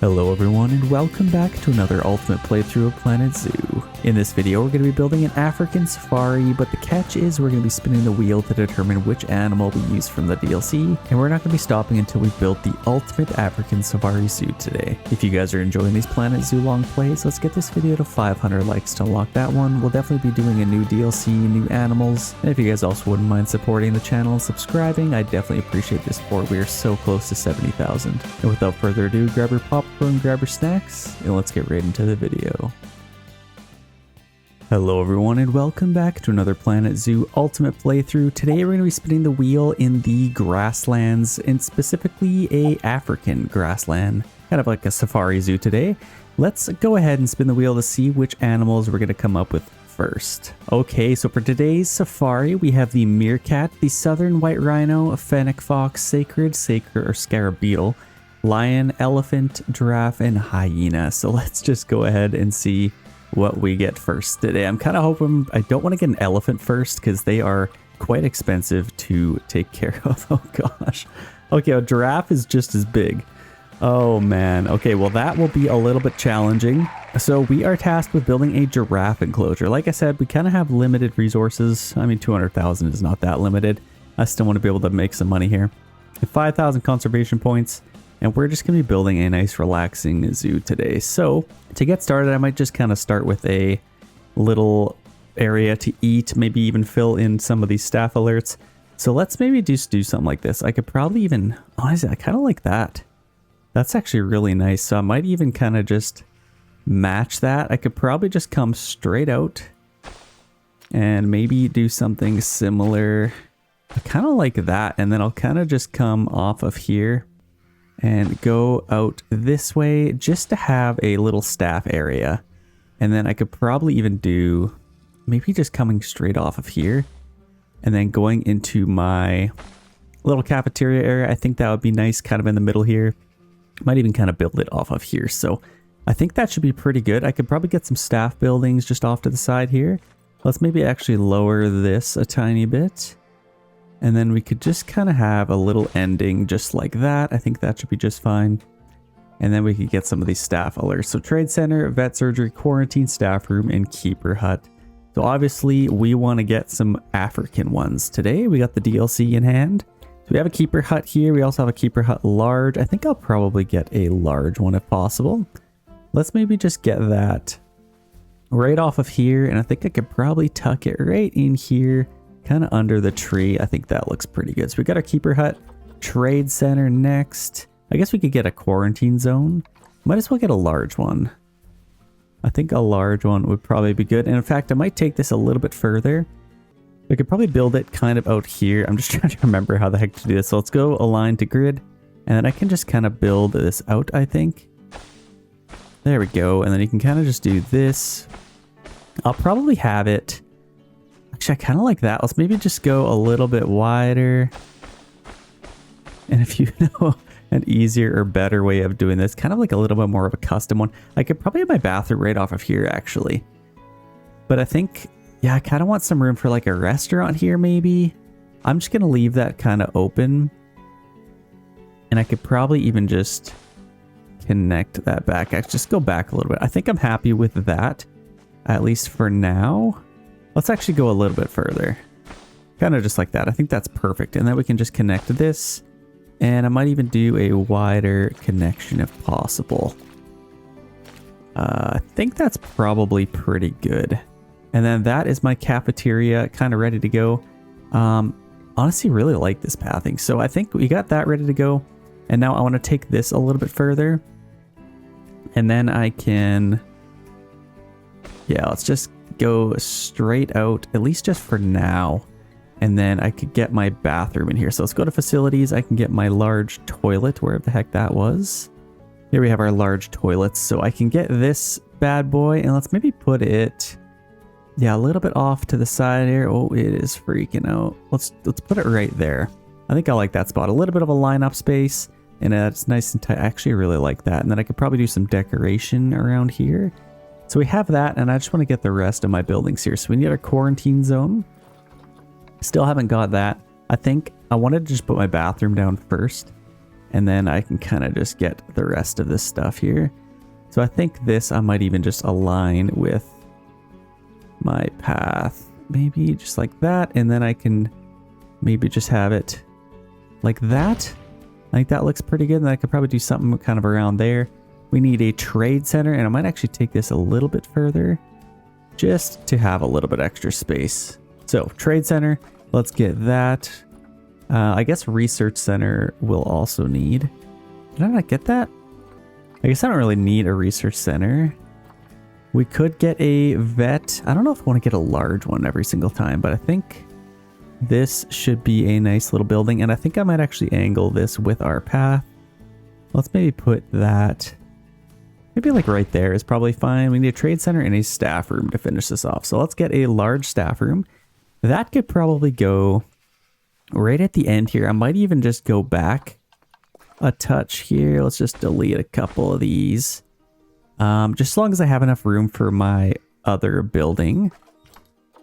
Hello everyone and welcome back to another ultimate playthrough of Planet Zoo. In this video we're going to be building an African safari, but the catch is we're going to be spinning the wheel to determine which animal we use from the DLC, and we're not going to be stopping until we've built the ultimate African safari zoo today. If you guys are enjoying these Planet Zoo long plays, let's get this video to 500 likes to unlock that one. We'll definitely be doing a new DLC, new animals, and if you guys also wouldn't mind supporting the channel and subscribing, I'd definitely appreciate the support. We are so close to 70,000. And without further ado, grab your popcorn, grab your snacks, and let's get right into the video. Hello everyone and welcome back to another Planet Zoo ultimate playthrough. Today we're going to be spinning the wheel in the grasslands, and specifically a African grassland, kind of like a safari zoo today. Let's go ahead and spin the wheel to see which animals we're going to come up with first. Okay, so for today's safari we have the meerkat, the southern white rhino, a fennec fox, sacred or scarab beetle, lion, elephant, giraffe, and hyena. So let's just go ahead and see what we get first today. I'm kind of hoping I don't want to get an elephant first because they are quite expensive to take care of. Oh gosh. Okay, a giraffe is just as big. Oh man. Okay, well that will be a little bit challenging. So we are tasked with building a giraffe enclosure. Like I said, we kind of have limited resources. I mean, 200,000 is not that limited. I still want to be able to make some money here. 5,000 conservation points. And we're just going to be building a nice relaxing zoo today. So to get started, I might just kind of start with a little area to eat, maybe even fill in some of these staff alerts. So let's maybe just do something like this. I could probably even, honestly, I kind of like that. That's actually really nice. So I might even kind of just match that. I could probably just come straight out and maybe do something similar. I kind of like that. And then I'll kind of just come off of here and go out this way just to have a little staff area. And then I could probably even do maybe just coming straight off of here and then going into my little cafeteria area. I think that would be nice, kind of in the middle here. Might even kind of build it off of here. So I think that should be pretty good. I could probably get some staff buildings just off to the side here. Let's maybe actually lower this a tiny bit. And then we could just kind of have a little ending just like that. I think that should be just fine. And then we could get some of these staff alerts. So trade center, vet surgery, quarantine, staff room, and keeper hut. So obviously we want to get some African ones today. We got the DLC in hand. So we have a keeper hut here. We also have a keeper hut large. I think I'll probably get a large one if possible. Let's maybe just get that right off of here. And I think I could probably tuck it right in here, kind of under the tree. I think that looks pretty good. So we got our keeper hut, trade center next. I guess we could get a quarantine zone. Might as well get a large one. I think a large one would probably be good. And in fact, I might take this a little bit further. We could probably build it kind of out here. I'm just trying to remember how the heck to do this. So let's go align to grid. And then I can just kind of build this out, I think. There we go. And then you can kind of just do this. I'll probably have it. Actually, I kind of like that. Let's maybe just go a little bit wider. And if you know an easier or better way of doing this, kind of like a little bit more of a custom one, I could probably have my bathroom right off of here, actually. But I think, yeah, I kind of want some room for like a restaurant here, maybe. I'm just going to leave that kind of open. And I could probably even just connect that back. Actually, just go back a little bit. I think I'm happy with that, at least for now. Let's actually go a little bit further. Kind of just like that. I think that's perfect. And then we can just connect this. And I might even do a wider connection if possible. I think that's probably pretty good. And then that is my cafeteria kind of ready to go. Honestly, really like this pathing. So I think we got that ready to go. And now I want to take this a little bit further. And then I can... yeah, let's just go straight out, at least just for now. And then I could get my bathroom in here. So let's go to facilities. I can get my large toilet, wherever the heck that was. Here we have our large toilets. So I can get this bad boy, and let's maybe put it, yeah, a little bit off to the side here. Oh, it is freaking out. Let's put it right there. I think I like that spot. A little bit of a lineup space, and it's nice and tight. I actually really like that. And then I could probably do some decoration around here. So we have that, and I just want to get the rest of my buildings here. So we need a quarantine zone. Still haven't got that. I think I wanted to just put my bathroom down first. And then I can kind of just get the rest of this stuff here. So I think this I might even just align with my path. Maybe just like that. And then I can maybe just have it like that. I think that looks pretty good. And I could probably do something kind of around there. We need a trade center, and I might actually take this a little bit further just to have a little bit extra space. So trade center, let's get that. I guess research center will also need. Did I not get that? I guess I don't really need a research center. We could get a vet. I don't know if I want to get a large one every single time, but I think this should be a nice little building. And I think I might actually angle this with our path. Let's maybe put that, maybe like right there is probably fine. We need a trade center and a staff room to finish this off. So let's get a large staff room. That could probably go right at the end here. I might even just go back a touch here. Let's just delete a couple of these. Just as long as I have enough room for my other building.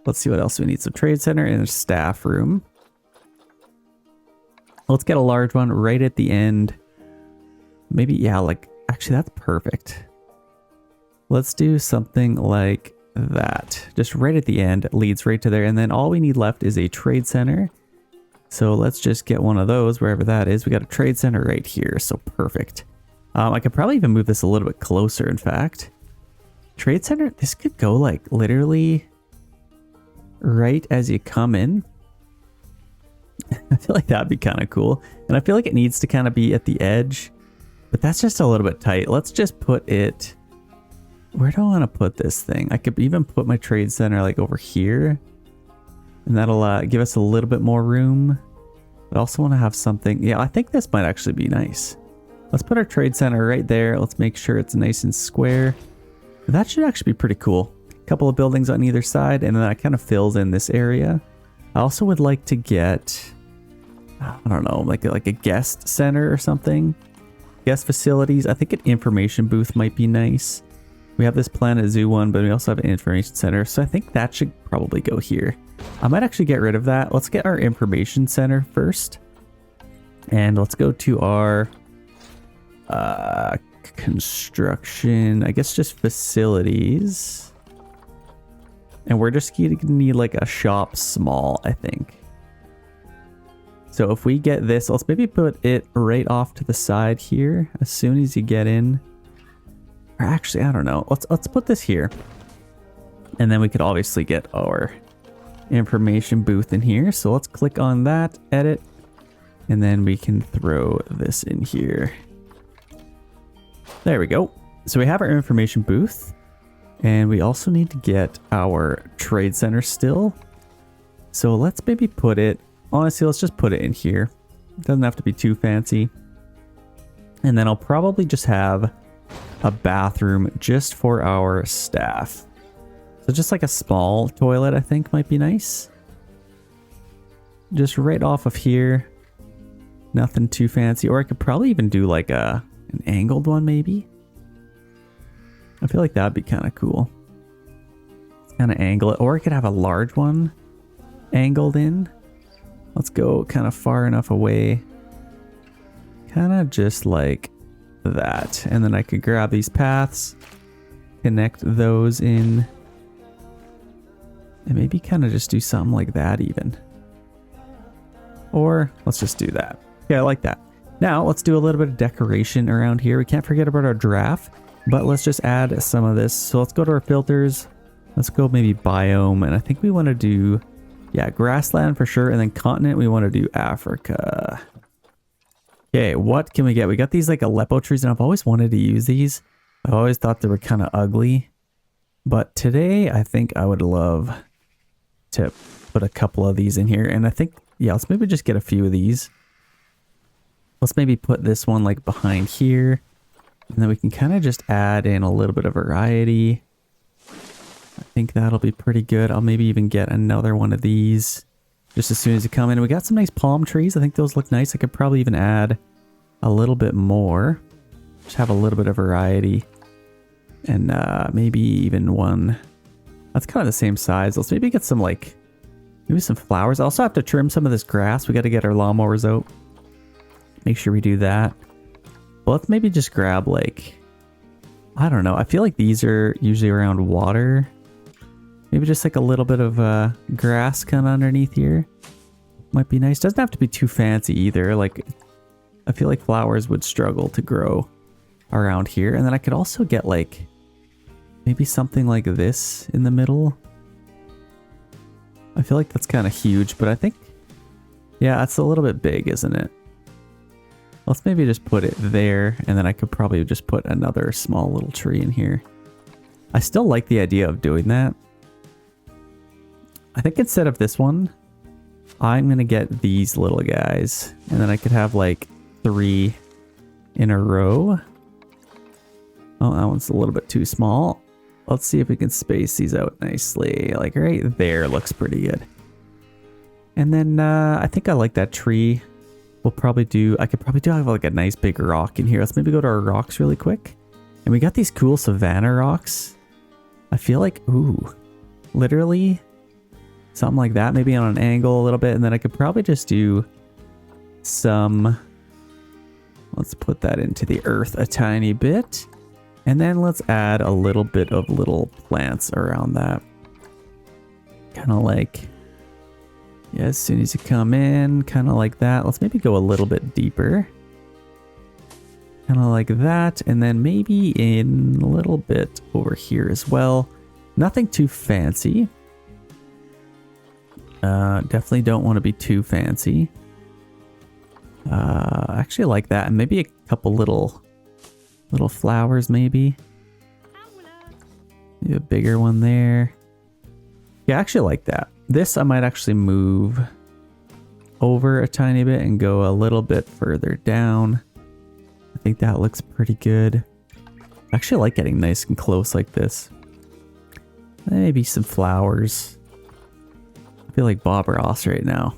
Let's see what else we need. So trade center and a staff room. Let's get a large one right at the end. Maybe, yeah, like, actually that's perfect. Let's do something like that. Just right at the end, it leads right to there. And then all we need left is a trade center. So let's just get one of those wherever that is. We got a trade center right here. So perfect. I could probably even move this a little bit closer, in fact. Trade center, this could go like literally right as you come in. I feel like that'd be kind of cool. And I feel like it needs to kind of be at the edge, but that's just a little bit tight. Let's just put it, where do I want to put this thing? I could even put my trade center like over here, and that'll give us a little bit more room. But I also want to have something, yeah, I think this might actually be nice. Let's put our trade center right there. Let's make sure it's nice and square. That should actually be pretty cool. A couple of buildings on either side, and then that kind of fills in this area. I also would like to get, I don't know, like a guest center or something. Guest facilities. I think an information booth might be nice. We have this Planet Zoo one, but we also have an information center. So I think that should probably go here. I might actually get rid of that. Let's get our information center first. And let's go to our construction, I guess just facilities. And we're just going to need like a shop small, I think. So if we get this, let's maybe put it right off to the side here as soon as you get in. Or actually, I don't know. Let's put this here. And then we could obviously get our information booth in here. So let's click on that, edit, and then we can throw this in here. There we go. So we have our information booth, and we also need to get our trade center still. So let's maybe put it, honestly, let's just put it in here. It doesn't have to be too fancy. And then I'll probably just have a bathroom just for our staff. So just like a small toilet, I think might be nice. Just right off of here. Nothing too fancy. Or I could probably even do like an angled one maybe. I feel like that'd be kind of cool. Kind of angle it. Or I could have a large one angled in. Let's go kind of far enough away. Kind of just like that. And then I could grab these paths, connect those in, and maybe kind of just do something like that even. Or let's just do that. Yeah, I like that. Now let's do a little bit of decoration around here. We can't forget about our giraffe, but let's just add some of this. So let's go to our filters. Let's go maybe biome. And I think we want to do, yeah, grassland for sure. And then continent, we want to do Africa. Okay, what can we get? We got these like Aleppo trees, and I've always wanted to use these. I always thought they were kind of ugly. But today, I think I would love to put a couple of these in here. And I think, yeah, let's maybe just get a few of these. Let's maybe put this one like behind here. And then we can kind of just add in a little bit of variety. I think that'll be pretty good. I'll maybe even get another one of these just as soon as you come in. We got some nice palm trees. I think those look nice. I could probably even add a little bit more. Just have a little bit of variety. And maybe even one that's kind of the same size. Let's maybe get some like, maybe some flowers. I also have to trim some of this grass. We got to get our lawnmowers out. Make sure we do that. Well, let's maybe just grab like, I don't know. I feel like these are usually around water. Maybe just like a little bit of grass kind of underneath here. Might be nice. Doesn't have to be too fancy either. Like, I feel like flowers would struggle to grow around here. And then I could also get like, maybe something like this in the middle. I feel like that's kind of huge, but I think, yeah, it's a little bit big, isn't it? Let's maybe just put it there, and then I could probably just put another small little tree in here. I still like the idea of doing that. I think instead of this one, I'm going to get these little guys, and then I could have like 3 in a row. Oh, that one's a little bit too small. Let's see if we can space these out nicely. Like right there looks pretty good. And then I think I like that tree. We'll probably do, I could probably do have like a nice big rock in here. Let's maybe go to our rocks really quick. And we got these cool savanna rocks. I feel like, ooh, literally something like that. Maybe on an angle a little bit. And then I could probably just do some, let's put that into the earth a tiny bit. And then let's add a little bit of little plants around that. Kind of like, yeah, as soon as you come in, kind of like that. Let's maybe go a little bit deeper. Kind of like that. And then maybe in a little bit over here as well. Nothing too fancy. Definitely don't want to be too fancy. Actually like that. And maybe a couple little flowers maybe. Maybe a bigger one there. Yeah, I actually like that. This I might actually move over a tiny bit and go a little bit further down. I think that looks pretty good. I actually like getting nice and close like this. Maybe some flowers. I feel like Bob Ross right now.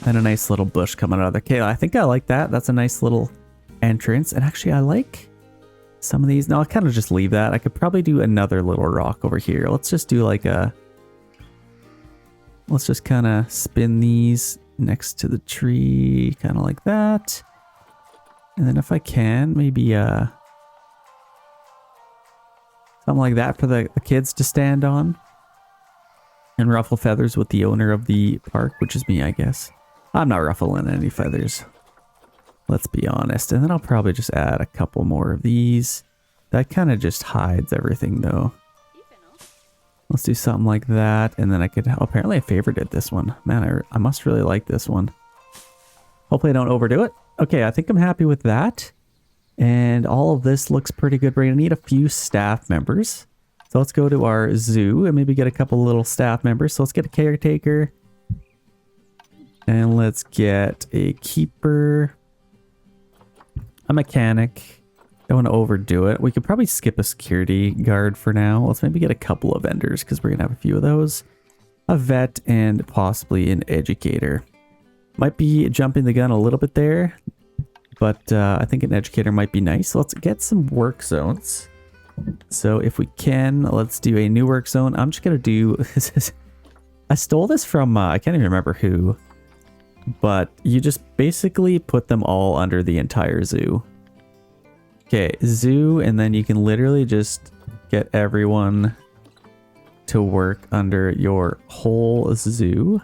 And a nice little bush coming out of there. Okay, I think I like that. That's a nice little entrance. And actually I like some of these. No, I'll kind of just leave that. I could probably do another little rock over here. Let's just do like a... Let's just kind of spin these next to the tree, kind of like that. And then if I can, maybe something like that for the kids to stand on. And ruffle feathers with the owner of the park, which is me, I guess. I'm not ruffling any feathers. Let's be honest. And then I'll probably just add a couple more of these. That kind of just hides everything though. Let's do something like that. And then I could, apparently I favorited this one. Man, I must really like this one. Hopefully I don't overdo it. Okay, I think I'm happy with that. And all of this looks pretty good. We're going to need a few staff members. So let's go to our zoo and maybe get a couple little staff members. So let's get a caretaker. And let's get a keeper. A mechanic. Don't want to overdo it. We could probably skip a security guard for now. Let's maybe get a couple of vendors because we're going to have a few of those. A vet and possibly an educator. Might be jumping the gun a little bit there. But I think an educator might be nice. So let's get some work zones. So if we can, let's do a new work zone. I'm just going to do... I stole this from... I can't even remember who. But you just basically put them all under the entire zoo. Okay, zoo, and then you can literally just get everyone to work under your whole zoo.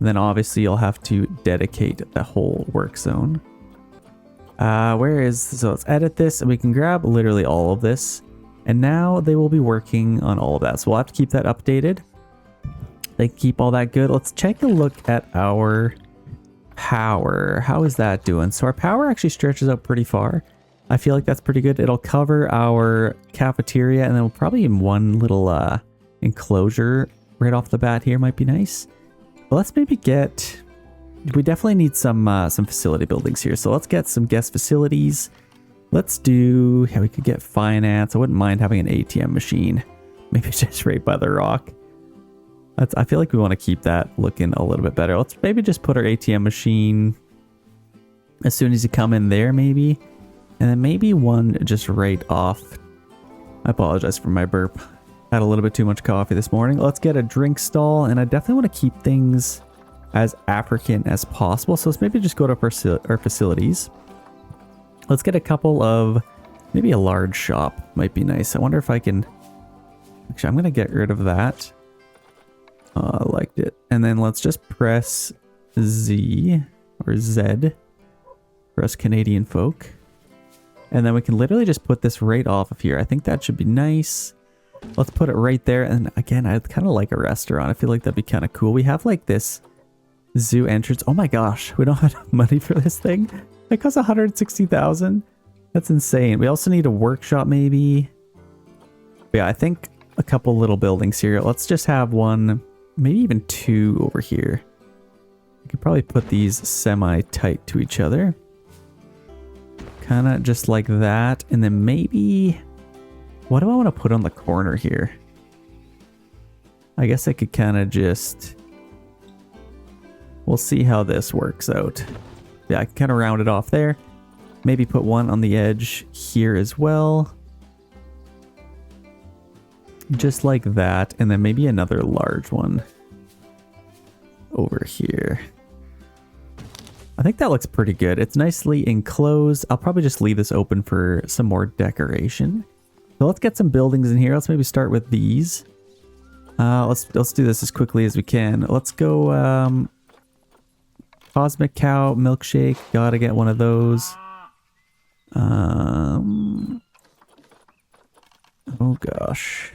Then obviously you'll have to dedicate the whole work zone. Where is, so let's edit this and we can grab literally all of this. And now they will be working on all of that. So we'll have to keep that updated. They keep all that good. Let's take a look at our power. How is that doing? So our power actually stretches out pretty far. I feel like that's pretty good. It'll cover our cafeteria and then we'll probably in one little enclosure right off the bat here might be nice. But let's maybe get, we definitely need some facility buildings here. So let's get some guest facilities. Let's do, yeah, we could get finance. I wouldn't mind having an ATM machine. Maybe just right by the rock. I feel like we want to keep that looking a little bit better. Let's maybe just put our ATM machine as soon as you come in there, maybe. And then maybe one just right off. I apologize for my burp. Had a little bit too much coffee this morning. Let's get a drink stall. And I definitely want to keep things as African as possible. So let's maybe just go to our facilities. Let's get a couple of, maybe a large shop might be nice. I wonder if I can, actually I'm going to get rid of that. I liked it. And then let's just press Z or Z for us Canadian folk. And then we can literally just put this right off of here. I think that should be nice. Let's put it right there. And again, I kind of like a restaurant. I feel like that'd be kind of cool. We have like this zoo entrance. Oh my gosh, we don't have enough money for this thing. It costs 160,000. That's insane. We also need a workshop maybe. But yeah, I think a couple little buildings here. Let's just have one, maybe even two over here. We could probably put these semi-tight to each other. Kind of just like that. And then maybe, what do I want to put on the corner here? I guess I could kind of just, we'll see how this works out. Yeah, I can kind of round it off there. Maybe put one on the edge here as well. Just like that. And then maybe another large one over here. I think that looks pretty good. It's nicely enclosed. I'll probably just leave this open for some more decoration. So let's get some buildings in here. Let's maybe start with these. Let's do this as quickly as we can. Let's go Cosmic Cow Milkshake. Gotta get one of those. Oh gosh.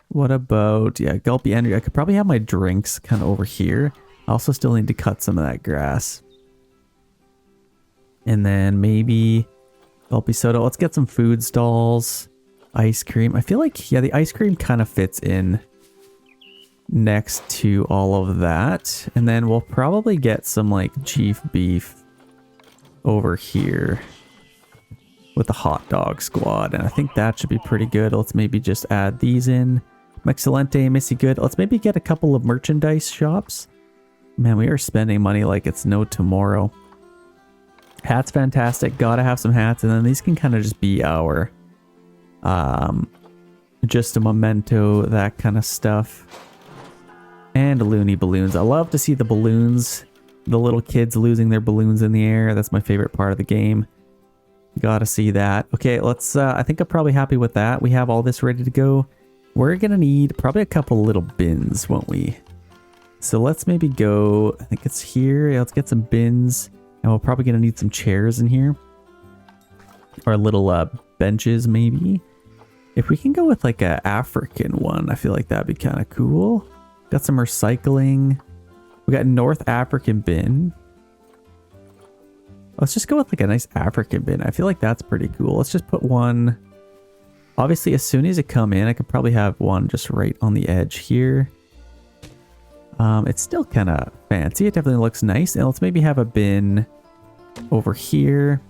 What about, yeah, Gulpy Energy. I could probably have my drinks kind of over here. I also still need to cut some of that grass. And then maybe Gulpy Soda. Let's get some food stalls. Ice cream. I feel like, yeah, the ice cream kind of fits in next to all of that. And then we'll probably get some like chief beef over here with the hot dog squad. And I think that should be pretty good. Let's maybe just add these in. Excelente, Missy Good. Let's maybe get a couple of merchandise shops. Man, we are spending money like it's no tomorrow. Hats, fantastic. Gotta have some hats. And then these can kind of just be our, just a memento, that kind of stuff. And loony balloons. I love to see the balloons. The little kids losing their balloons in the air. That's my favorite part of the game. Gotta see that. Okay, let's, I think I'm probably happy with that. We have all this ready to go. We're gonna need probably a couple little bins, won't we? So let's maybe go, I think it's here. Yeah, let's get some bins. And we're probably gonna need some chairs in here. Or little benches maybe. If we can go with like a African one, I feel like that'd be kind of cool. Got some recycling. We got North African bin. Let's just go with like a nice African bin. I feel like that's pretty cool. Let's just put one. Obviously, as soon as it come in, I could probably have one just right on the edge here. It's still kind of fancy. It definitely looks nice. And let's maybe have a bin over here.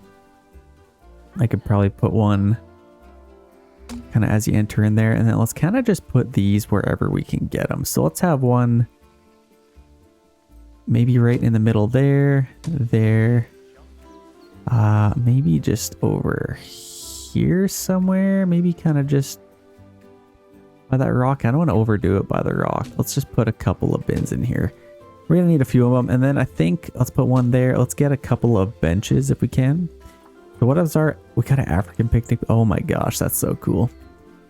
I could probably put one kind of as you enter in there. And then let's kind of just put these wherever we can get them. So let's have one maybe right in the middle there. There. Maybe just over here somewhere. Maybe kind of just by that rock. I don't want to overdo it by the rock. Let's just put a couple of bins in here. We're gonna need a few of them. And then I think let's put one there. Let's get a couple of benches if we can. So what is our, we got an African picnic. Oh my gosh, that's so cool.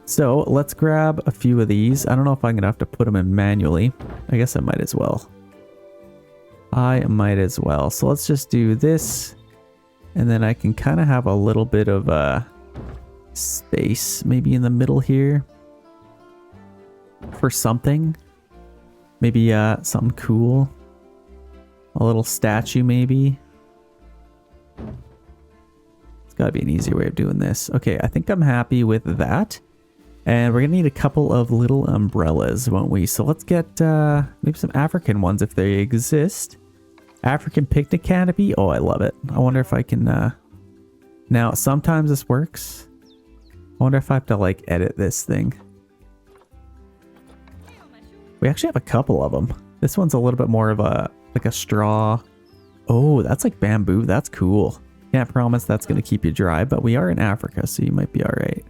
So let's grab a few of these. I don't know if I'm gonna have to put them in manually. I guess I might as well. So let's just do this. And then I can kind of have a little bit of space maybe in the middle here for something. Maybe something cool. A little statue maybe. It's got to be an easier way of doing this. Okay, I think I'm happy with that. And we're going to need a couple of little umbrellas, won't we? So let's get maybe some African ones if they exist. African picnic canopy. Oh, I love it. I wonder if I can... Now, sometimes this works. I wonder if I have to, like, edit this thing. We actually have a couple of them. This one's a little bit more of a, like a straw. Oh, that's like bamboo. That's cool. Can't promise that's going to keep you dry, but we are in Africa, so you might be all right.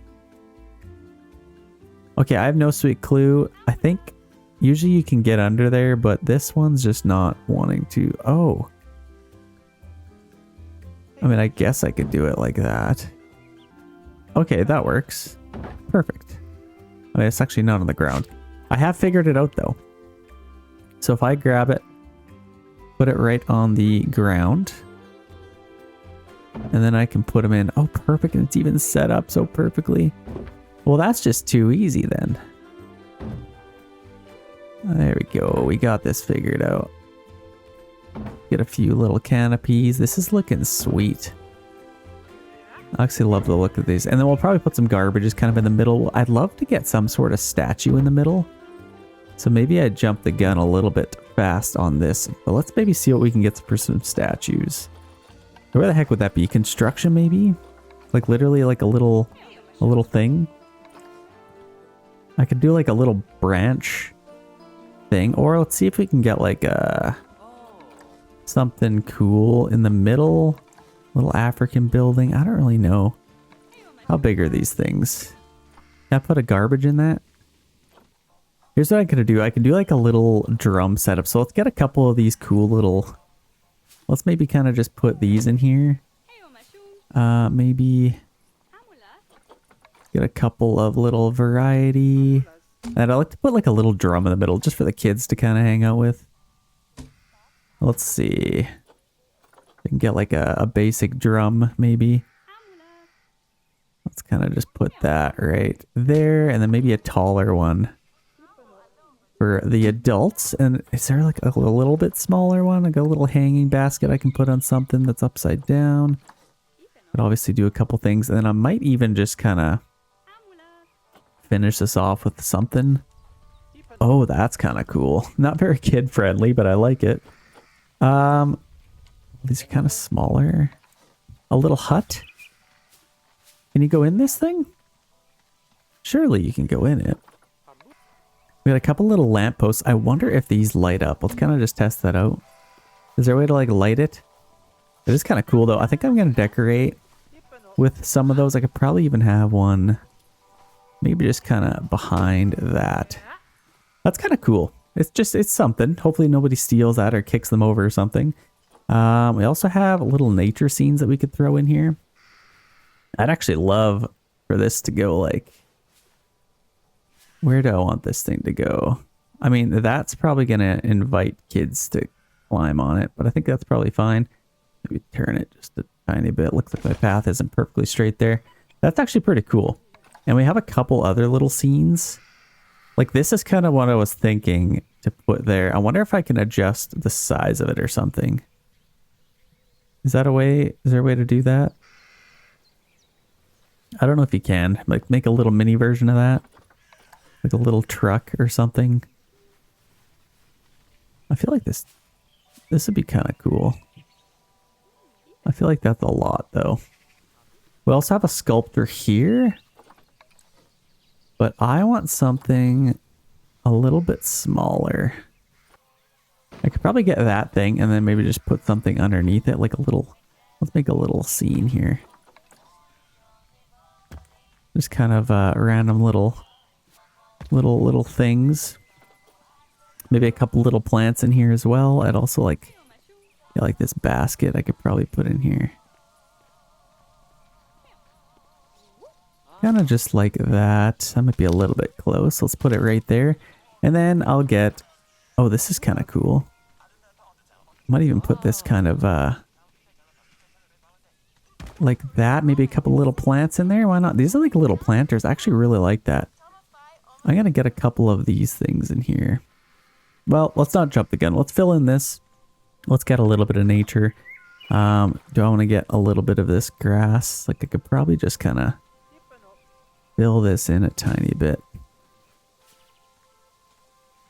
Okay, I have no sweet clue. I think Usually you can get under there, but this one's just not wanting to. Oh. I mean, I guess I could do it like that. Okay, that works. Perfect. I mean, it's actually not on the ground. I have figured it out though. So if I grab it, put it right on the ground, and then I can put them in. Oh, perfect. And it's even set up so perfectly. Well, that's just too easy then. There we go. We got this figured out. Get a few little canopies. This is looking sweet. I actually love the look of these. And then we'll probably put some garbages kind of in the middle. I'd love to get some sort of statue in the middle. So maybe I jumped the gun a little bit fast on this. But let's maybe see what we can get for some statues. Where the heck would that be? Construction maybe? Like literally like a little thing? I could do like a little branch thing. Or let's see if we can get like a something cool in the middle. Little African building. I don't really know. How big are these things? Can I put a garbage in that? Here's what I could do. I could do like a little drum setup. So let's get a couple of these cool little... Let's maybe kind of just put these in here. Maybe get a couple of little variety. And I like to put like a little drum in the middle just for the kids to kind of hang out with. Let's see. We can get like a basic drum maybe. Let's kind of just put that right there. And then maybe a taller one for the adults. And is there like a little bit smaller one? Like a little hanging basket I can put on something that's upside down. But obviously do a couple things. And then I might even just kind of finish this off with something. Oh, that's kind of cool. Not very kid friendly, but I like it. These are kind of smaller. A little hut. Can you go in this thing? Surely you can go in it. We got a couple little lampposts. I wonder if these light up. Let's kind of just test that out. Is there a way to like light it? It is kind of cool though. I think I'm going to decorate with some of those. I could probably even have one maybe just kind of behind that. That's kind of cool. It's something. Hopefully nobody steals that or kicks them over or something. We also have little nature scenes that we could throw in here. I'd actually love for this to go like... Where do I want this thing to go? I mean, that's probably going to invite kids to climb on it, but I think that's probably fine. Maybe turn it just a tiny bit. Looks like my path isn't perfectly straight there. That's actually pretty cool. And we have a couple other little scenes. Like this is kind of what I was thinking to put there. I wonder if I can adjust the size of it or something. Is that a way? Is there a way to do that? I don't know if you can. Like make a little mini version of that. Like a little truck or something. I feel like this would be kind of cool. I feel like that's a lot though. We also have a sculptor here. But I want something a little bit smaller. I could probably get that thing and then maybe just put something underneath it. Like a little, let's make a little scene here. Just kind of random little things. Maybe a couple little plants in here as well. I'd also like this basket I could probably put in here. Kind of just like that. That might be a little bit close. Let's put it right there. And then I'll get... Oh, this is kind of cool. Might even put this kind of... like that. Maybe a couple little plants in there. Why not? These are like little planters. I actually really like that. I'm going to get a couple of these things in here. Well, let's not jump the gun. Let's fill in this. Let's get a little bit of nature. Do I want to get a little bit of this grass? Like I could probably just kind of... fill this in a tiny bit.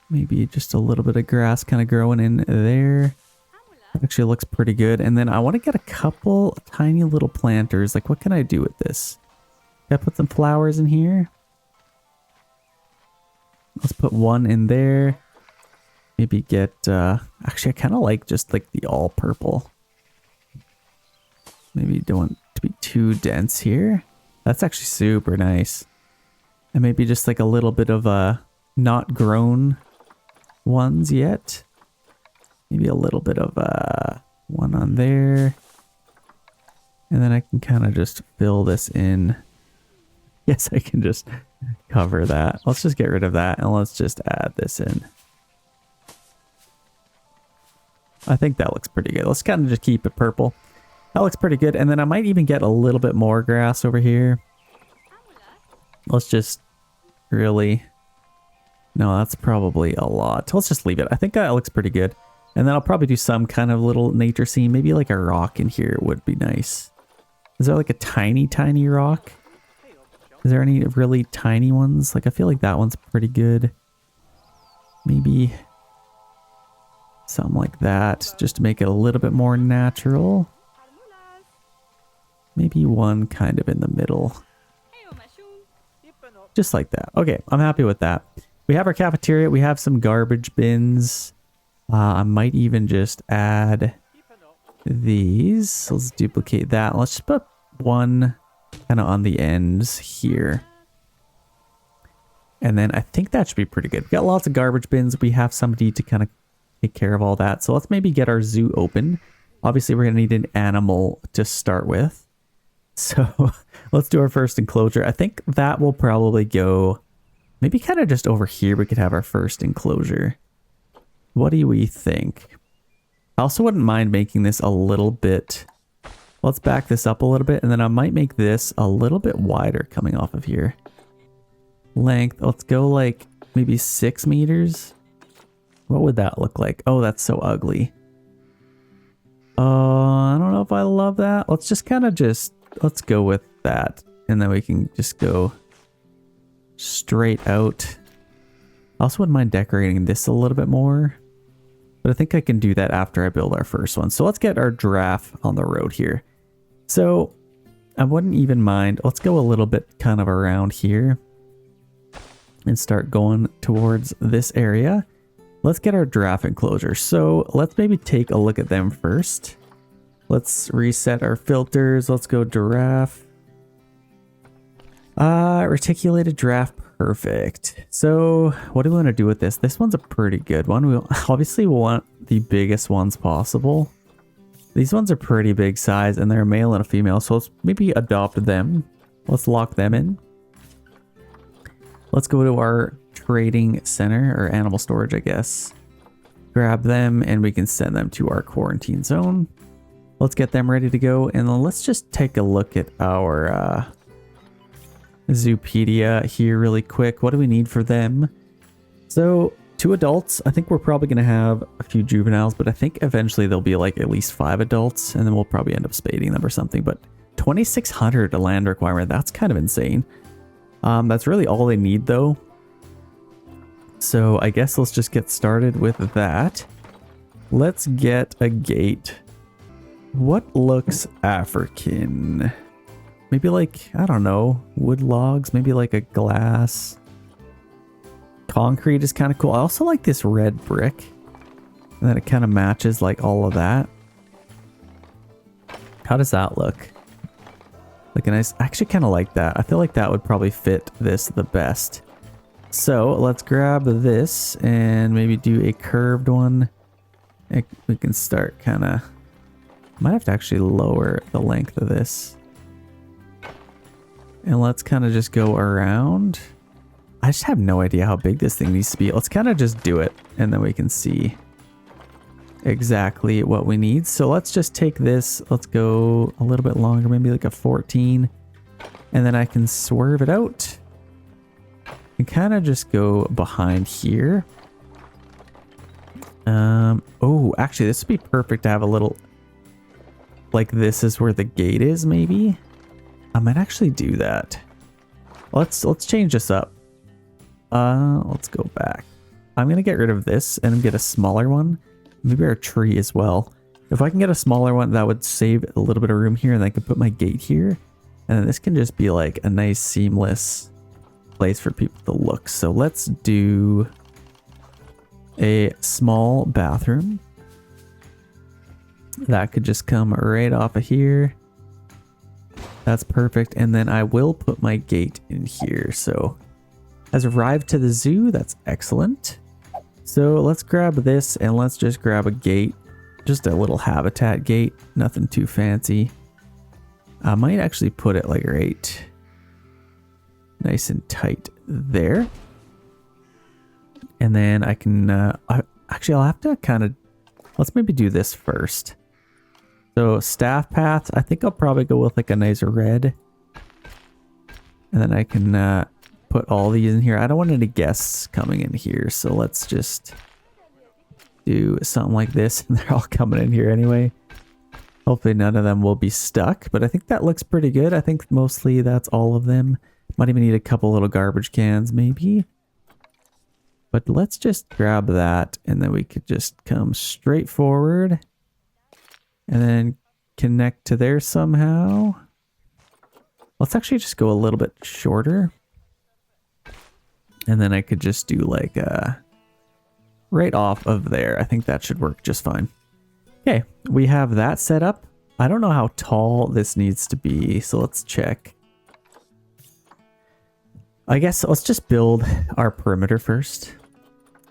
Maybe just a little bit of grass kind of growing in there. That actually looks pretty good. And then I want to get a couple tiny little planters. Like what can I do with this? Can I put some flowers in here? Let's put one in there. Maybe get... actually, I kind of like just like the all purple. Maybe don't want to be too dense here. That's actually super nice. And maybe just like a little bit of a not grown ones yet. Maybe a little bit of one on there. And then I can kind of just fill this in. Yes, I can just cover that. Let's just get rid of that and let's just add this in. I think that looks pretty good. Let's kind of just keep it purple. That looks pretty good. And then I might even get a little bit more grass over here. Let's just really... No, that's probably a lot. Let's just leave it. I think that looks pretty good. And then I'll probably do some kind of little nature scene. Maybe like a rock in here would be nice. Is there like a tiny, tiny rock? Is there any really tiny ones? Like I feel like that one's pretty good. Maybe something like that. Just to make it a little bit more natural. Maybe one kind of in the middle. Just like that. Okay, I'm happy with that. We have our cafeteria. We have some garbage bins. I might even just add these. So let's duplicate that. Let's just put one kind of on the ends here. And then I think that should be pretty good. We've got lots of garbage bins. We have somebody to kind of take care of all that. So let's maybe get our zoo open. Obviously, we're going to need an animal to start with. So let's do our first enclosure. I think that will probably go maybe kind of just over here. We could have our first enclosure. What do we think? I also wouldn't mind making this a little bit. Let's back this up a little bit. And then I might make this a little bit wider coming off of here. Length. Let's go like maybe 6 meters. What would that look like? Oh, that's so ugly. I don't know if I love that. Let's just kind of let's go with that. And then we can just go straight out. I also wouldn't mind decorating this a little bit more. But I think I can do that after I build our first one. So let's get our giraffe on the road here. So I wouldn't even mind. Let's go a little bit kind of around here. And start going towards this area. Let's get our giraffe enclosure. So let's maybe take a look at them first. Let's reset our filters. Let's go giraffe. Reticulated giraffe. Perfect. So what do we want to do with this? This one's a pretty good one. We obviously want the biggest ones possible. These ones are pretty big size and they're a male and a female. So let's maybe adopt them. Let's lock them in. Let's go to our trading center or animal storage, I guess. Grab them and we can send them to our quarantine zone. Let's get them ready to go. And then let's just take a look at our Zoopedia here really quick. What do we need for them? So 2 adults. I think we're probably going to have a few juveniles, but I think eventually there'll be like at least 5 adults and then we'll probably end up spading them or something. But 2,600 a land requirement. That's kind of insane. That's really all they need though. So I guess let's just get started with that. Let's get a gate. What looks African? Maybe like, I don't know, wood logs, maybe like a glass. Concrete is kind of cool. I also like this red brick. And then it kind of matches like all of that. How does that look? Like a nice, I actually kind of like that. I feel like that would probably fit this the best. So let's grab this and maybe do a curved one. We can start kind of, might have to actually lower the length of this. And let's kind of just go around. I just have no idea how big this thing needs to be. Let's kind of just do it and then we can see exactly what we need. So let's just take this. Let's go a little bit longer, maybe like a 14. And then I can swerve it out. And kind of just go behind here. Oh, actually this would be perfect to have a little, like this is where the gate is maybe. I might actually do that. Let's change this up. Let's go back. I'm gonna get rid of this and get a smaller one. Maybe our tree as well. If I can get a smaller one, that would save a little bit of room here, and I can put my gate here. And then this can just be like a nice seamless place for people to look. So let's do a small bathroom. That could just come right off of here. That's perfect. And then I will put my gate in here. So has arrived to the zoo. That's excellent. So let's grab this and let's just grab a gate. Just a little habitat gate. Nothing too fancy. I might actually put it like right nice and tight there. And then I can, actually I'll have to kind of, let's maybe do this first. So staff paths, I think I'll probably go with like a nicer red. And then I can put all these in here. I don't want any guests coming in here, so let's just do something like this. And they're all coming in here anyway. Hopefully none of them will be stuck, but I think that looks pretty good. I think mostly that's all of them. Might even need a couple little garbage cans maybe. But let's just grab that and then we could just come straight forward and then connect to there somehow. Let's actually just go a little bit shorter. And then I could just do like right off of there. I think that should work just fine. Okay, we have that set up. I don't know how tall this needs to be, so let's check. I guess let's just build our perimeter first.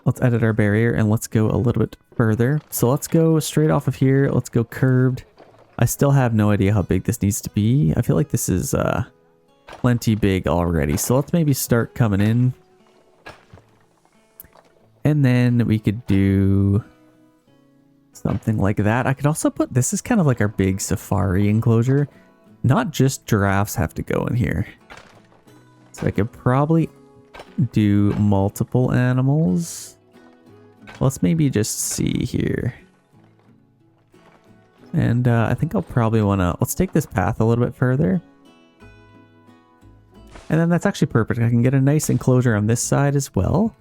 Let's edit our barrier and let's go a little bit further. So let's go straight off of here. Let's go curved. I still have no idea how big this needs to be. I feel like this is plenty big already. So let's maybe start coming in. And then we could do something like that. I could also put, this is kind of like our big safari enclosure. Not just giraffes have to go in here. So I could probably do multiple animals. Let's maybe just see here. And I think I'll probably want to, let's take this path a little bit further. And then that's actually perfect. I can get a nice enclosure on this side as well.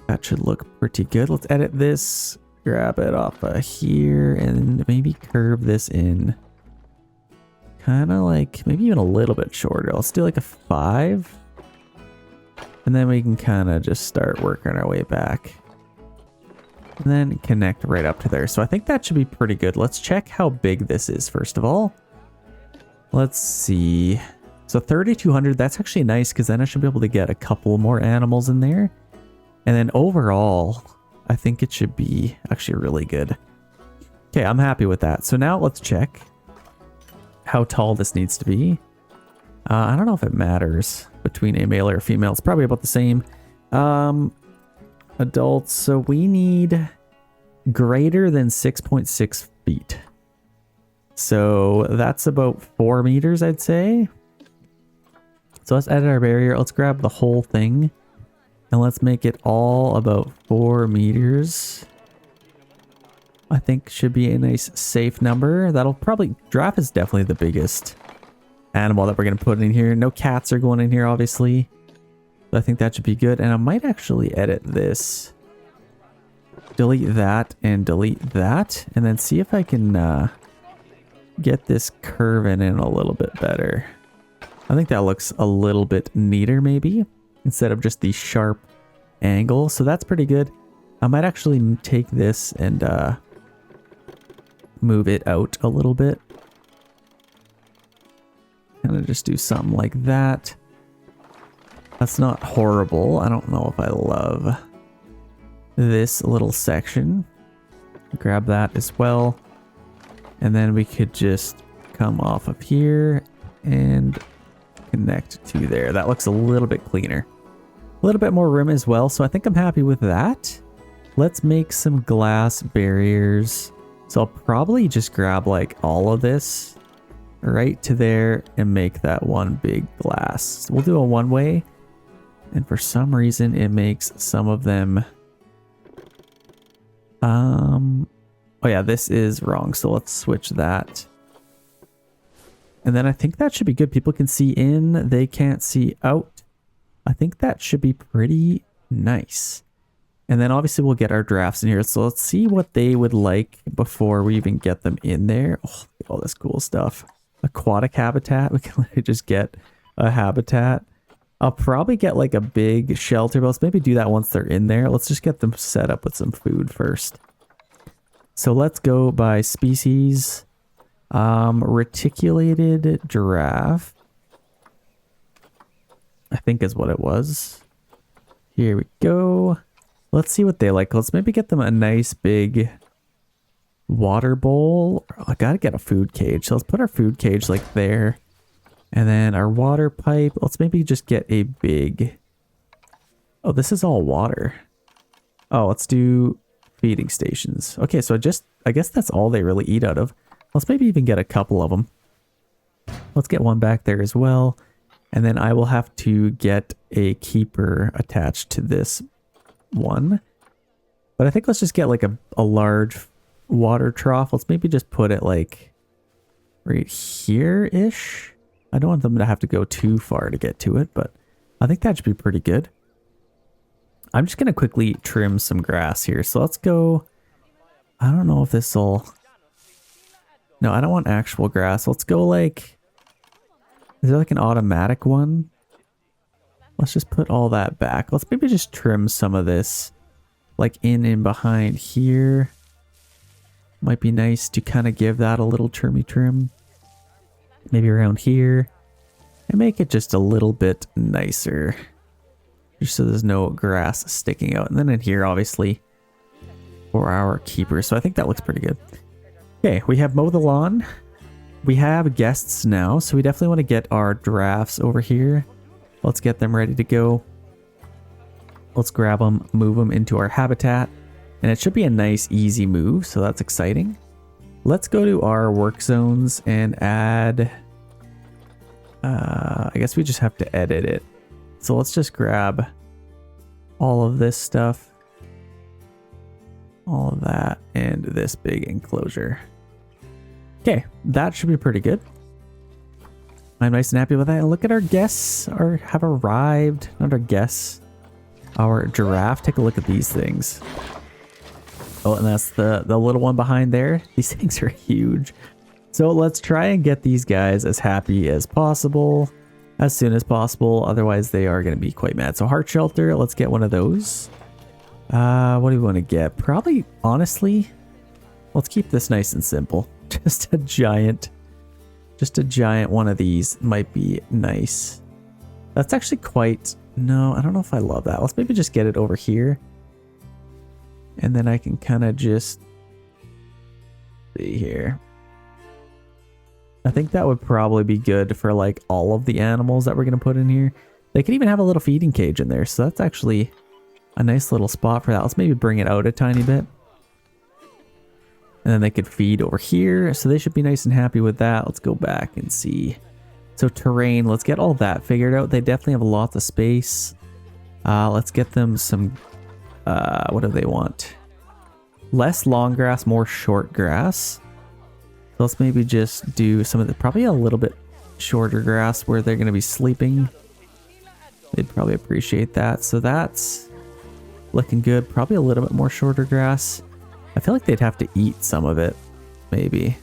That should look pretty good. Let's edit this, grab it off of here, and maybe curve this in. Kind of like, maybe even a little bit shorter. Let's do like a 5. And then we can kind of just start working our way back. And then connect right up to there. So I think that should be pretty good. Let's check how big this is first of all. Let's see. So 3,200, that's actually nice because then I should be able to get a couple more animals in there. And then overall, I think it should be actually really good. Okay, I'm happy with that. So now let's check how tall this needs to be. I don't know if it matters between a male or a female. It's probably about the same. Adults, so we need greater than 6.6 feet. So that's about 4 meters, I'd say. So let's edit our barrier. Let's grab the whole thing. And let's make it all about 4 meters. I think should be a nice safe number. That'll probably, giraffe is definitely the biggest animal that we're going to put in here. No cats are going in here, obviously. So I think that should be good. And I might actually edit this. Delete that and delete that. And then see if I can get this curve in a little bit better. I think that looks a little bit neater maybe. Instead of just the sharp angle. So that's pretty good. I might actually take this and move it out a little bit. Kind of just do something like that. That's not horrible. I don't know if I love this little section. Grab that as well. And then we could just come off of here and connect to there. That looks a little bit cleaner. A little bit more room as well, so I think I'm happy with that. Let's make some glass barriers. So I'll probably just grab like all of this right to there and make that one big glass. So we'll do a one-way, and for some reason it makes some of them oh yeah, this is wrong, so let's switch that. And then I think that should be good. People can see in, they can't see out. I think that should be pretty nice. And then obviously we'll get our drafts in here. So let's see what they would like before we even get them in there. Oh, look at all this cool stuff. Aquatic habitat. We can literally just get a habitat. I'll probably get like a big shelter, but let's maybe do that once they're in there. Let's just get them set up with some food first. So let's go by species. Reticulated giraffe, I think is what it was. Here we go. Let's see what they like. Let's maybe get them a nice big water bowl. I gotta get a food cage. So let's put our food cage like there. And then our water pipe. Let's maybe just get a big... Oh, this is all water. Oh, let's do feeding stations. Okay, so I guess that's all they really eat out of. Let's maybe even get a couple of them. Let's get one back there as well. And then I will have to get a keeper attached to this one. But I think let's just get like a large water trough. Let's maybe just put it like right here-ish. I don't want them to have to go too far to get to it, but I think that should be pretty good. I'm just going to quickly trim some grass here. So let's go... I don't know if this will... No, I don't want actual grass. Let's go like... Is there like an automatic one? Let's just put all that back. Let's maybe just trim some of this like in and behind here. Might be nice to kind of give that a little trim. Maybe around here. And make it just a little bit nicer. Just so there's no grass sticking out. And then in here, obviously, for our keeper. So I think that looks pretty good. Okay, we have mow the lawn. We have guests now, so we definitely want to get our giraffes over here. Let's get them ready to go. Let's grab them, move them into our habitat. And it should be a nice, easy move, so that's exciting. Let's go to our work zones and add... I guess we just have to edit it. So let's just grab all of this stuff. All of that, and this big enclosure. Okay, that should be pretty good. I'm nice and happy with that. And look at our guests have arrived. Not our guests. Our giraffe. Take a look at these things. Oh, and that's the little one behind there. These things are huge. So let's try and get these guys as happy as possible. As soon as possible. Otherwise, they are going to be quite mad. So heart shelter. Let's get one of those. What do we want to get? Probably, honestly, let's keep this nice and simple. Just a giant one of these might be nice. That's actually quite... No, I don't know if I love that. Let's maybe just get it over here. And then I can kind of just... see here. I think that would probably be good for like all of the animals that we're going to put in here. They could even have a little feeding cage in there. So that's actually a nice little spot for that. Let's maybe bring it out a tiny bit. And then they could feed over here. So they should be nice and happy with that. Let's go back and see. So terrain, let's get all that figured out. They definitely have lots of space. Let's get them some, what do they want? Less long grass, more short grass. So let's maybe just do some of the, probably a little bit shorter grass where they're going to be sleeping. They'd probably appreciate that. So that's looking good. Probably a little bit more shorter grass. I feel like they'd have to eat some of it, maybe.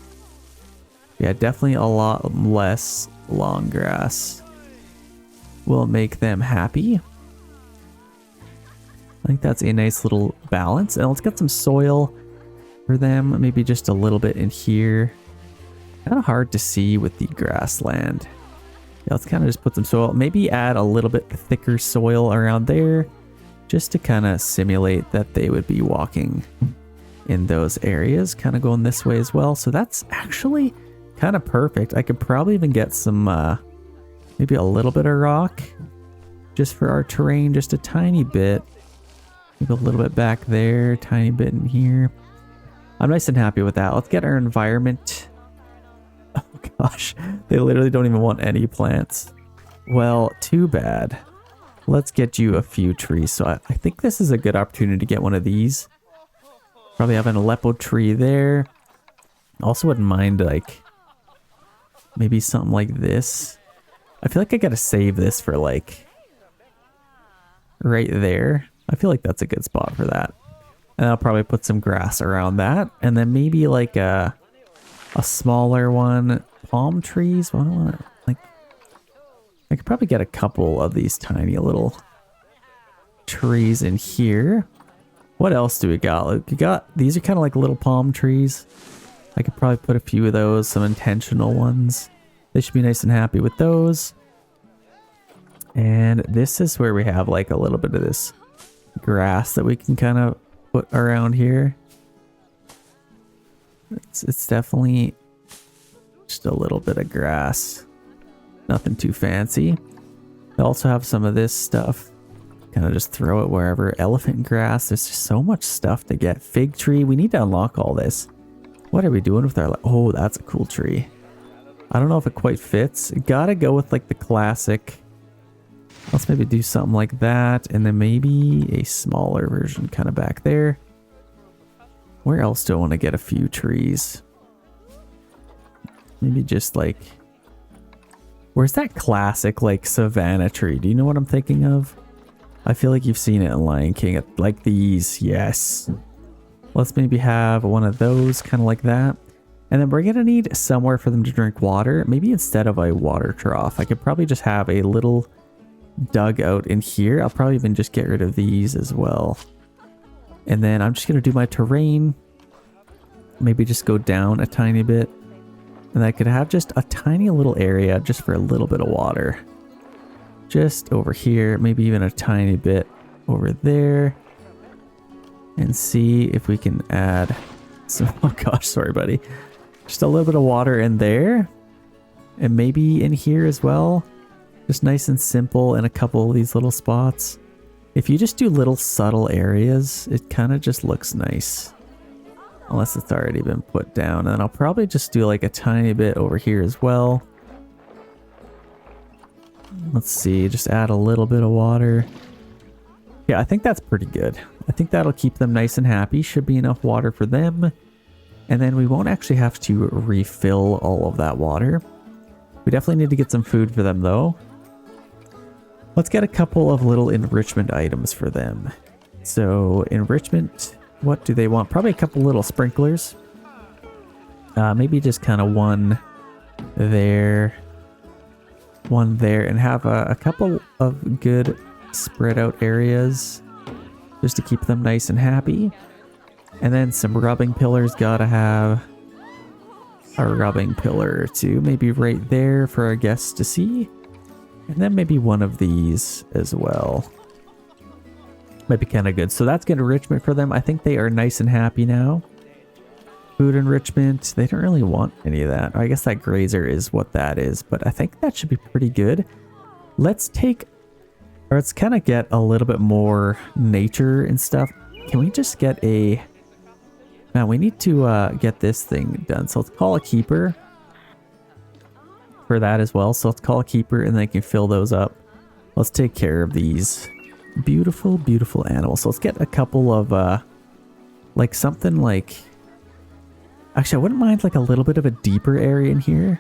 Yeah, definitely a lot less long grass will make them happy. I think that's a nice little balance. And let's get some soil for them. Maybe just a little bit in here. Kind of hard to see with the grassland. Yeah, let's kind of just put some soil. Maybe add a little bit thicker soil around there. Just to kind of simulate that they would be walking in those areas, kind of going this way as well. So that's actually kind of perfect. I could probably even get some maybe a little bit of rock just for our terrain, just a tiny bit. Maybe a little bit back there, tiny bit in here. I'm nice and happy with that. Let's get our environment. Oh gosh, they literally don't even want any plants. Well, too bad. Let's get you a few trees. So I think this is a good opportunity to get one of these. Probably have an Aleppo tree there. Also wouldn't mind like maybe something like this. I feel like I gotta save this for like right there. I feel like that's a good spot for that. And I'll probably put some grass around that. And then maybe like a smaller one. Palm trees. Well, I don't want to, like, I could probably get a couple of these tiny little trees in here. What else do we got? These are kind of like little palm trees. I could probably put a few of those, some intentional ones. They should be nice and happy with those. And this is where we have like a little bit of this grass that we can kind of put around here. It's definitely just a little bit of grass. Nothing too fancy. They also have some of this stuff. Kind of just throw it wherever. Elephant grass. There's just so much stuff to get. Fig tree. We need to unlock all this. What are we doing with our... Oh, that's a cool tree. I don't know if it quite fits. Gotta go with like the classic. Let's maybe do something like that. And then maybe a smaller version kind of back there. Where else do I want to get a few trees? Maybe just like... Where's that classic like savanna tree? Do you know what I'm thinking of? I feel like you've seen it in Lion King. Like these. Yes. Let's maybe have one of those kind of like that. And then we're going to need somewhere for them to drink water. Maybe instead of a water trough, I could probably just have a little dugout in here. I'll probably even just get rid of these as well. And then I'm just going to do my terrain. Maybe just go down a tiny bit. And I could have just a tiny little area just for a little bit of water. Just over here, maybe even a tiny bit over there. And see if we can add some... Oh gosh, sorry buddy. Just a little bit of water in there. And maybe in here as well. Just nice and simple in a couple of these little spots. If you just do little subtle areas, it kind of just looks nice. Unless it's already been put down. And I'll probably just do like a tiny bit over here as well. Let's see, just add a little bit of water. Yeah, I think that's pretty good. I think that'll keep them nice and happy. Should be enough water for them. And then we won't actually have to refill all of that water. We definitely need to get some food for them though. Let's get a couple of little enrichment items for them. So enrichment, what do they want? Probably a couple little sprinklers. Maybe just kind of one there, and have a couple of good spread out areas just to keep them nice and happy. And then some rubbing pillars. Gotta have a rubbing pillar or two, maybe right there for our guests to see. And then maybe one of these as well. Might be kind of good. So that's good enrichment for them. I think they are nice and happy now. Food enrichment. They don't really want any of that. I guess that grazer is what that is. But I think that should be pretty good. Let's take... Or let's kind of get a little bit more nature and stuff. Can we just get a... Now we need to get this thing done. So let's call a keeper for that as well. So let's call a keeper and then I can fill those up. Let's take care of these beautiful, beautiful animals. So let's get a couple of like something like... Actually, I wouldn't mind like a little bit of a deeper area in here.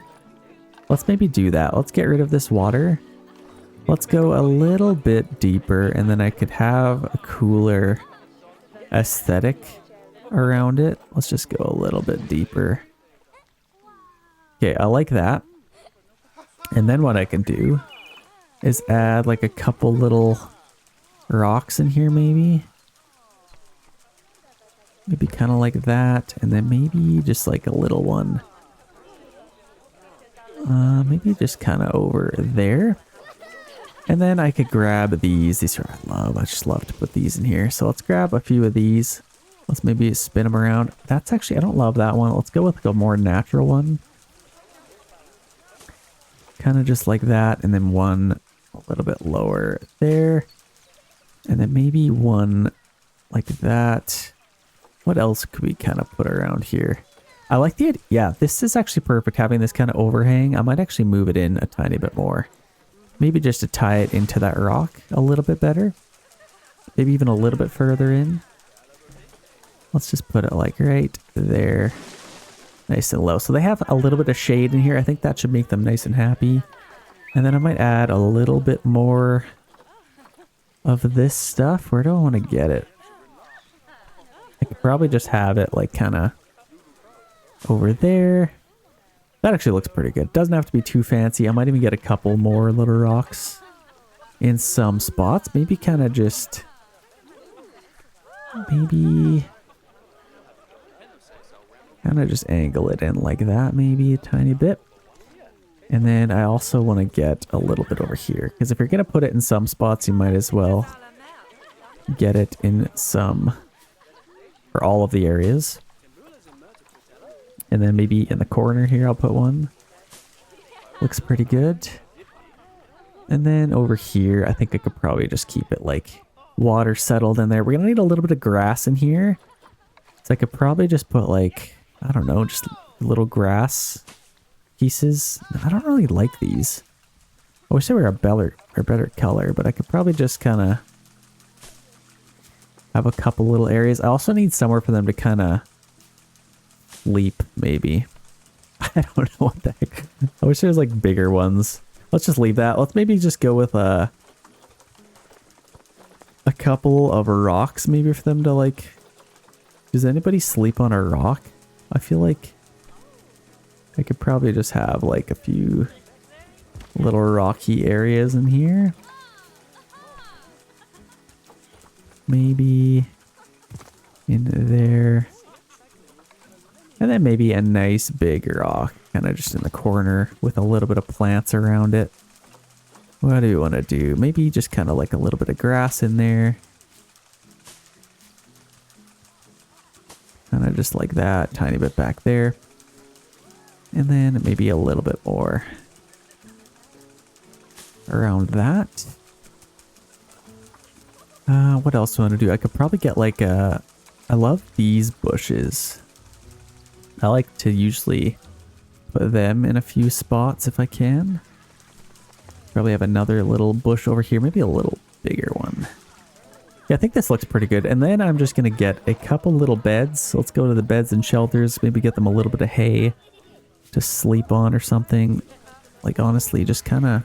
Let's maybe do that. Let's get rid of this water. Let's go a little bit deeper and then I could have a cooler aesthetic around it. Let's just go a little bit deeper. Okay, I like that. And then what I can do is add like a couple little rocks in here maybe. Maybe kind of like that. And then maybe just like a little one. Maybe just kind of over there. And then I could grab these. These are I just love to put these in here. So let's grab a few of these. Let's maybe spin them around. That's actually, I don't love that one. Let's go with like a more natural one. Kind of just like that. And then one a little bit lower there. And then maybe one like that. What else could we kind of put around here? I like the idea. Yeah, this is actually perfect. Having this kind of overhang. I might actually move it in a tiny bit more. Maybe just to tie it into that rock a little bit better. Maybe even a little bit further in. Let's just put it like right there. Nice and low. So they have a little bit of shade in here. I think that should make them nice and happy. And then I might add a little bit more of this stuff. Where do I want to get it? I could probably just have it like kind of over there. That actually looks pretty good. Doesn't have to be too fancy. I might even get a couple more little rocks in some spots. Maybe kind of just... Maybe... Kind of just angle it in like that, maybe a tiny bit. And then I also want to get a little bit over here. Because if you're going to put it in some spots, you might as well get it in some, for all of the areas. And then maybe in the corner here, I'll put one. Looks pretty good. And then over here, I think I could probably just keep it like water settled in there. We're gonna need a little bit of grass in here. So I could probably just put like, I don't know, just little grass pieces. I don't really like these. I wish they were a better color, but I could probably just kind of have a couple little areas. I also need somewhere for them to kind of sleep, maybe. I don't know what the heck. I wish there was like bigger ones. Let's just leave that. Let's maybe just go with a couple of rocks maybe for them to like... Does anybody sleep on a rock? I feel like I could probably just have like a few little rocky areas in here. Maybe in there. And then maybe a nice big rock kind of just in the corner with a little bit of plants around it. What do you want to do? Maybe just kind of like a little bit of grass in there. Kind of just like that, tiny bit back there. And then maybe a little bit more around that. What else do I want to do? I could probably get like I love these bushes. I like to usually put them in a few spots if I can. Probably have another little bush over here, maybe a little bigger one. Yeah, I think this looks pretty good. And then I'm just going to get a couple little beds. Let's go to the beds and shelters, maybe get them a little bit of hay to sleep on or something. Like honestly, just kind of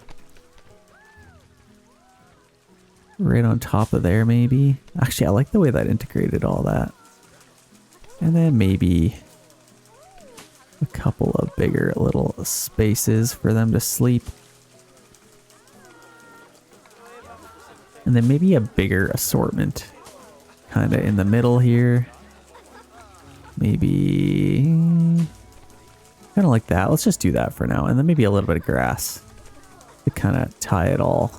right on top of there maybe. Actually, I like the way that integrated all that. And then maybe a couple of bigger little spaces for them to sleep. And then maybe a bigger assortment kind of in the middle here. Maybe kind of like that. Let's just do that for now. And then maybe a little bit of grass to kind of tie it all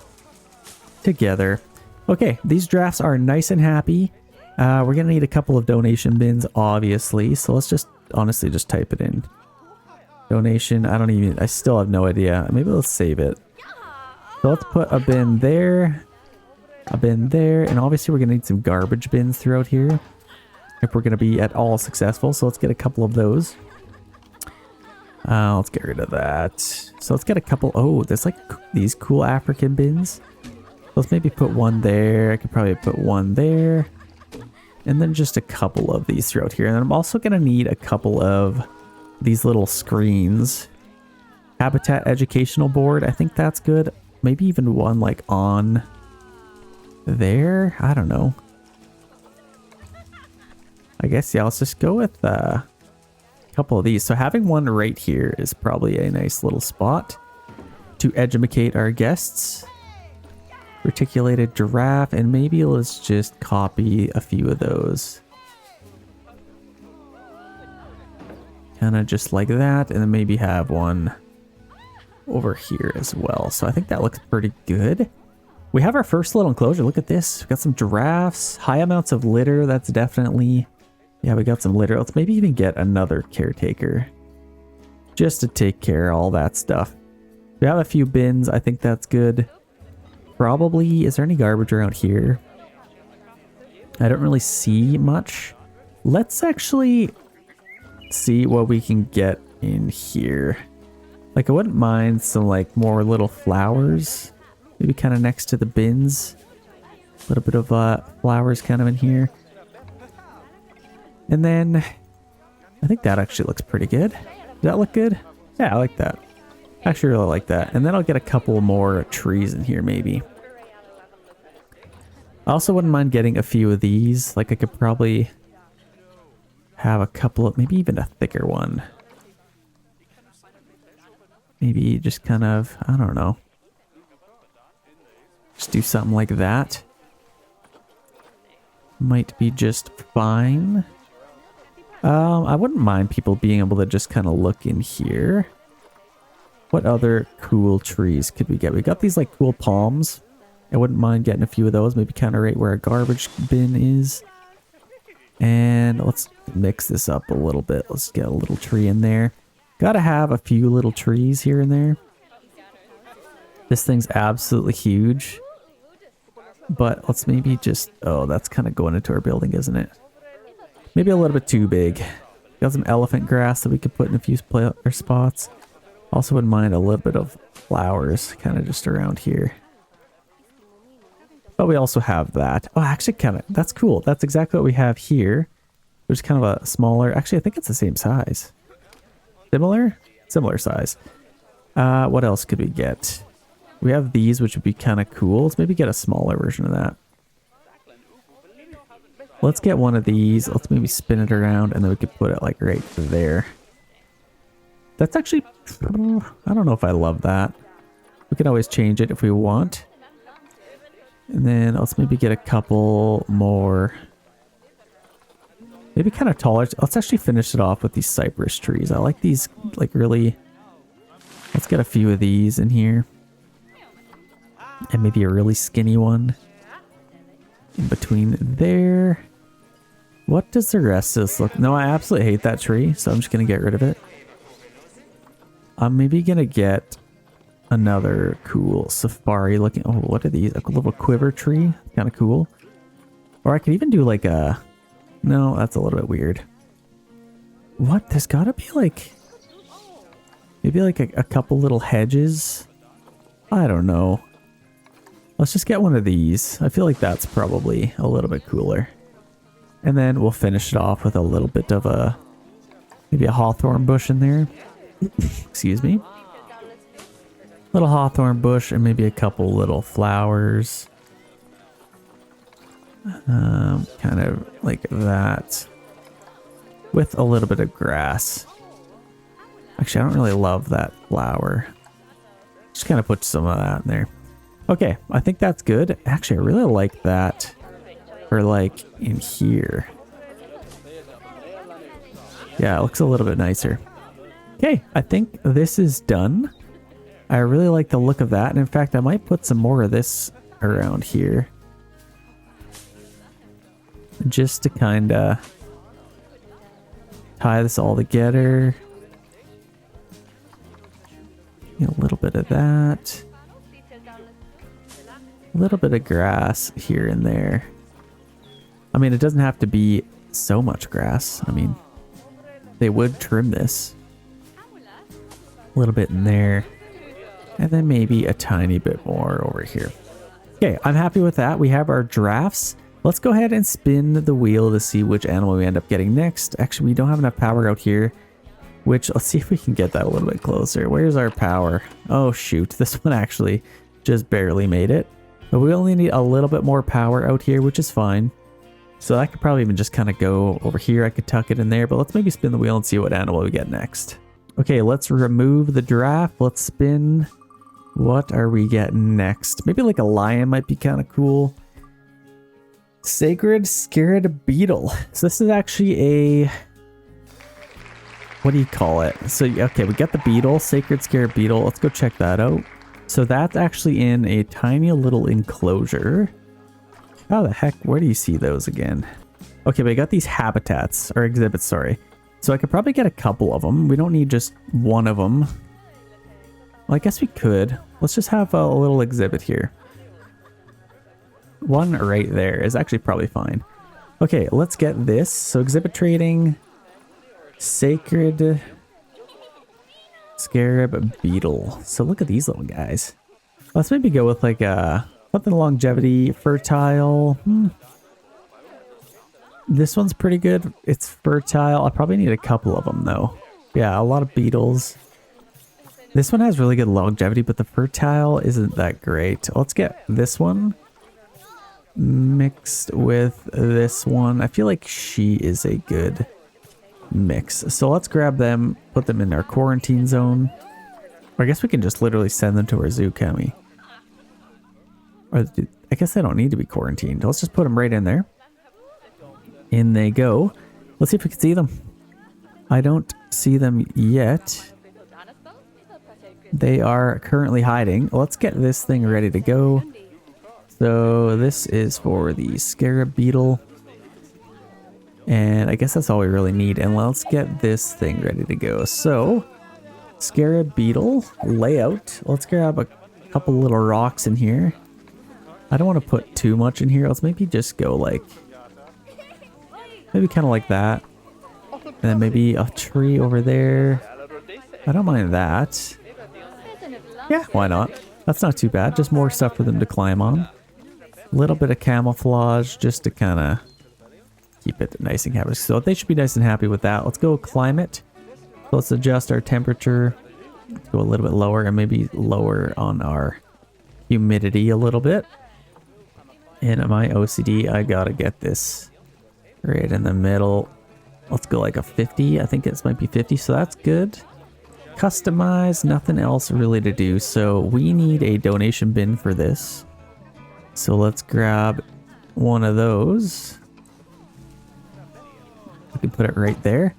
together. Okay, these drafts are nice and happy. We're going to need a couple of donation bins, obviously. So let's just honestly just type it in. Donation. I still have no idea. Maybe let's save it. So let's put a bin there. A bin there. And obviously we're going to need some garbage bins throughout here if we're going to be at all successful. So let's get a couple of those. Let's get rid of that. So let's get a couple. Oh, there's like these cool African bins. Let's maybe put one there. I could probably put one there. And then just a couple of these throughout here. And I'm also going to need a couple of these little screens. Habitat educational board. I think that's good. Maybe even one like on there. I don't know. I guess, yeah, let's just go with a couple of these. So having one right here is probably a nice little spot to educate our guests. Reticulated giraffe, and maybe let's just copy a few of those. Kind of just like that, and then maybe have one over here as well. So I think that looks pretty good. We have our first little enclosure. Look at this. We've got some giraffes, high amounts of litter. That's definitely, yeah, we got some litter. Let's maybe even get another caretaker just to take care of all that stuff. We have a few bins. I think that's good. Probably, is there any garbage around here? I don't really see much. Let's actually see what we can get in here. Like, I wouldn't mind some like more little flowers. Maybe kind of next to the bins. A little bit of flowers kind of in here. And then I think that actually looks pretty good. Does that look good? Yeah, I like that. Actually really like that. And then I'll get a couple more trees in here maybe. I also wouldn't mind getting a few of these. Like I could probably have a couple of, maybe even a thicker one. Maybe just kind of, I don't know. Just do something like that. Might be just fine. I wouldn't mind people being able to just kind of look in here. What other cool trees could we get? We got these like cool palms. I wouldn't mind getting a few of those, maybe kind of right where a garbage bin is. And let's mix this up a little bit. Let's get a little tree in there. Gotta have a few little trees here and there. This thing's absolutely huge. But let's maybe just... Oh, that's kind of going into our building, isn't it? Maybe a little bit too big. Got some elephant grass that we could put in a few spots. Also wouldn't mind a little bit of flowers kind of just around here. But we also have that. Oh, actually kind of... That's cool. That's exactly what we have here. There's kind of a smaller... Actually, I think it's the same size. Similar? Similar size. What else could we get? We have these, which would be kind of cool. Let's maybe get a smaller version of that. Let's get one of these. Let's maybe spin it around, and then we could put it like right there. That's actually... I don't know if I love that. We can always change it if we want. And then let's maybe get a couple more. Maybe kind of taller. Let's actually finish it off with these cypress trees. I like these, like, really... Let's get a few of these in here. And maybe a really skinny one in between there. What does the rest of this look? No, I absolutely hate that tree, so I'm just going to get rid of it. I'm maybe going to get another cool safari looking... Oh, what are these? A little quiver tree. Kind of cool. Or I could even do like a... No, that's a little bit weird. What? There's got to be like... Maybe like a couple little hedges. I don't know. Let's just get one of these. I feel like that's probably a little bit cooler. And then we'll finish it off with a little bit of a... Maybe a hawthorn bush in there. Excuse me. Little hawthorn bush and maybe a couple little flowers. Kind of like that. With a little bit of grass. Actually, I don't really love that flower. Just kind of put some of that in there. Okay, I think that's good. Actually, I really like that for like in here. Yeah, it looks a little bit nicer. Okay, I think this is done. I really like the look of that. And in fact, I might put some more of this around here. Just to kind of tie this all together. A little bit of that. A little bit of grass here and there. I mean, it doesn't have to be so much grass. I mean, they would trim this. A little bit in there. And then maybe a tiny bit more over here. Okay, I'm happy with that. We have our drafts. Let's go ahead and spin the wheel to see which animal we end up getting next. Actually, we don't have enough power out here. Which, let's see if we can get that a little bit closer. Where's our power? Oh, shoot. This one actually just barely made it. But we only need a little bit more power out here, which is fine. So I could probably even just kind of go over here. I could tuck it in there. But let's maybe spin the wheel and see what animal we get next. Okay, let's remove the giraffe. Let's spin. What are we getting next? Maybe like a lion might be kind of cool. Sacred Scarab Beetle. So this is actually a... What do you call it? So, okay, we got the beetle, Sacred Scarab Beetle. Let's go check that out. So that's actually in a tiny little enclosure. How the heck? Where do you see those again? Okay, but I got these habitats, or exhibits, sorry. So I could probably get a couple of them. We don't need just one of them. Well, I guess we could. Let's just have a little exhibit here. One right there is actually probably fine. Okay, let's get this. So exhibit trading... Sacred Scarab Beetle. So look at these little guys. Let's maybe go with like something longevity, fertile. This one's pretty good. It's fertile. I probably need a couple of them though. Yeah, a lot of beetles. This one has really good longevity, but the fertile isn't that great. Let's get this one mixed with this one. I feel like she is a good mix. So let's grab them, put them in our quarantine zone. Or I guess we can just literally send them to our zoo, can we? Or I guess they don't need to be quarantined. Let's just put them right in there. In they go. Let's see if we can see them. I don't see them yet. They are currently hiding. Let's get this thing ready to go. So this is for the scarab beetle. And I guess that's all we really need. And let's get this thing ready to go. So, scarab beetle layout. Let's grab a couple little rocks in here. I don't want to put too much in here. Let's maybe just go like, maybe kind of like that. And then maybe a tree over there. I don't mind that. Yeah, why not? That's not too bad. Just more stuff for them to climb on. A little bit of camouflage just to kind of keep it nice and happy. So they should be nice and happy with that. Let's go climate. So let's adjust our temperature. Let's go a little bit lower and maybe lower on our humidity a little bit. And my OCD, I gotta get this right in the middle. Let's go like a 50. I think it might be 50, so that's good. Customize, nothing else really to do. So we need a donation bin for this. So let's grab one of those. We can put it right there.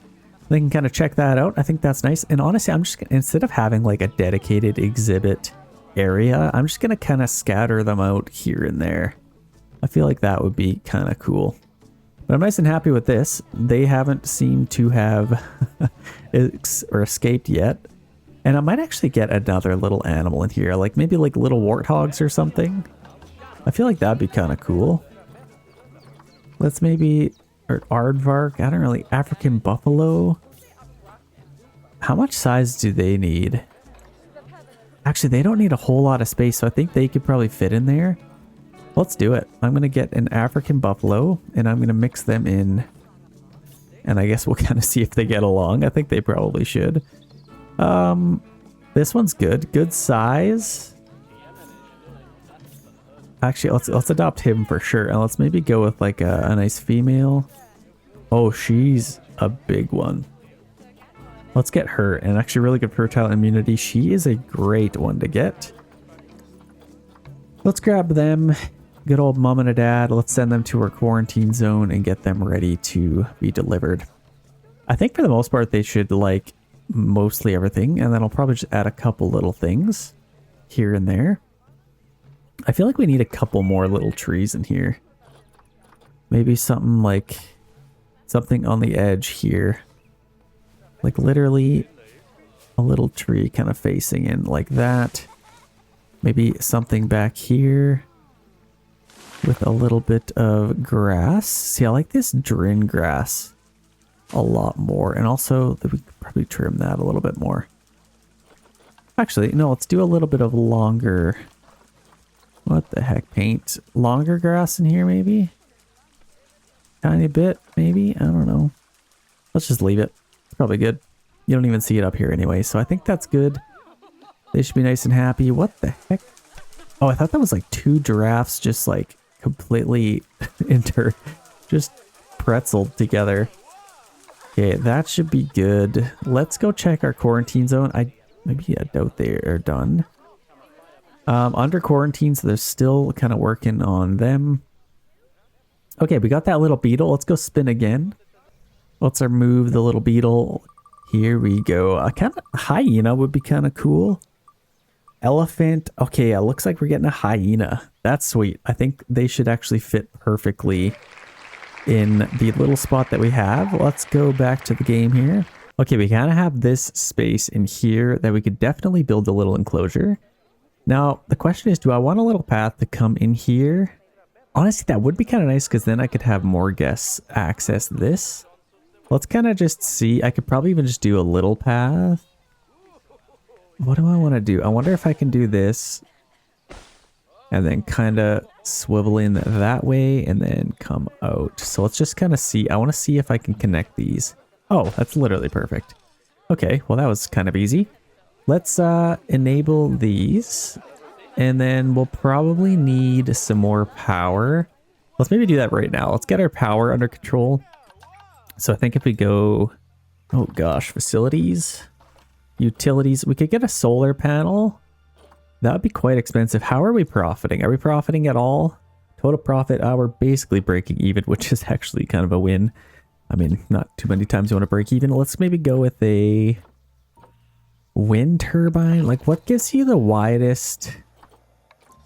They can kind of check that out. I think that's nice. And honestly, I'm just gonna, instead of having like a dedicated exhibit area, I'm just gonna kind of scatter them out here and there. I feel like that would be kind of cool. But I'm nice and happy with this. They haven't seemed to have escaped yet. And I might actually get another little animal in here, like maybe like little warthogs or something. I feel like that'd be kind of cool. Let's maybe, or aardvark, I don't really, African buffalo. How much size do they need? Actually, they don't need a whole lot of space, so I think they could probably fit in there. Let's do it. I'm going to get an African buffalo, and I'm going to mix them in. And I guess we'll kind of see if they get along. I think they probably should. This one's good. Good size. Actually, let's adopt him for sure. And let's maybe go with like a nice female. Oh, she's a big one. Let's get her. And actually really good fertile immunity. She is a great one to get. Let's grab them. Good old mom and a dad. Let's send them to our quarantine zone and get them ready to be delivered. I think for the most part, they should like mostly everything. And then I'll probably just add a couple little things here and there. I feel like we need a couple more little trees in here. Maybe something like something on the edge here. Like literally a little tree kind of facing in like that. Maybe something back here with a little bit of grass. See, I like this drin grass a lot more. And also, we could probably trim that a little bit more. Actually, no, let's do a little bit of longer. What the heck? Paint longer grass in here, maybe? Tiny bit, maybe? I don't know. Let's just leave it. It's probably good. You don't even see it up here anyway, so I think that's good. They should be nice and happy. What the heck? Oh, I thought that was like two giraffes just like completely just pretzeled together. Okay, that should be good. Let's go check our quarantine zone. I doubt they are done. Under quarantine, so they're still kind of working on them. Okay, we got that little beetle. Let's go spin again. Let's remove the little beetle. Here we go. A kind of hyena would be kind of cool. Elephant. Okay, it looks like we're getting a hyena. That's sweet. I think they should actually fit perfectly in the little spot that we have. Let's go back to the game here. Okay, we kind of have this space in here that we could definitely build a little enclosure. Now, the question is, do I want a little path to come in here? Honestly, that would be kind of nice because then I could have more guests access this. Let's kind of just see. I could probably even just do a little path. What do I want to do? I wonder if I can do this and then kind of swivel in that way and then come out. So let's just kind of see. I want to see if I can connect these. Oh, that's literally perfect. Okay, well, that was kind of easy. Let's enable these, and then we'll probably need some more power. Let's maybe do that right now. Let's get our power under control. So I think if we go, oh gosh, facilities, utilities, we could get a solar panel. That would be quite expensive. How are we profiting? Are we profiting at all? Total profit, we're basically breaking even, which is actually kind of a win. I mean, not too many times you want to break even. Let's maybe go with a wind turbine. Like, what gives you the widest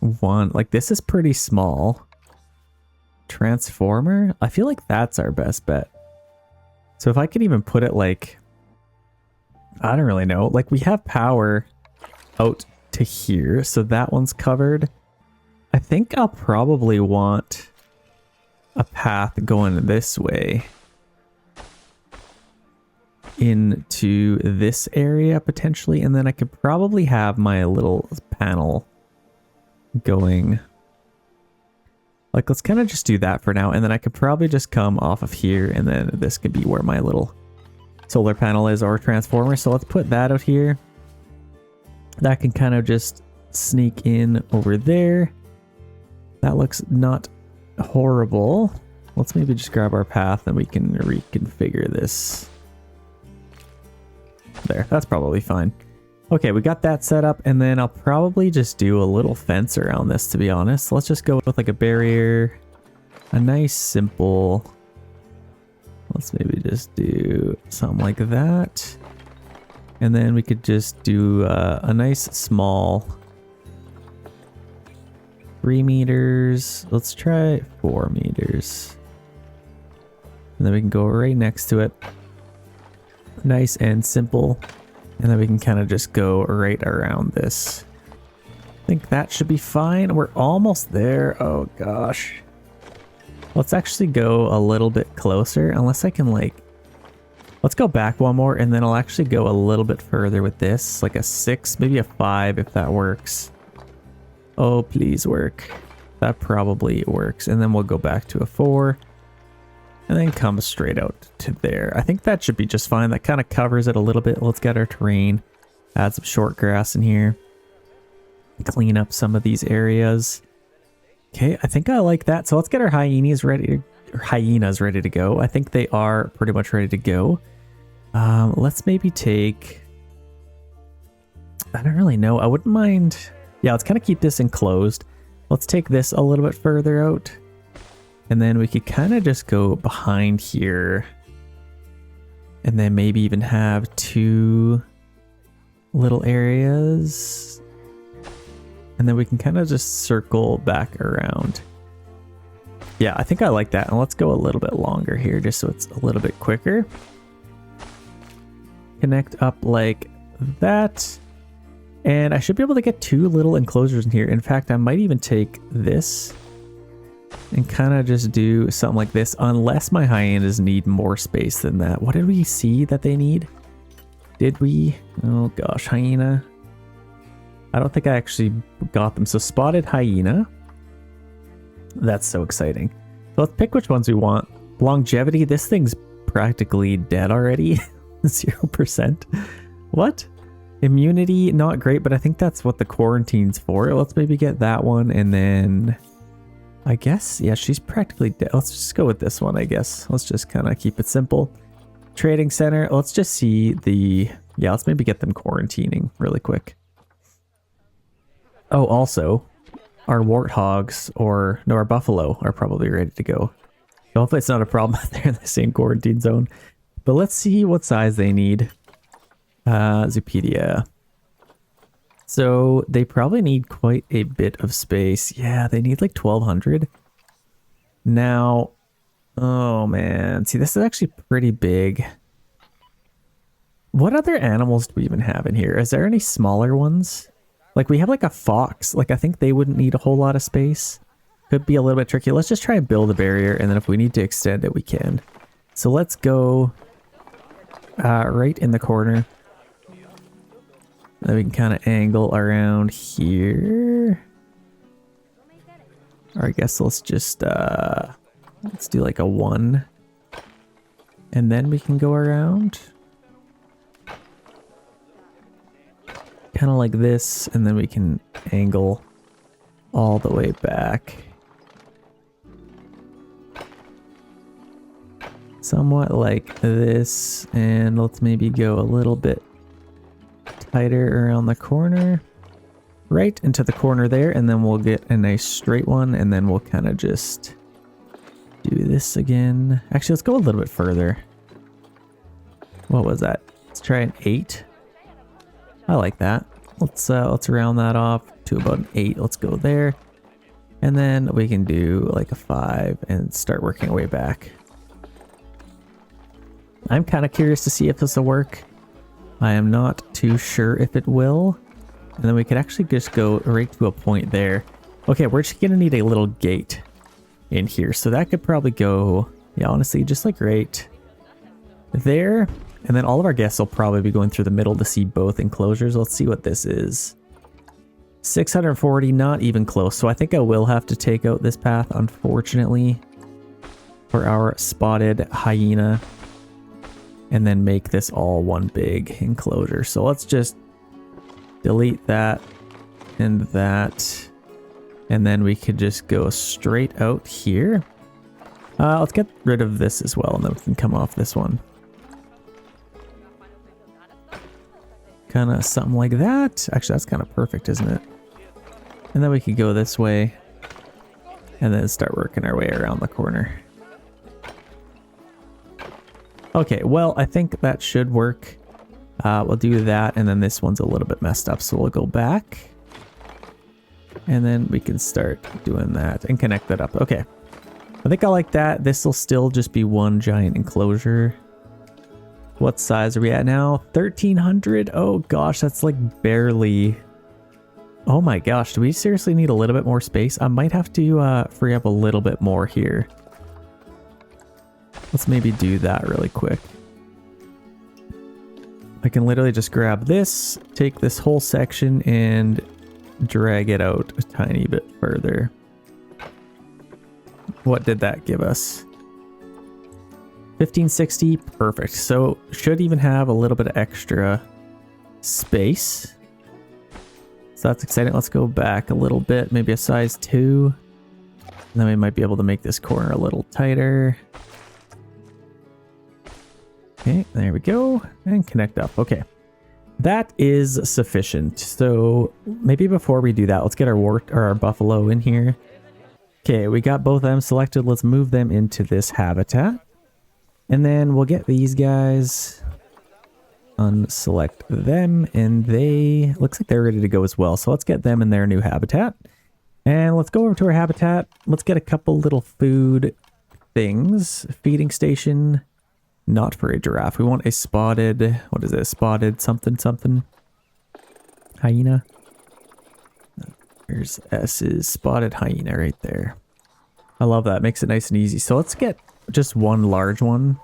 one, like this is pretty small. Transformer? I feel like that's our best bet. So if I could even put it like, I don't really know. Like we have power out to here, so that one's covered. I think I'll probably want a path going this way into this area potentially, and then I could probably have my little panel going. Like, let's kind of just do that for now, and then I could probably just come off of here, and then this could be where my little solar panel is or transformer. So let's put that out here. That can kind of just sneak in over there. That looks not horrible. Let's maybe just grab our path and we can reconfigure this. There, that's probably fine. Okay, we got that set up, and then I'll probably just do a little fence around this, to be honest. Let's just go with like a barrier. A nice simple... Let's maybe just do something like that. And then we could just do a nice small 3 meters. Let's try 4 meters. And then we can go right next to it. Nice and simple. And then we can kind of just go right around this. I think that should be fine. We're almost there. Oh gosh. Let's actually go a little bit closer, unless I can like... Let's go back one more, and then I'll actually go a little bit further with this. Like a 6, maybe a 5 if that works. Oh, please work. That probably works. And then we'll go back to a 4. And then come straight out to there. I think that should be just fine. That kind of covers it a little bit. Let's get our terrain. Add some short grass in here. Clean up some of these areas. Okay, I think I like that. So let's get our hyenas ready to go. I think they are pretty much ready to go. Let's maybe take... I don't really know. I wouldn't mind... Yeah, let's kind of keep this enclosed. Let's take this a little bit further out. And then we could kind of just go behind here. And then maybe even have 2 little areas. And then we can kind of just circle back around. Yeah, I think I like that. And let's go a little bit longer here just so it's a little bit quicker. Connect up like that. And I should be able to get 2 little enclosures in here. In fact, I might even take this and kind of just do something like this, unless my hyenas need more space than that. What did we see that they need? Did we? Oh gosh, hyena. I don't think I actually got them. So spotted hyena. That's so exciting. So let's pick which ones we want. Longevity. This thing's practically dead already. 0%. What? Immunity, not great, but I think that's what the quarantine's for. Let's maybe get that one, and then... I guess, yeah, she's practically dead. Let's just go with this one, I guess. Let's just kind of keep it simple. Trading center. Let's just see the... Yeah, let's maybe get them quarantining really quick. Oh, also, our warthogs, or no, our buffalo are probably ready to go. Hopefully it's not a problem if they're in the same quarantine zone. But let's see what size they need. Zupedia. So they probably need quite a bit of space. Yeah, they need like 1200. Now, oh man. See, this is actually pretty big. What other animals do we even have in here? Is there any smaller ones? Like we have like a fox. Like I think they wouldn't need a whole lot of space. Could be a little bit tricky. Let's just try and build a barrier, and then if we need to extend it, we can. So let's go right in the corner. Then we can kind of angle around here. Or I guess let's just, let's do like a 1. And then we can go around. Kind of like this, and then we can angle all the way back. Somewhat like this, and let's maybe go a little bit tighter around the corner, right into the corner there, and then we'll get a nice straight one, and then we'll kind of just do this again. Actually, let's go a little bit further. What was that? Let's try an 8. I like that. Let's round that off to about an 8. Let's go there. And then we can do like a 5 and start working our way back. I'm kind of curious to see if this will work. I am not too sure if it will. And then we could actually just go right to a point there. Okay, we're just gonna need a little gate in here. So that could probably go, yeah, honestly, just like right there. And then all of our guests will probably be going through the middle to see both enclosures. Let's see what this is. 640, not even close. So I think I will have to take out this path, unfortunately, for our spotted hyena. And then make this all one big enclosure. So let's just delete that and that. And then we could just go straight out here. Let's get rid of this as well, and then we can come off this one. Kind of something like that. Actually, that's kind of perfect, isn't it? And then we could go this way and then start working our way around the corner. Okay, well, I think that should work. We'll do that, and then this one's a little bit messed up, so we'll go back. And then we can start doing that and connect that up. Okay, I think I like that. This will still just be one giant enclosure. What size are we at now? 1300? Oh gosh, that's like barely... Oh my gosh, do we seriously need a little bit more space? I might have to free up a little bit more here. Let's maybe do that really quick. I can literally just grab this, take this whole section and drag it out a tiny bit further. What did that give us? 1560, perfect. So should even have a little bit of extra space. So that's exciting. Let's go back a little bit, maybe a size 2. And then we might be able to make this corner a little tighter. Okay, there we go. And connect up. Okay. That is sufficient. So maybe before we do that, let's get our wart or our buffalo in here. Okay, we got both of them selected. Let's move them into this habitat. And then we'll get these guys, unselect them, and they looks like they're ready to go as well. So let's get them in their new habitat. And let's go over to our habitat. Let's get a couple little food things. Feeding station, not for a giraffe. We want a spotted, what is it? Spotted something something. Hyena. There's S's spotted hyena right there. I love that. Makes it nice and easy. So let's get just one large one.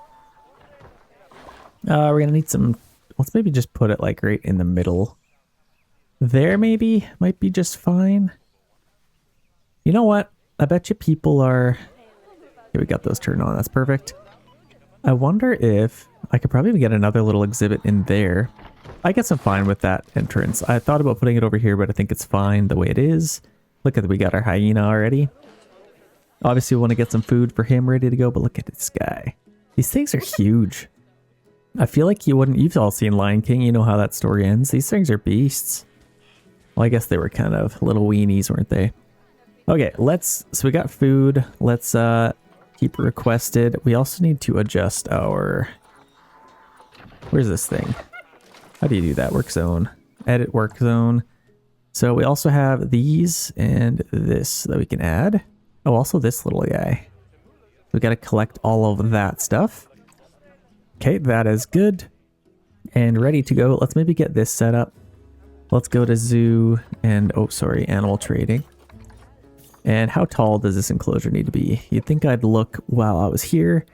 We're gonna need some, let's maybe just put it like right in the middle there. Maybe might be just fine. You know what, I bet you people are, okay, we got those turned on. That's perfect. I wonder if I could probably get another little exhibit in there. I guess I'm fine with that entrance. I thought about putting it over here, but I think it's fine the way it is. Look at, we got our hyena already. Obviously we want to get some food for him ready to go, but look at this guy. These things are huge. I feel like you wouldn't, you've all seen Lion King, you know how that story ends. These things are beasts. Well, I guess they were kind of little weenies, weren't they? Okay, so we got food. Let's keep requested. We also need to adjust our, where's this thing? How do you do that? Work zone, edit work zone. So we also have these and this that we can add. Oh, also this little guy. We got to collect all of that stuff. Okay, that is good and ready to go. Let's maybe get this set up. Let's go to zoo and, oh, sorry, animal trading. And how tall does this enclosure need to be? You'd think I'd look while I was here.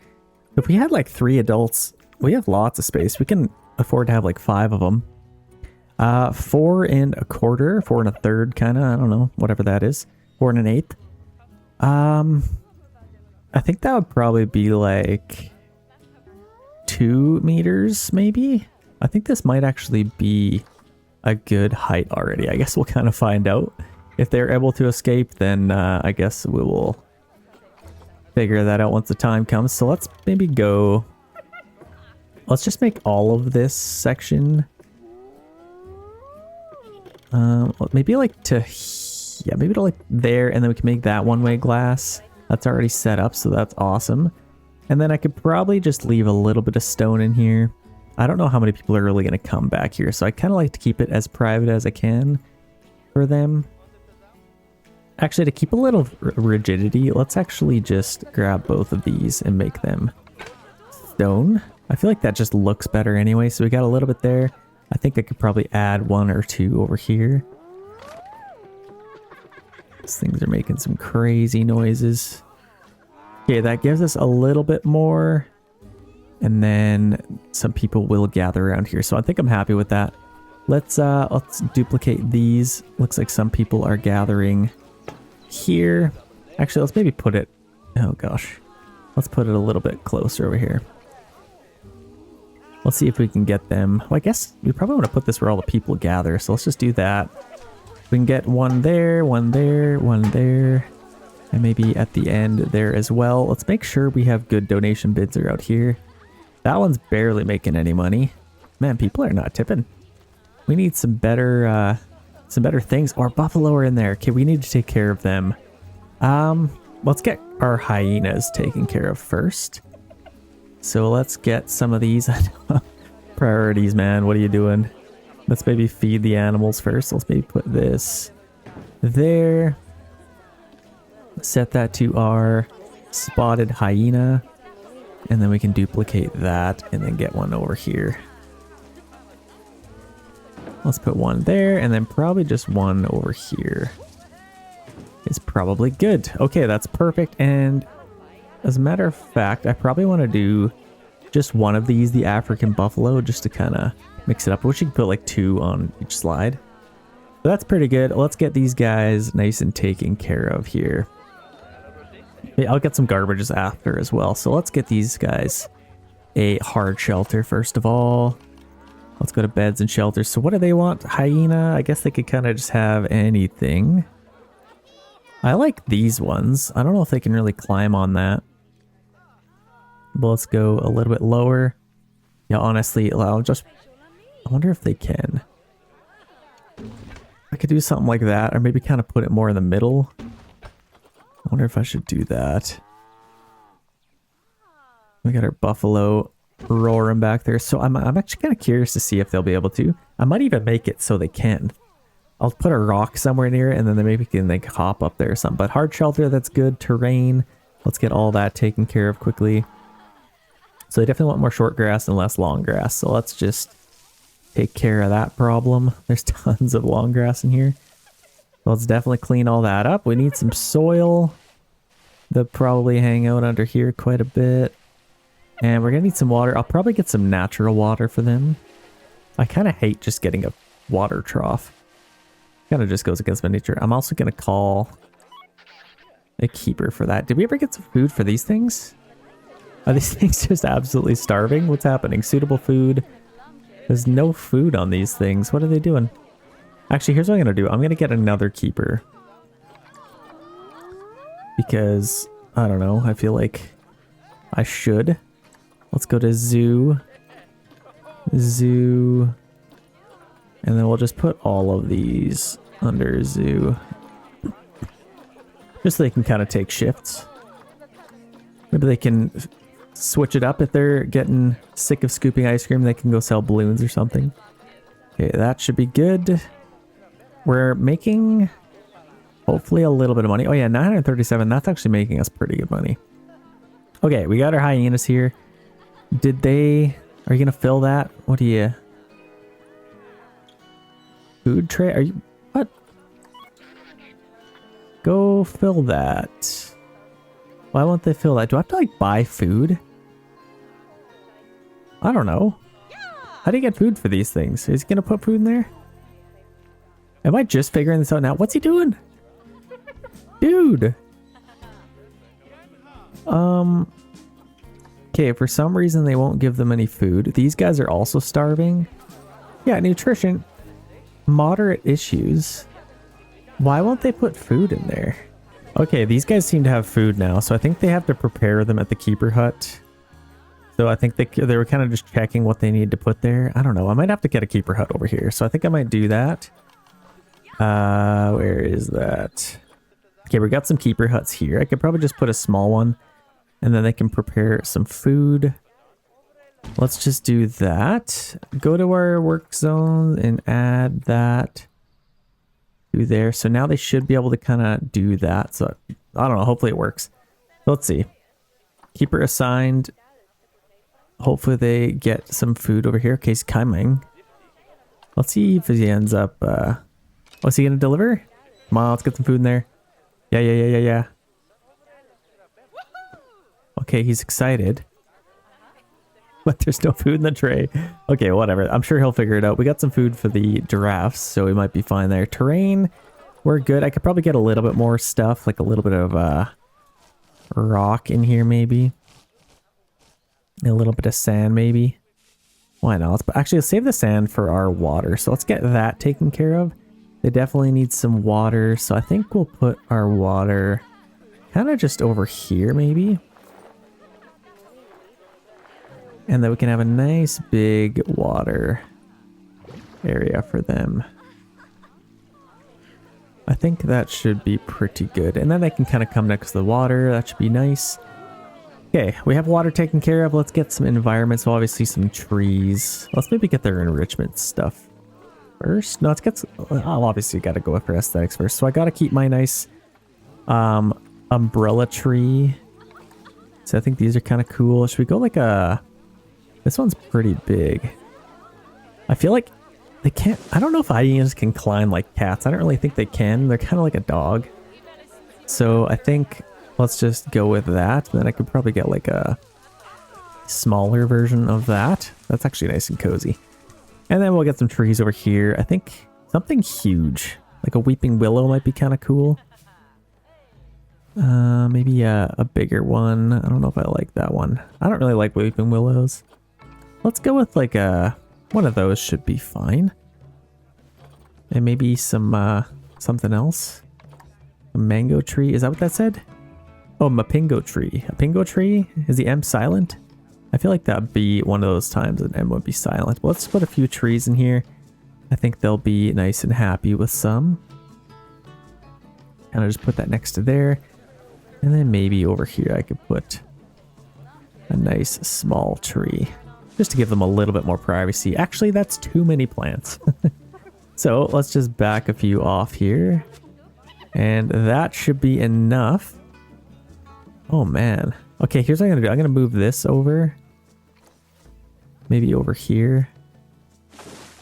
If we had like 3 adults, we have lots of space. We can afford to have like 5 of them. 4 1/4, 4 1/3 kind of, I don't know, whatever that is. 4 1/8. I think that would probably be like 2 meters maybe. I think this might actually be a good height already. I guess we'll kind of find out. If they're able to escape, then I guess we will figure that out once the time comes. So let's maybe go, let's just make all of this section maybe like to, yeah, maybe to like there, and then we can make that one-way glass. That's already set up, so that's awesome. And then I could probably just leave a little bit of stone in here. I don't know how many people are really going to come back here, so I kind of like to keep it as private as I can for them. Actually, to keep a little rigidity, let's actually just grab both of these and make them stone. I feel like that just looks better anyway, so we got a little bit there. I think I could probably add 1 or 2 over here. These things are making some crazy noises. Okay, that gives us a little bit more. And then some people will gather around here. So I think I'm happy with that. Let's duplicate these. Looks like some people are gathering here. Actually, let's maybe put it... Oh gosh. Let's put it a little bit closer over here. Let's see if we can get them. Well, I guess we probably want to put this where all the people gather. So let's just do that. We can get 1 there, 1 there, 1 there. And maybe at the end there as well. Let's make sure we have good donation bids are out here. That one's barely making any money. Man, people are not tipping. We need some better things. Or buffalo are in there. Okay, we need to take care of them. Let's get our hyenas taken care of first. So let's get some of these. Priorities, man. What are you doing? Let's maybe feed the animals first. Let's maybe put this there. Set that to our spotted hyena. And then we can duplicate that and then get one over here. Let's put 1 there and then probably just 1 over here. It's probably good. Okay, that's perfect. And as a matter of fact, I probably want to do just 1 of these, the African buffalo, just to kind of mix it up. I wish you could put like 2 on each slide. So that's pretty good. Let's get these guys nice and taken care of here. I'll get some garbages after as well. So let's get these guys a hard shelter first of all. Let's go to beds and shelters. So what do they want? Hyena? I guess they could kind of just have anything. I like these ones. I don't know if they can really climb on that. But let's go a little bit lower. Yeah, honestly, I wonder if they can. I could do something like that, or maybe kind of put it more in the middle. I wonder if I should do that. We got our buffalo roaring back there. So I'm actually kind of curious to see if they'll be able to. I might even make it so they can. I'll put a rock somewhere near it and then they maybe can like hop up there or something. But hard shelter, that's good. Terrain. Let's get all that taken care of quickly. So they definitely want more short grass and less long grass. So let's just take care of that problem. There's tons of long grass in here. Let's definitely clean all that up. We need some soil. They'll probably hang out under here quite a bit. And we're going to need some water. I'll probably get some natural water for them. I kind of hate just getting a water trough. Kind of just goes against my nature. I'm also going to call a keeper for that. Did we ever get some food for these things? Are these things just absolutely starving? What's happening? Suitable food. There's no food on these things. What are they doing? Actually, here's what I'm going to do. I'm going to get another keeper. Because, I don't know, I feel like I should. Let's go to zoo. Zoo. And then we'll just put all of these under zoo. Just so they can kind of take shifts. Maybe they can switch it up if they're getting sick of scooping ice cream. They can go sell balloons or something. Okay, that should be good. We're making hopefully a little bit of money. Oh yeah, 937. That's actually making us pretty good money. Okay, we got our hyenas here. Are you going to fill that? What do you... Food tray? Are you... What? Go fill that. Why won't they fill that? Do I have to like buy food? I don't know. How do you get food for these things? Is he going to put food in there? Am I just figuring this out now? What's he doing? Dude. Okay, for some reason they won't give them any food. These guys are also starving. Yeah, nutrition. Moderate issues. Why won't they put food in there? Okay, these guys seem to have food now, so I think they have to prepare them at the keeper hut. So I think they were kind of just checking what they need to put there. I don't know. I might have to get a keeper hut over here, so I think I might do that. Where is that? Okay, we got some keeper huts here. I could probably just put a small one and then they can prepare some food. Let's just do that. Go to our work zone and add that through there. So now they should be able to kind of do that. So I don't know. Hopefully it works. So let's see. Keeper assigned. Hopefully they get some food over here. Okay, he's coming. Let's see if he ends up... what's he going to deliver? Come on, let's get some food in there. Yeah. Okay, he's excited. But there's no food in the tray. Okay, whatever. I'm sure he'll figure it out. We got some food for the giraffes, so we might be fine there. Terrain, we're good. I could probably get a little bit more stuff, like a little bit of rock in here maybe. A little bit of sand maybe. Why not? Actually, let's save the sand for our water. So let's get that taken care of. They definitely need some water, so I think we'll put our water kind of just over here maybe. And then we can have a nice big water area for them. I think that should be pretty good. And then they can kind of come next to the water. That should be nice. Okay, we have water taken care of. Let's get some environment. So obviously some trees. Let's maybe get their enrichment stuff first. No, let's get... I'll obviously got to go for aesthetics first. So I got to keep my nice umbrella tree. So I think these are kind of cool. Should we go like a... This one's pretty big. I feel like they can't... I don't know if hyenas can climb like cats. I don't really think they can. They're kind of like a dog. So I think let's just go with that. Then I could probably get like a smaller version of that. That's actually nice and cozy. And then we'll get some trees over here. I think something huge. Like a weeping willow might be kind of cool. Maybe a bigger one. I don't know if I like that one. I don't really like weeping willows. Let's go with like one of those should be fine. And maybe some something else. A mango tree. Is that what that said? Oh, mapingo tree. A pingo tree? Is the M silent? I feel like that'd be one of those times that M would be silent. But let's put a few trees in here. I think they'll be nice and happy with some. And I'll just put that next to there. And then maybe over here I could put a nice small tree. Just to give them a little bit more privacy. Actually, that's too many plants. So let's just back a few off here. And that should be enough. Oh man. Okay, here's what I'm going to do. I'm going to move this over. Maybe over here.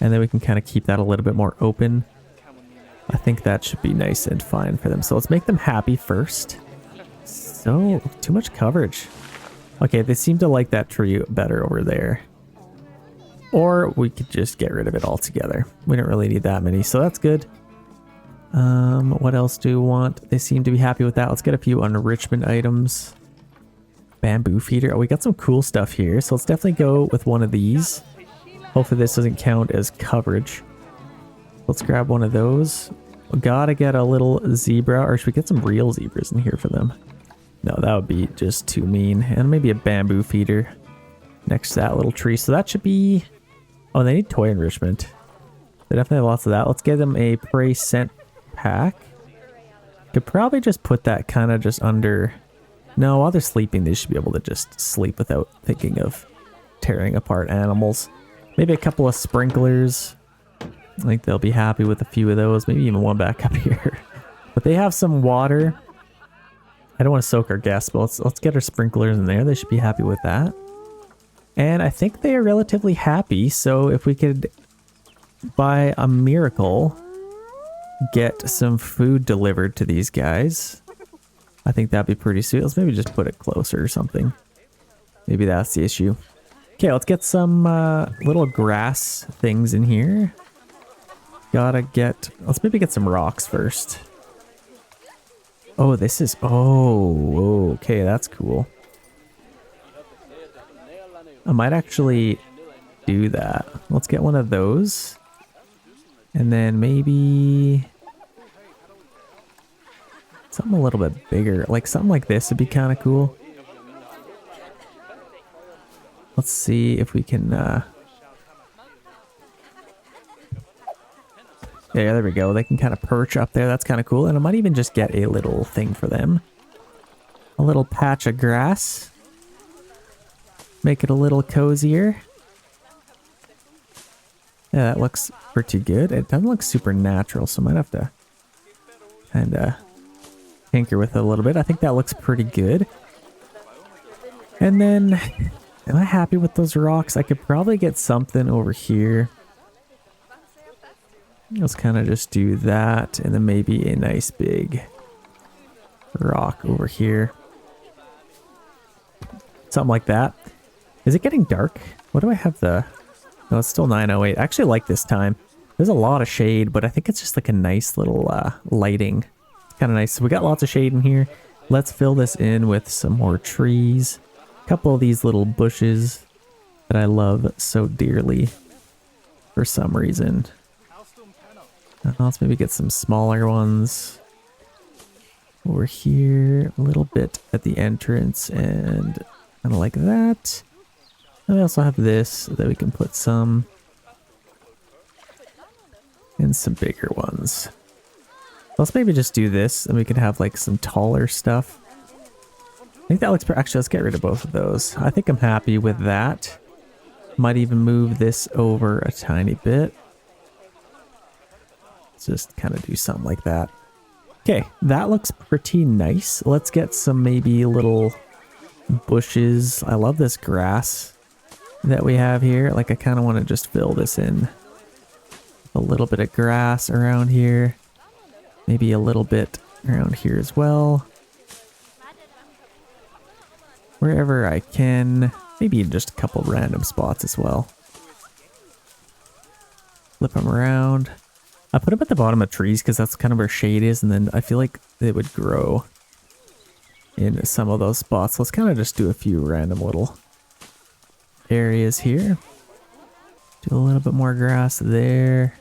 And then we can kind of keep that a little bit more open. I think that should be nice and fine for them. So let's make them happy first. So, too much coverage. Okay, they seem to like that tree better over there. Or we could just get rid of it altogether. We don't really need that many, so that's good. What else do we want? They seem to be happy with that. Let's get a few enrichment items. Bamboo feeder. Oh, we got some cool stuff here, so let's definitely go with one of these. Hopefully this doesn't count as coverage. Let's grab one of those. We gotta get a little zebra, or should we get some real zebras in here for them? No, that would be just too mean. And maybe a bamboo feeder next to that little tree. So that should be... Oh, they need toy enrichment. They definitely have lots of that. Let's get them a prey scent pack. Could probably just put that kind of just under... No, while they're sleeping, they should be able to just sleep without thinking of tearing apart animals. Maybe a couple of sprinklers. I think they'll be happy with a few of those. Maybe even one back up here. But they have some water. I don't want to soak our guests, but let's get our sprinklers in there. They should be happy with that. And I think they are relatively happy. So if we could, by a miracle, get some food delivered to these guys, I think that'd be pretty sweet. Let's maybe just put it closer or something. Maybe that's the issue. Okay, let's get some little grass things in here. Let's maybe get some rocks first. Oh, this is... Oh, okay, that's cool. I might actually do that. Let's get one of those. And then maybe... something a little bit bigger. Like something like this would be kind of cool. Let's see if we can... Yeah, there we go. They can kind of perch up there. That's kind of cool. And I might even just get a little thing for them. A little patch of grass. Make it a little cozier. Yeah, that looks pretty good. It doesn't look super natural, so I might have to kind of tinker with it a little bit. I think that looks pretty good. And then, am I happy with those rocks? I could probably get something over here. Let's kind of just do that, and then maybe a nice big rock over here. Something like that. Is it getting dark? What do I have the... No, it's still 9:08. I actually like this time. There's a lot of shade, but I think it's just like a nice little lighting. It's kind of nice. So we got lots of shade in here. Let's fill this in with some more trees. A couple of these little bushes that I love so dearly for some reason. Let's maybe get some smaller ones over here, a little bit at the entrance, and kind of like that. And we also have this that we can put some, and some bigger ones. Let's maybe just do this, and we can have like some taller stuff. I think that looks pretty. Actually, let's get rid of both of those. I think I'm happy with that. Might even move this over a tiny bit. Let's just kind of do something like that. Okay, that looks pretty nice. Let's get some maybe little bushes. I love this grass that we have here. Like, I kind of want to just fill this in. A little bit of grass around here. Maybe a little bit around here as well. Wherever I can. Maybe just a couple random spots as well. Flip them around. I put them at the bottom of trees because that's kind of where shade is, and then I feel like they would grow in some of those spots. Let's kind of just do a few random little areas here. Do a little bit more grass there.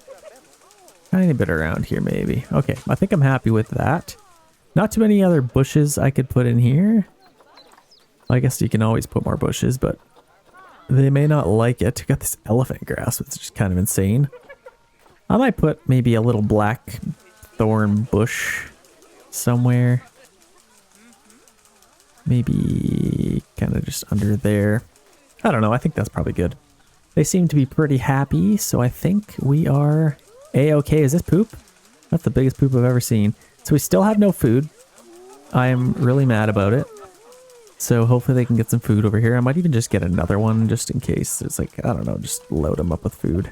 Tiny bit around here maybe. Okay, I think I'm happy with that. Not too many other bushes I could put in here. I guess you can always put more bushes, but they may not like it. We got this elephant grass, which is just kind of insane. I might put maybe a little black thorn bush somewhere. Maybe kind of just under there. I don't know. I think that's probably good. They seem to be pretty happy, so I think we are A-okay. Is this poop? That's the biggest poop I've ever seen. So we still have no food. I am really mad about it. So hopefully they can get some food over here. I might even just get another one just in case. It's like, I don't know, just load them up with food.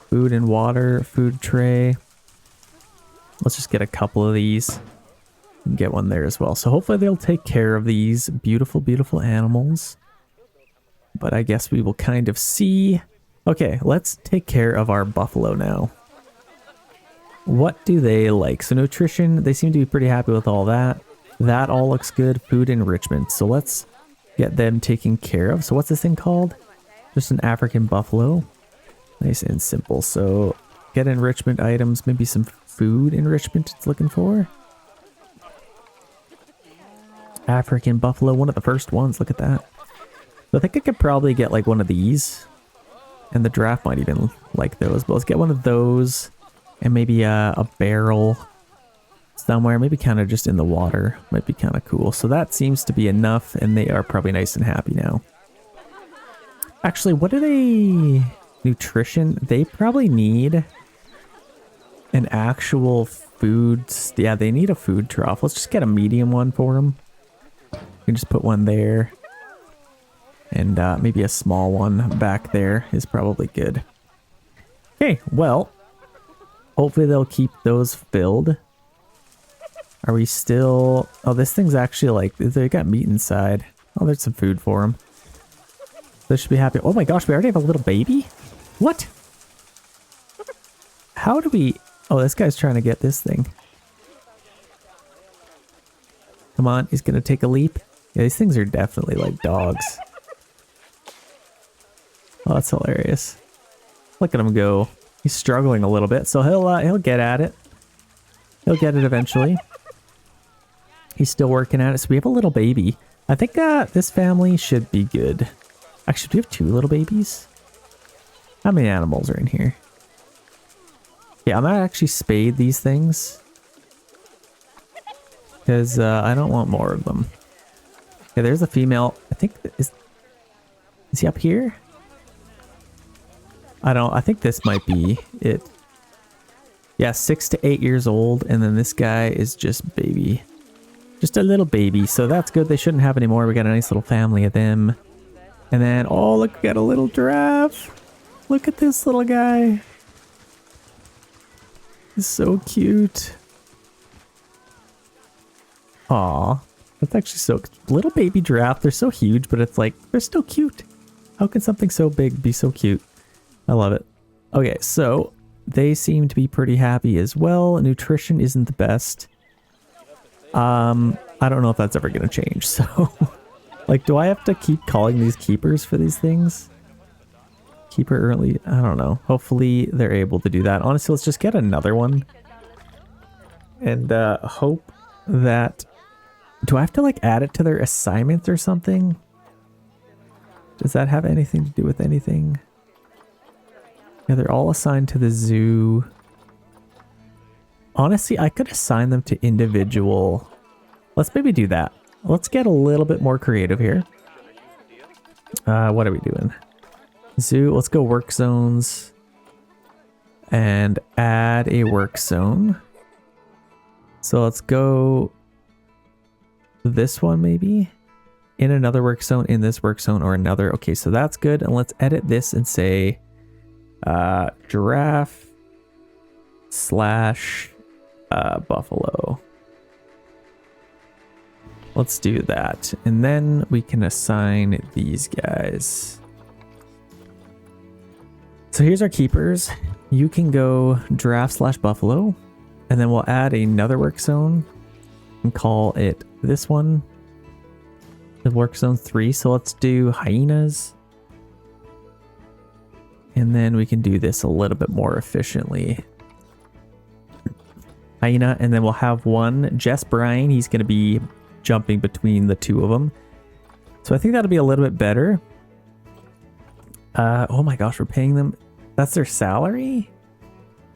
Food and water, food tray. Let's just get a couple of these and get one there as well. So hopefully they'll take care of these beautiful, beautiful animals. But I guess we will kind of see. Okay, let's take care of our buffalo now. What do they like? So nutrition, they seem to be pretty happy with all that. That all looks good. Food enrichment. So let's get them taken care of. So what's this thing called? Just an African buffalo. Nice and simple. So get enrichment items. Maybe some food enrichment it's looking for. African buffalo. One of the first ones. Look at that. So I think I could probably get like one of these. And the draft might even like those. But let's get one of those. And maybe a barrel somewhere. Maybe kind of just in the water. Might be kind of cool. So that seems to be enough. And they are probably nice and happy now. Actually, what do they... Nutrition? They probably need an actual food... Yeah, they need a food trough. Let's just get a medium one for them. We can just put one there. And maybe a small one back there is probably good. Okay, well... Hopefully they'll keep those filled. Are we still... Oh, this thing's actually like... They got meat inside. Oh, there's some food for them. They should be happy. Oh my gosh, we already have a little baby? What? How do we... Oh, this guy's trying to get this thing. Come on, he's gonna take a leap. Yeah, these things are definitely like dogs. Oh, that's hilarious. Look at him go. He's struggling a little bit, so he'll get at it. He'll get it eventually. He's still working at it. So we have a little baby. I think this family should be good. Actually, do we have two little babies? How many animals are in here? Yeah, I might actually spade these things. Because I don't want more of them. Okay, there's a female. I think Is he up here? I think this might be it. Yeah, 6 to 8 years old, and then this guy is just baby. Just a little baby, so that's good. They shouldn't have any more. We got a nice little family of them. And then, oh, look, we got a little giraffe. Look at this little guy. He's so cute. Aw, that's actually so... Little baby giraffe, they're so huge, but it's like, they're still cute. How can something so big be so cute? I love it. Okay, so they seem to be pretty happy as well. Nutrition isn't the best. I don't know if that's ever going to change, so... Like, do I have to keep calling these keepers for these things? Keeper early? I don't know. Hopefully they're able to do that. Honestly, let's just get another one. And hope that... Do I have to, like, add it to their assignments or something? Does that have anything to do with anything? Yeah, they're all assigned to the zoo. Honestly, I could assign them to individual... Let's maybe do that. Let's get a little bit more creative here. What are we doing? Zoo, let's go work zones. And add a work zone. So let's go this one maybe. In another work zone, in this work zone, or another. Okay, so that's good. And let's edit this and say giraffe slash buffalo. Let's do that. And then we can assign these guys. So here's our keepers. You can go giraffe slash buffalo. And then we'll add another work zone and call it this one. The work zone 3. So let's do hyenas. And then we can do this a little bit more efficiently. Hyena. And then we'll have one. Jess Bryan. He's going to be jumping between the two of them. So I think that'll be a little bit better. Oh my gosh, we're paying them. That's their salary?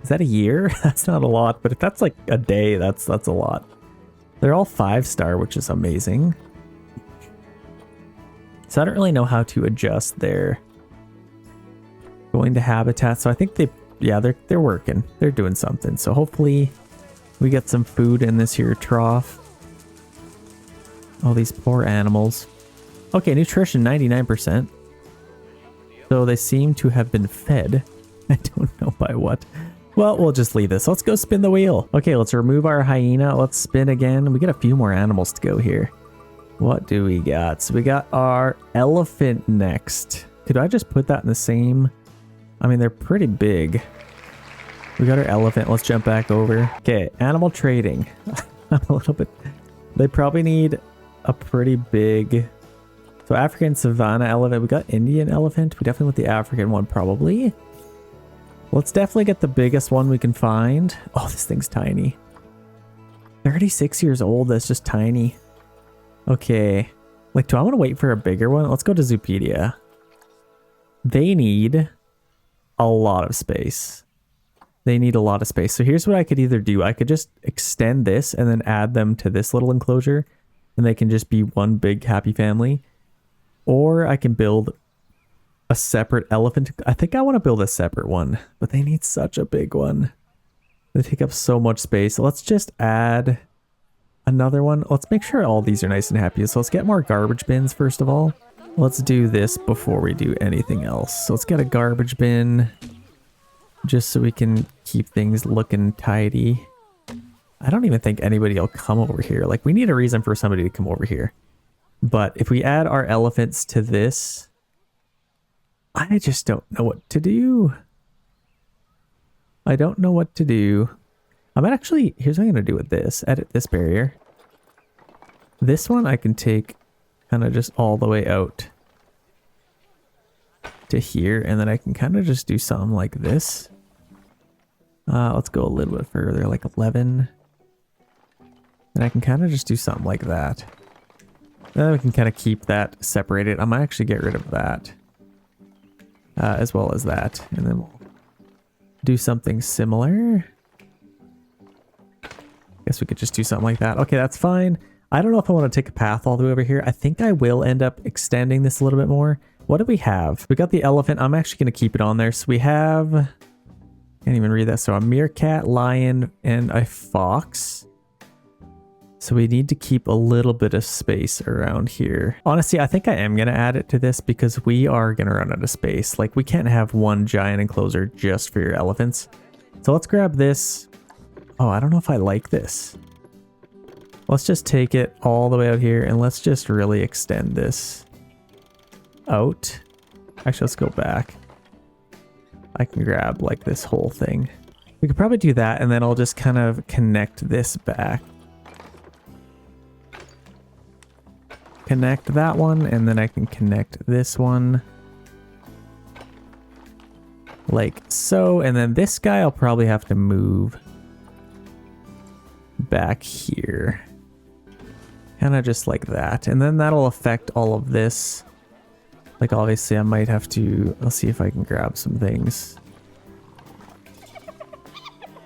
Is that a year? That's not a lot, but if that's like a day, that's a lot. They're all 5-star, which is amazing. So I don't really know how to adjust their going to habitat. So I think they're working. They're doing something. So hopefully we get some food in this here trough. All these poor animals. Okay, nutrition 99%. So they seem to have been fed. I don't know by what. Well, we'll just leave this. Let's go spin the wheel. Okay, let's remove our hyena. Let's spin again. We got a few more animals to go here. What do we got? So we got our elephant next. Could I just put that in the same? I mean, they're pretty big. We got our elephant. Let's jump back over. Okay, animal trading. I'm a little bit... They probably need a pretty big... So African savanna elephant. We got Indian elephant. We definitely want the African one probably. Let's definitely get the biggest one we can find. Oh, this thing's tiny. 36 years old. That's just tiny. Okay. Like, do I want to wait for a bigger one? Let's go to Zoopedia. They need a lot of space. They need a lot of space. So here's what I could either do. I could just extend this and then add them to this little enclosure. And they can just be one big happy family. Or I can build a separate elephant. I think I want to build a separate one. But they need such a big one. They take up so much space. So let's just add another one. Let's make sure all these are nice and happy. So let's get more garbage bins first of all. Let's do this before we do anything else. So let's get a garbage bin. Just so we can keep things looking tidy. I don't even think anybody will come over here. Like, we need a reason for somebody to come over here. But if we add our elephants to this, I just don't know what to do. I don't know what to do. I'm actually, here's what I'm going to do with this. Edit this barrier. This one I can take kind of just all the way out to here. And then I can kind of just do something like this. Let's go a little bit further, like 11. And I can kind of just do something like that. Then we can kind of keep that separated. I might actually get rid of that. As well as that. And then we'll do something similar. Guess we could just do something like that. Okay, that's fine. I don't know if I want to take a path all the way over here. I think I will end up extending this a little bit more. What do we have? We got the elephant. I'm actually going to keep it on there. So we have, can't even read that. So a meerkat, lion, and a fox. So we need to keep a little bit of space around here. Honestly, I think I am going to add it to this because we are going to run out of space. Like, we can't have one giant enclosure just for your elephants. So let's grab this. Oh, I don't know if I like this. Let's just take it all the way out here and let's just really extend this out. Actually, let's go back. I can grab like this whole thing. We could probably do that and then I'll just kind of connect this back. Connect that one and then I can connect this one like so, and then this guy I'll probably have to move back here, kind of just like that, and then that'll affect all of this. Like, obviously I might have to, let's see if I can grab some things.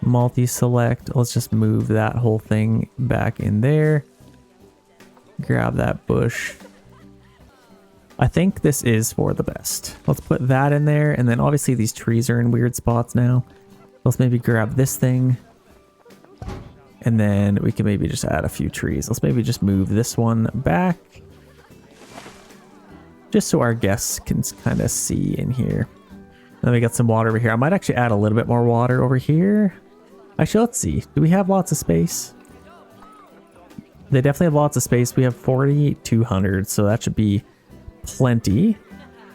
Multi-select, let's just move that whole thing back in there. Grab that bush. I think this is for the best. Let's put that in there, and then obviously these trees are in weird spots now. Let's maybe grab this thing, and then we can maybe just add a few trees. Let's maybe just move this one back, just so our guests can kind of see in here. Then we got some water over here. I might actually add a little bit more water over here. Actually, let's see. Do we have lots of space? They definitely have lots of space. We have 4,200, so that should be plenty.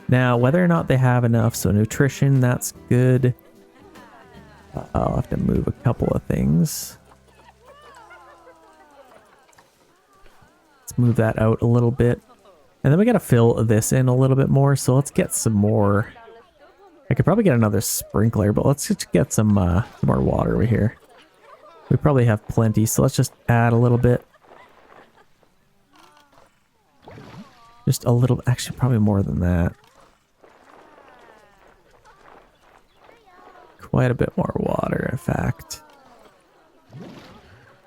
Now, whether or not they have enough, so nutrition, that's good. I'll have to move a couple of things. Let's move that out a little bit. And then we got to fill this in a little bit more, so let's get some more. I could probably get another sprinkler, but let's just get some more water over here. We probably have plenty, so let's just add a little bit. Just a little, actually probably more than that. Quite a bit more water, in fact.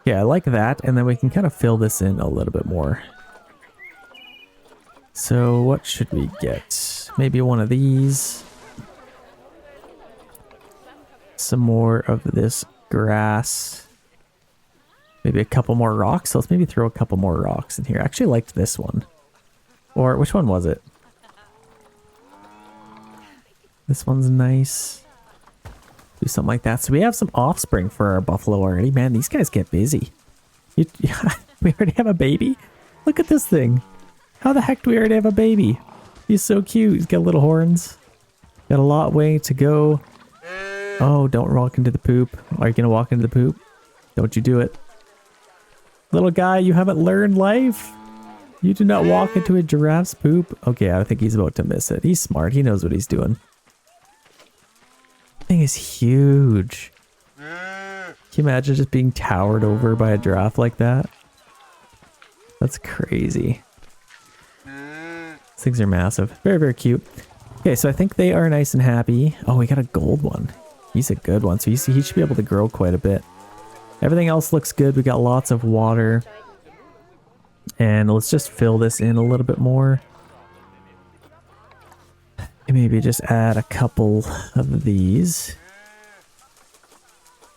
Yeah, I like that, and then we can kind of fill this in a little bit more. So what should we get? Maybe one of these. Some more of this grass. Maybe a couple more rocks. So let's maybe throw a couple more rocks in here. I actually liked this one. Or which one was it? This one's nice. Do something like that. So we have some offspring for our buffalo already. Man, these guys get busy. We already have a baby? Look at this thing. How the heck do we already have a baby? He's so cute. He's got little horns. Got a lot way to go. Oh, don't walk into the poop. Are you going to walk into the poop? Don't you do it. Little guy, you haven't learned life. You do not walk into a giraffe's poop. Okay, I think he's about to miss it. He's smart. He knows what he's doing. Thing is huge. Can you imagine just being towered over by a giraffe like that? That's crazy. These things are massive. Very, very cute. Okay, so I think they are nice and happy. Oh, we got a gold one. He's a good one. So he should be able to grow quite a bit. Everything else looks good. We got lots of water. And let's just fill this in a little bit more. And maybe just add a couple of these.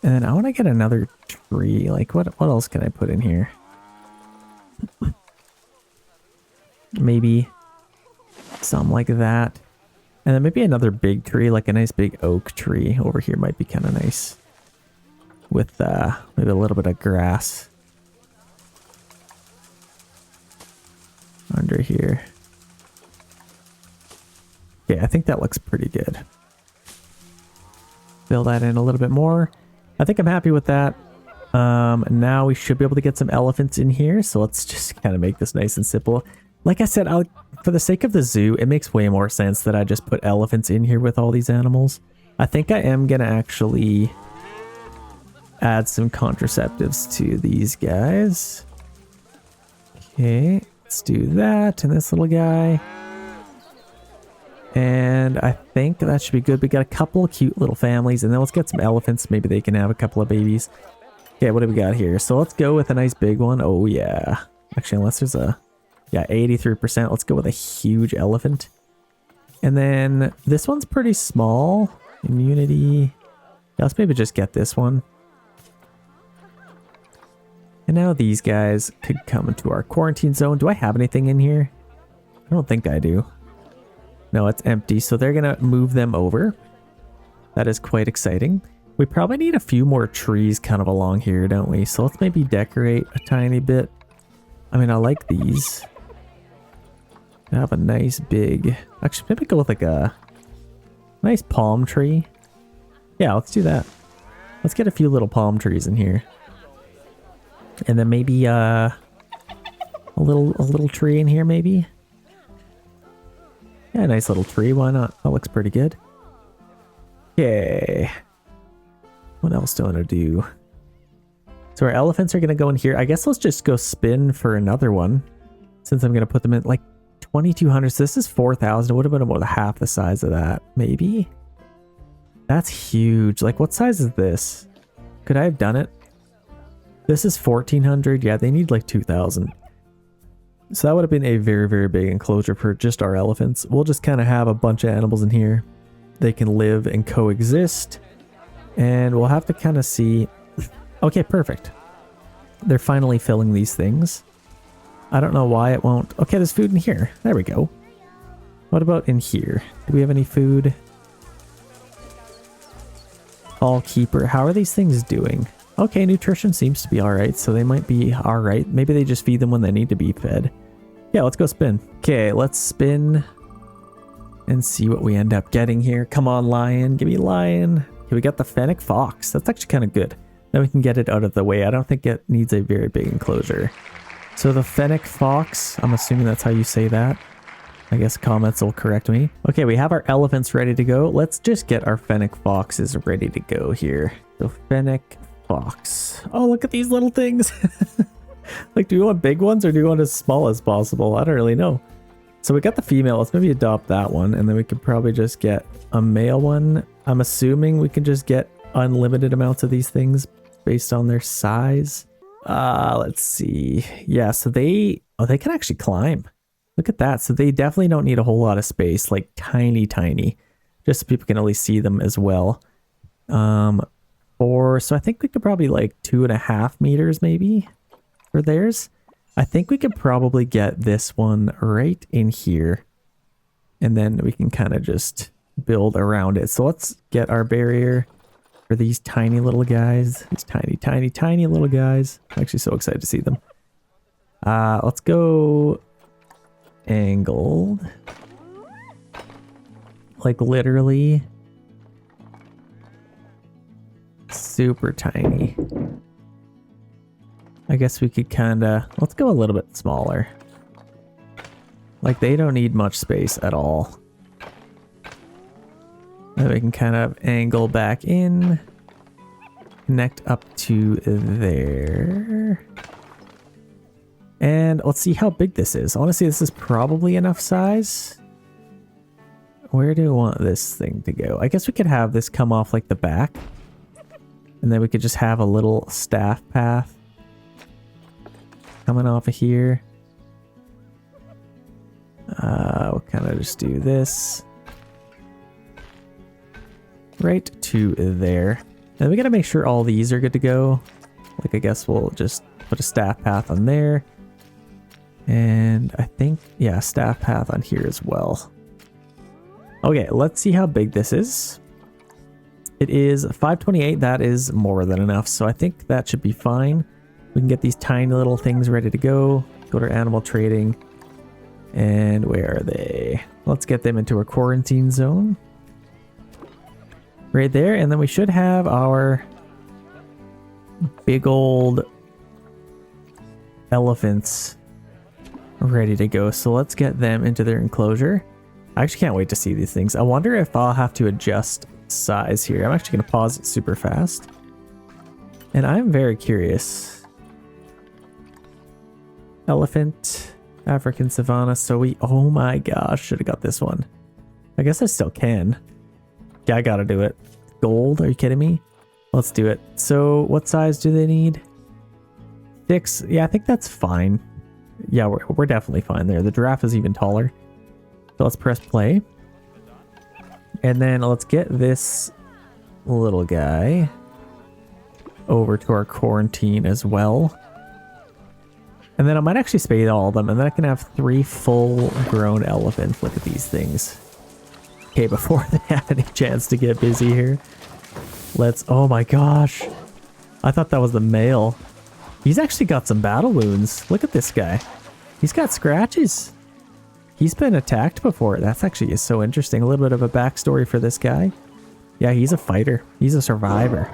And then I want to get another tree. Like, what else can I put in here? Maybe something like that. And then maybe another big tree, like a nice big oak tree over here might be kind of nice. With maybe a little bit of grass under here. Okay, I think that looks pretty good. Fill that in a little bit more. I think I'm happy with that. Now we should be able to get some elephants in here. So let's just kind of make this nice and simple. Like I said, for the sake of the zoo, it makes way more sense that I just put elephants in here with all these animals. I think I am going to actually add some contraceptives to these guys. Okay, let's do that. And this little guy. And I think that should be good. We got a couple of cute little families. And then let's get some elephants. Maybe they can have a couple of babies. Okay, what do we got here? So let's go with a nice big one. Oh, yeah. Actually, unless there's a... Yeah, 83%. Let's go with a huge elephant. And then this one's pretty small. Immunity. Yeah, let's maybe just get this one. And now these guys could come into our quarantine zone. Do I have anything in here? I don't think I do. No, it's empty. So they're going to move them over. That is quite exciting. We probably need a few more trees kind of along here, don't we? So let's maybe decorate a tiny bit. I mean, I like these. I have a nice big... Actually, maybe go with like a nice palm tree. Yeah, let's do that. Let's get a few little palm trees in here. And then maybe a little tree in here, maybe. Yeah, a nice little tree. Why not? That looks pretty good. Okay. What else do I want to do? So our elephants are going to go in here. I guess let's just go spin for another one. Since I'm going to put them in like 2,200. So this is 4,000. It would have been about half the size of that. Maybe? That's huge. Like what size is this? Could I have done it? This is 1,400. Yeah, they need like 2,000. So that would have been a very, very big enclosure for just our elephants. We'll just kind of have a bunch of animals in here. They can live and coexist. And we'll have to kind of see... Okay, perfect. They're finally filling these things. I don't know why it won't... Okay, there's food in here. There we go. What about in here? Do we have any food? All keeper. How are these things doing? Okay, nutrition seems to be alright, so they might be alright. Maybe they just feed them when they need to be fed. Yeah, let's go spin. Okay, let's spin and see what we end up getting here. Come on, lion. Give me lion. Okay, we got the fennec fox. That's actually kind of good. Then we can get it out of the way. I don't think it needs a very big enclosure. So the fennec fox, I'm assuming that's how you say that. I guess comments will correct me. Okay, we have our elephants ready to go. Let's just get our fennec foxes ready to go here. So fennec fox. Oh, look at these little things. Like, do we want big ones or do we want as small as possible? I don't really know. So we got the female. Let's maybe adopt that one. And then we could probably just get a male one. I'm assuming we can just get unlimited amounts of these things based on their size. Let's see. Yeah, so they can actually climb. Look at that. So they definitely don't need a whole lot of space, like tiny, just so people can at least see them as well. So I think we could probably like 2.5 meters maybe for theirs. I think we could probably get this one right in here. And then we can kind of just build around it. So let's get our barrier for these tiny little guys. These tiny little guys. I'm actually so excited to see them. Let's go angled. Like literally super tiny. I guess we could let's go a little bit smaller. Like they don't need much space at all. Then we can kind of angle back in, connect up to there. And let's see how big this is. Honestly, this is probably enough size. Where do we want this thing to go? I guess we could have this come off like the back. And then we could just have a little staff path coming off of here. We'll kind of just do this. Right to there. And we gotta make sure all these are good to go. Like I guess we'll just put a staff path on there. And I think, yeah, staff path on here as well. Okay, let's see how big this is. It is 528. That is more than enough. So I think that should be fine. We can get these tiny little things ready to go. Go to animal trading. And where are they? Let's get them into a quarantine zone. Right there. And then we should have our big old elephants ready to go. So let's get them into their enclosure. I actually can't wait to see these things. I wonder if I'll have to adjust size here. I'm actually going to pause it super fast. And I'm very curious. Elephant, African savanna. So oh my gosh, should have got this one. I guess I still can. Yeah, I gotta do it. Gold, are you kidding me? Let's do it. So what size do they need? 6. Yeah, I think that's fine. Yeah, we're definitely fine there. The giraffe is even taller. So let's press play. And then let's get this little guy over to our quarantine as well. And then I might actually spade all of them, and then I can have 3 full-grown elephants. Look at these things. Okay, before they have any chance to get busy here, let's... Oh my gosh. I thought that was the male. He's actually got some battle wounds. Look at this guy. He's got scratches. He's been attacked before. That's actually is so interesting. A little bit of a backstory for this guy. Yeah, he's a fighter. He's a survivor.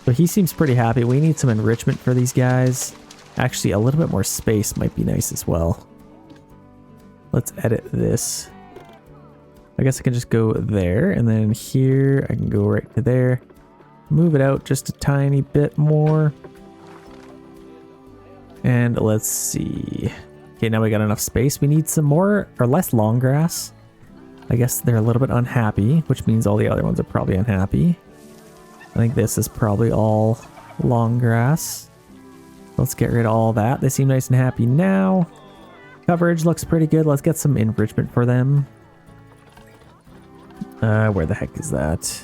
So he seems pretty happy. We need some enrichment for these guys. Actually, a little bit more space might be nice as well. Let's edit this. I guess I can just go there, and then here I can go right to there. Move it out just a tiny bit more. And let's see. Okay, now we got enough space. We need some more or less long grass. I guess they're a little bit unhappy, which means all the other ones are probably unhappy. I think this is probably all long grass. Let's get rid of all that. They seem nice and happy now. Coverage looks pretty good. Let's get some enrichment for them. Where the heck is that?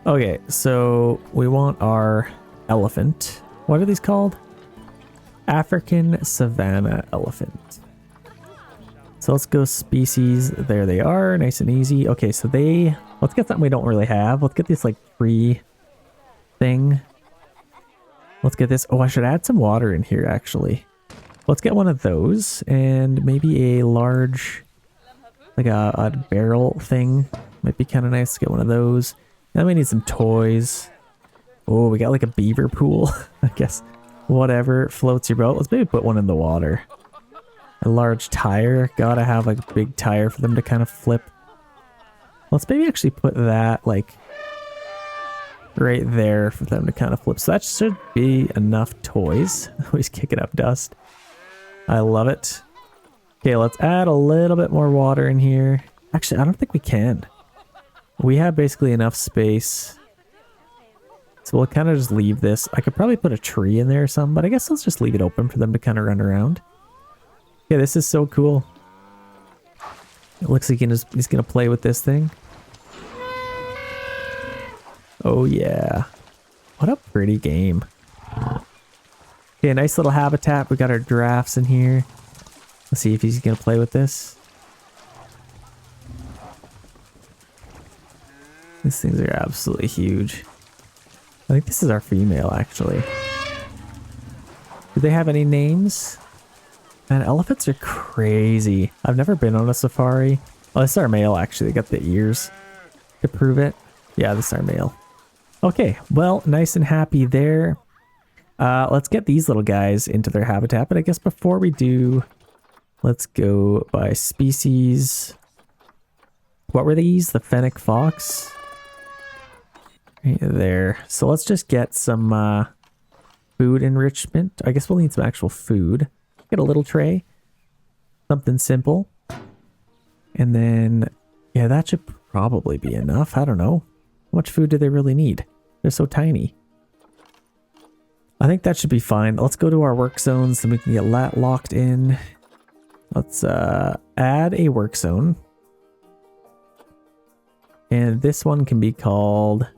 Okay, so we want our elephant. What are these called? African savanna elephant. So let's go species. There they are. Nice and easy. Okay, so let's get something we don't really have. Let's get this like free thing. Let's get this. Oh, I should add some water in here actually. Let's get one of those and maybe a large, like a barrel thing. Might be kind of nice to get one of those. Then we need some toys. Oh, we got like a beaver pool. I guess whatever floats your boat. Let's maybe put one in the water. A large tire. Gotta have like a big tire for them to kind of flip. Let's maybe actually put that like right there for them to kind of flip. So that should be enough toys. Always kicking up dust. I love it. Okay, let's add a little bit more water in here. Actually, I don't think we can. We have basically enough space. So we'll kind of just leave this. I could probably put a tree in there or something, but I guess let's just leave it open for them to kind of run around. Yeah, this is so cool. It looks like he's gonna play with this thing. Oh yeah. What a pretty game. Okay, nice little habitat. We got our giraffes in here. Let's see if he's gonna play with this. These things are absolutely huge. I think this is our female, actually. Do they have any names? Man, elephants are crazy. I've never been on a safari. Oh, this is our male, actually. They got the ears to prove it. Yeah, this is our male. Okay, well, nice and happy there. Let's get these little guys into their habitat. But I guess before we do, let's go by species. What were these? The fennec fox? Right there. So let's just get some food enrichment. I guess we'll need some actual food. Get a little tray. Something simple. And then, yeah, that should probably be enough. I don't know. How much food do they really need? They're so tiny. I think that should be fine. Let's go to our work zones, then we can get that locked in. Let's add a work zone. And this one can be called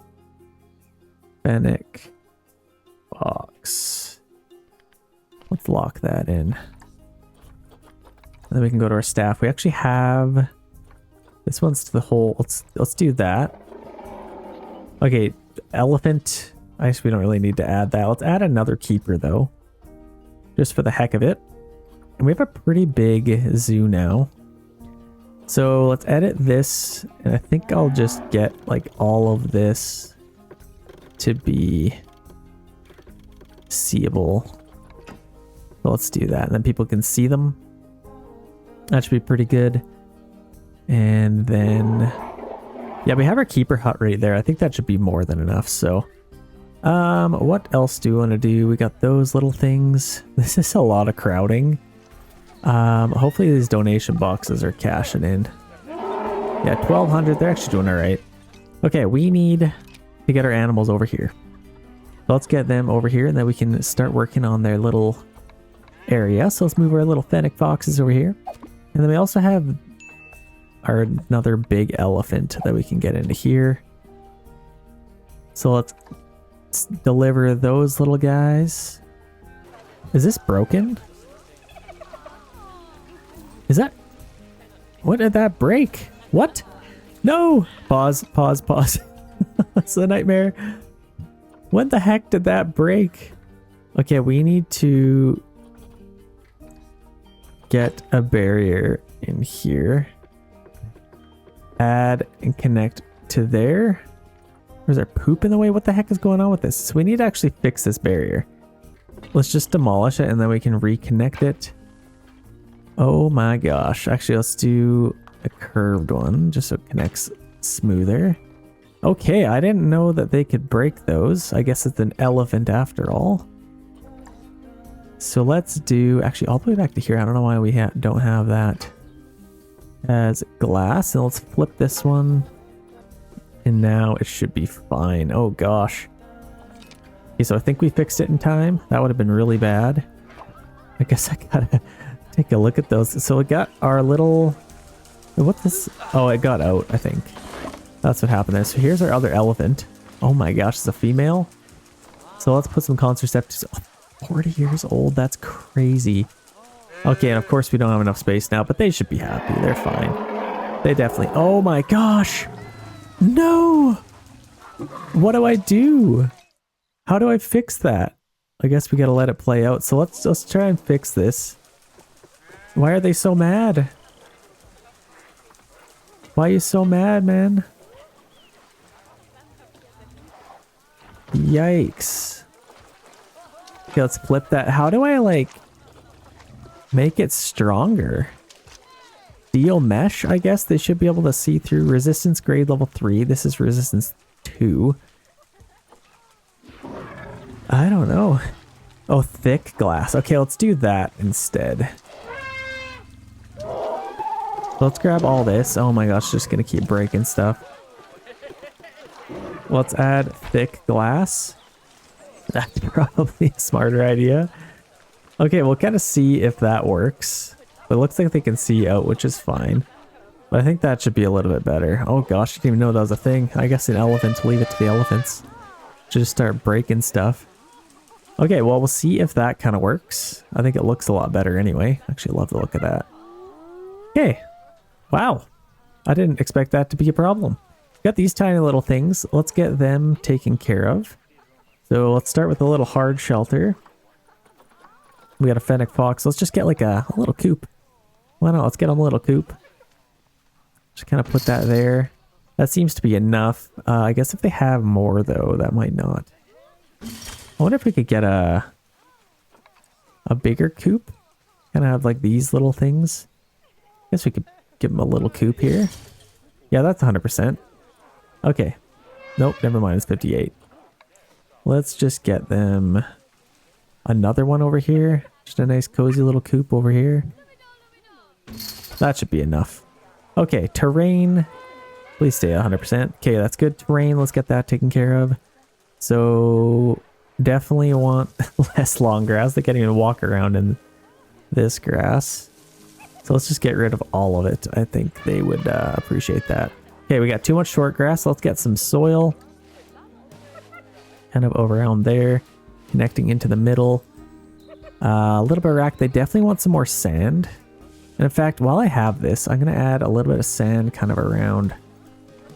Fennec Fox. Let's lock that in. And then we can go to our staff. We actually have this one's to the whole. Let's do that. Okay, elephant. I guess we don't really need to add that. Let's add another keeper though, just for the heck of it. And we have a pretty big zoo now. So let's edit this, and I think I'll just get like all of this to be seeable. So let's do that, and then people can see them. That should be pretty good. And then, yeah, we have our keeper hut right there. I think that should be more than enough. So, what else do we want to do? We got those little things. This is a lot of crowding. Hopefully these donation boxes are cashing in. Yeah, 1,200. They're actually doing all right. Okay, we need to get our animals over here. So let's get them over here, and then we can start working on their little area. So let's move our little fennec foxes over here. And then we also have another big elephant that we can get into here. So let's deliver those little guys. Is this broken? Is that... What did that break? What? No! Pause, pause, pause. That's a nightmare. When the heck did that break? Okay, we need to get a barrier in here. Add and connect to there. Or is there poop in the way? What the heck is going on with this? So we need to actually fix this barrier. Let's just demolish it and then we can reconnect it. Oh my gosh. Actually, let's do a curved one just so it connects smoother. Okay, I didn't know that they could break those. I guess it's an elephant after all. So let's do, actually all the way back to here. I don't know why we don't have that as glass. And let's flip this one. And now it should be fine. Oh gosh. Okay, so I think we fixed it in time. That would have been really bad. I guess I gotta take a look at those. So we got our little... What's this? Oh, it got out, I think. That's what happened there. So here's our other elephant. Oh my gosh, it's a female. So let's put some contraceptives. Oh, 40 years old, that's crazy. Okay, and of course we don't have enough space now, but they should be happy. They're fine. They definitely... Oh my gosh! No! What do I do? How do I fix that? I guess we gotta let it play out. So let's try and fix this. Why are they so mad? Why are you so mad, man? Yikes. Okay, let's flip that. How do I, like, make it stronger? Steel mesh, I guess they should be able to see through. Resistance grade level 3. This is resistance 2. I don't know. Oh, thick glass. Okay, let's do that instead. Let's grab all this. Oh my gosh, just gonna keep breaking stuff. Let's add thick glass. That's probably a smarter idea. Okay, we'll kind of see if that works. But it looks like they can see out, which is fine. But I think that should be a little bit better. Oh gosh, I didn't even know that was a thing. I guess in elephants, leave it to the elephants. Should just start breaking stuff. Okay, well, we'll see if that kind of works. I think it looks a lot better anyway. Actually, love the look of that. Okay. Wow. I didn't expect that to be a problem. Got these tiny little things. Let's get them taken care of. So let's start with a little hard shelter. We got a fennec fox. Let's just get like a little coop. Why not? Let's get them a little coop. Just kind of put that there. That seems to be enough. I guess if they have more though, that might not. I wonder if we could get a bigger coop. Kind of have like these little things. I guess we could give them a little coop here. Yeah, that's 100%. Okay. Nope, never mind. It's 58. Let's just get them another one over here. Just a nice cozy little coop over here. That should be enough. Okay, terrain. Please stay at 100%. Okay, that's good. Terrain, let's get that taken care of. So definitely want less long grass. They can't even walk around in this grass. So let's just get rid of all of it. I think they would appreciate that. Okay, we got too much short grass. Let's get some soil. Kind of over around there. Connecting into the middle. A little bit of rack. They definitely want some more sand. And in fact, while I have this, I'm going to add a little bit of sand kind of around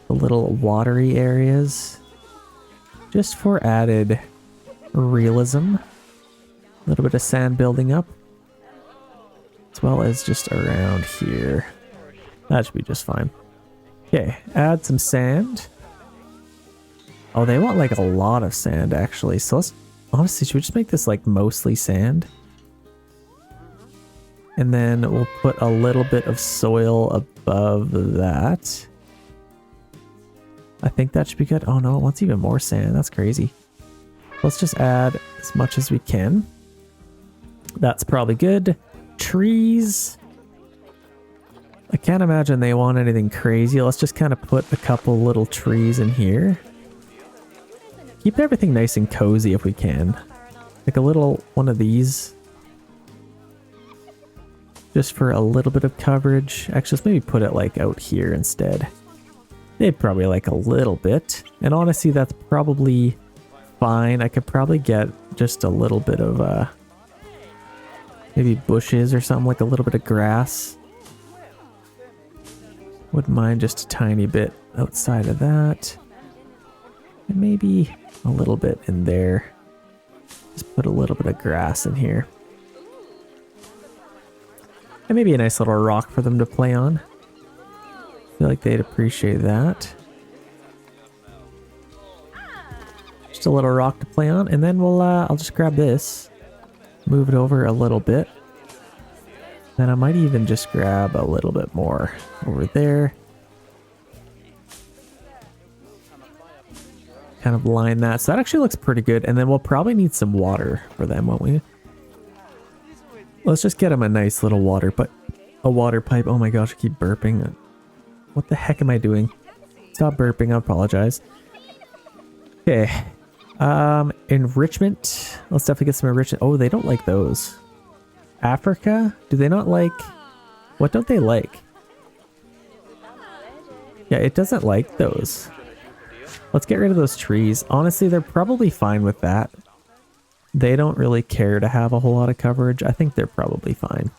the little watery areas. Just for added realism. A little bit of sand building up. As well as just around here. That should be just fine. Okay, add some sand. Oh, they want like a lot of sand actually. So let's, honestly, should we just make this like mostly sand? And then we'll put a little bit of soil above that. I think that should be good. Oh no, it wants even more sand. That's crazy. Let's just add as much as we can. That's probably good. Trees. I can't imagine they want anything crazy. Let's just kind of put a couple little trees in here. Keep everything nice and cozy if we can. Like a little one of these. just for a little bit of coverage. Actually, let's maybe put it like out here instead. They'd probably like a little bit. And honestly, that's probably fine. I could probably get just a little bit of maybe bushes or something, like a little bit of grass. Wouldn't mind just a tiny bit outside of that. And maybe a little bit in there. Just put a little bit of grass in here. And maybe a nice little rock for them to play on. I feel like they'd appreciate that. Just a little rock to play on, and then we'll I'll just grab this, move it over a little bit. Then I might even just grab a little bit more over there. Kind of line that. So that actually looks pretty good. And then we'll probably need some water for them, won't we? Let's just get them a nice little water pipe. Oh my gosh, I keep burping. What the heck am I doing? Stop burping, I apologize. Okay. Enrichment. Let's definitely get some enrichment. Oh, they don't like those. Africa? Do they not like... What don't they like? Yeah, it doesn't like those. Let's get rid of those trees. Honestly, they're probably fine with that. They don't really care to have a whole lot of coverage. I think they're probably fine.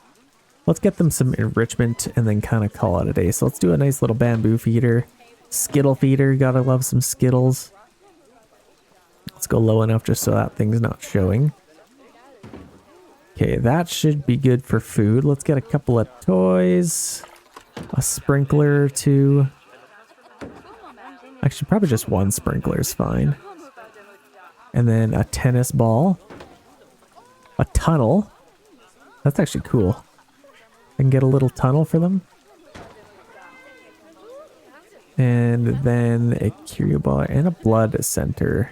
Let's get them some enrichment and then kind of call it a day. So let's do a nice little bamboo feeder. Skittle feeder. Gotta love some Skittles. Let's go low enough just so that thing's not showing. Okay, that should be good for food. Let's get a couple of toys. A sprinkler or two. Actually, probably just one sprinkler is fine. And then a tennis ball. A tunnel. That's actually cool. I can get a little tunnel for them. And then a curio ball and a blood center.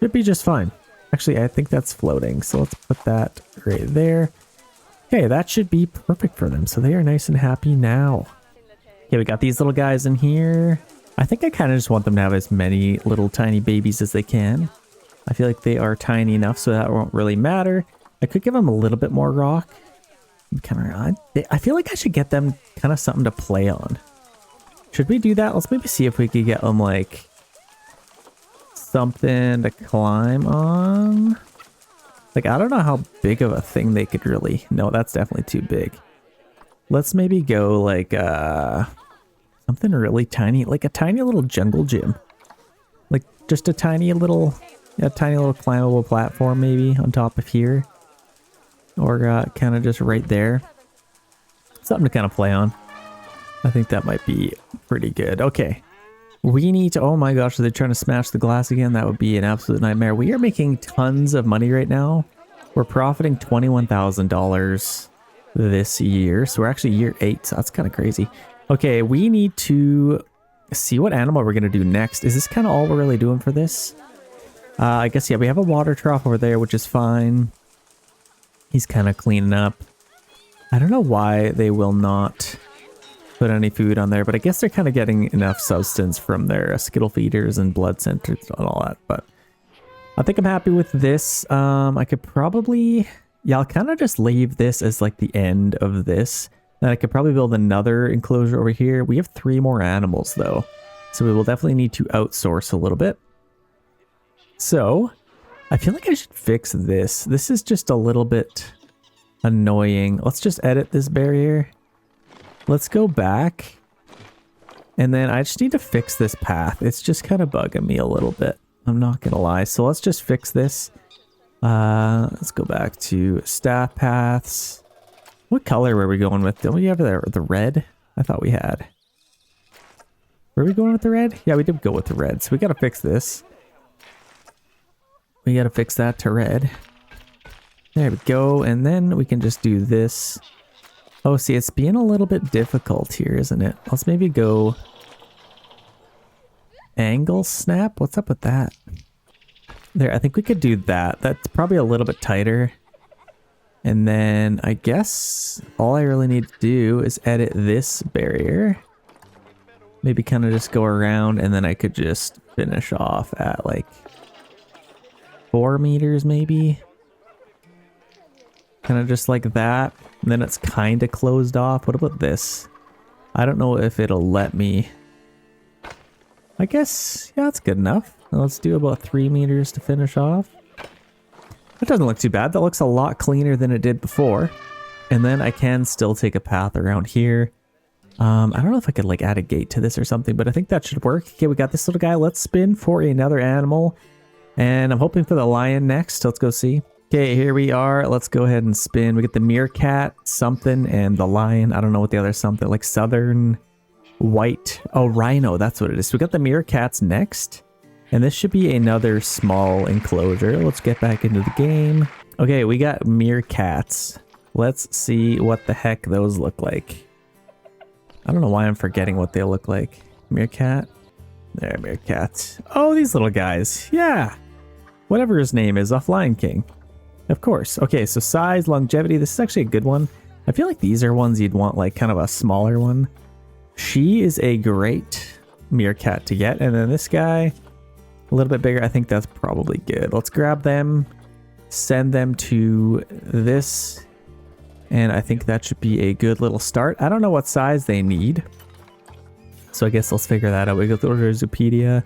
Should be just fine. Actually, I think that's floating. So let's put that right there. Okay, that should be perfect for them. So they are nice and happy now. Okay, we got these little guys in here. I think I kind of just want them to have as many little tiny babies as they can. I feel like they are tiny enough so that won't really matter. I could give them a little bit more rock. I feel like I should get them kind of something to play on. Should we do that? Let's maybe see if we could get them like something to climb on. Like, I don't know how big of a thing they could really... No, that's definitely too big. Let's maybe go like something really tiny, like a tiny little jungle gym. Like just a tiny little climbable platform maybe on top of here. Or kind of just right there. Something to kind of play on. I think that might be pretty good. Okay. We need to... Oh my gosh, are they trying to smash the glass again? That would be an absolute nightmare. We are making tons of money right now. We're profiting $21,000 this year. So we're actually year 8. So that's kind of crazy. Okay, we need to see what animal we're going to do next. Is this kind of all we're really doing for this? I guess, yeah, we have a water trough over there, which is fine. He's kind of cleaning up. I don't know why they will not put any food on there, but I guess they're kind of getting enough substance from their skittle feeders and blood centers and all that. But I think I'm happy with this. I could probably... Yeah, I'll kind of just leave this as like the end of this. Then I could probably build another enclosure over here. We have 3 more animals though. So we will definitely need to outsource a little bit. So... I feel like I should fix this. This is just a little bit annoying. Let's just edit this barrier. Let's go back. And then I just need to fix this path. It's just kind of bugging me a little bit. I'm not going to lie. So let's just fix this. Let's go back to staff paths. What color were we going with? Don't we have the red? I thought we had. Were we going with the red? Yeah, we did go with the red. So we got to fix this. We got to fix that to red. There we go. And then we can just do this. Oh, see, it's being a little bit difficult here, isn't it? Let's maybe go angle snap. What's up with that? There, I think we could do that. That's probably a little bit tighter. And then I guess all I really need to do is edit this barrier. Maybe kind of just go around, and then I could just finish off at like 4 meters maybe. kind of just like that. And then it's kind of closed off. What about this? I don't know if it'll let me. I guess, yeah, that's good enough. Let's do about 3 meters to finish off. That doesn't look too bad. That looks a lot cleaner than it did before. And then I can still take a path around here. I don't know if I could like add a gate to this or something, but I think that should work. Okay, we got this little guy. Let's spin for another animal. And I'm hoping for the lion next. Let's go see. Okay, here we are. Let's go ahead and spin. We get the meerkat, something, and the lion. I don't know what the other something, like southern white. Oh, rhino. That's what it is. So we got the meerkats next. And this should be another small enclosure. Let's get back into the game. Okay, we got meerkats. Let's see what the heck those look like. I don't know why I'm forgetting what they look like. Meerkat. There, meerkat. Oh, these little guys. Yeah. Whatever his name is, off Lion King. Of course. Okay, so size, longevity. This is actually a good one. I feel like these are ones you'd want like kind of a smaller one. She is a great meerkat to get. And then this guy, a little bit bigger. I think that's probably good. Let's grab them, send them to this. And I think that should be a good little start. I don't know what size they need. So I guess let's figure that out. We go through Zoopedia.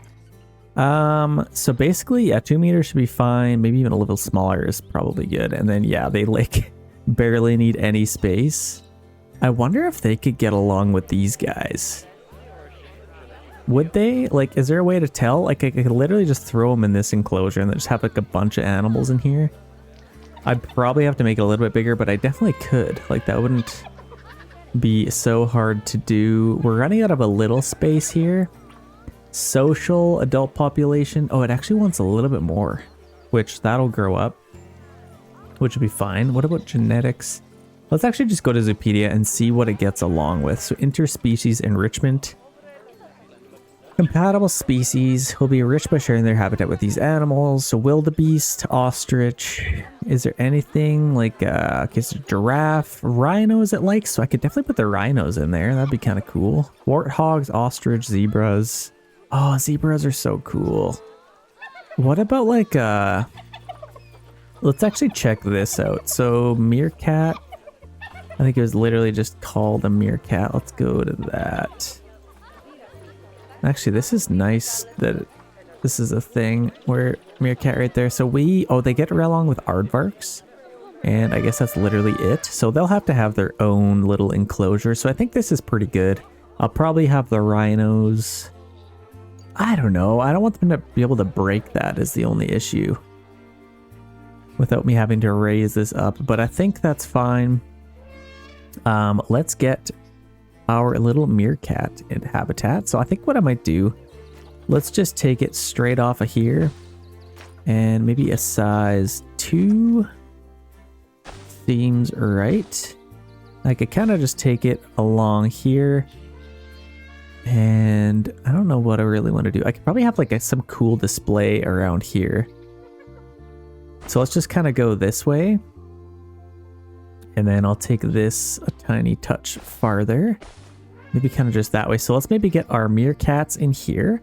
So basically, yeah, 2 meters should be fine. Maybe even a little smaller is probably good. And then, yeah, they like barely need any space. I wonder if they could get along with these guys. Would they? Like, is there a way to tell? Like, I could literally just throw them in this enclosure and then just have like a bunch of animals in here. I'd probably have to make it a little bit bigger, but I definitely could. Like, that wouldn't be so hard to do. We're running out of a little space here. Social adult population. Oh, it actually wants a little bit more, which that'll grow up, which would be fine. What about genetics? Let's actually just go to Zoopedia and see what it gets along with. So interspecies enrichment. Compatible species will be enriched by sharing their habitat with these animals. So wildebeest, ostrich. Is there anything like okay, so giraffe, rhinos it likes? So I could definitely put the rhinos in there. That'd be kind of cool. Warthogs, ostrich, zebras. Oh, zebras are so cool. What about like let's actually check this out. So meerkat. I think it was literally just called a meerkat. Let's go to that. Actually, this is nice that this is a thing where meerkat right there. So they get along with aardvarks. And I guess that's literally it. So they'll have to have their own little enclosure. So I think this is pretty good. I'll probably have the rhinos. I don't know. I don't want them to be able to break that is the only issue. Without me having to raise this up. But I think that's fine. Let's get our little meerkat in habitat. So I think what I might do, let's just take it straight off of here and maybe a size 2 seems right. I could kind of just take it along here, and I don't know what I really want to do. I could probably have like some cool display around here. So let's just kind of go this way. And then I'll take this a tiny touch farther. Maybe kind of just that way. So let's maybe get our meerkats in here.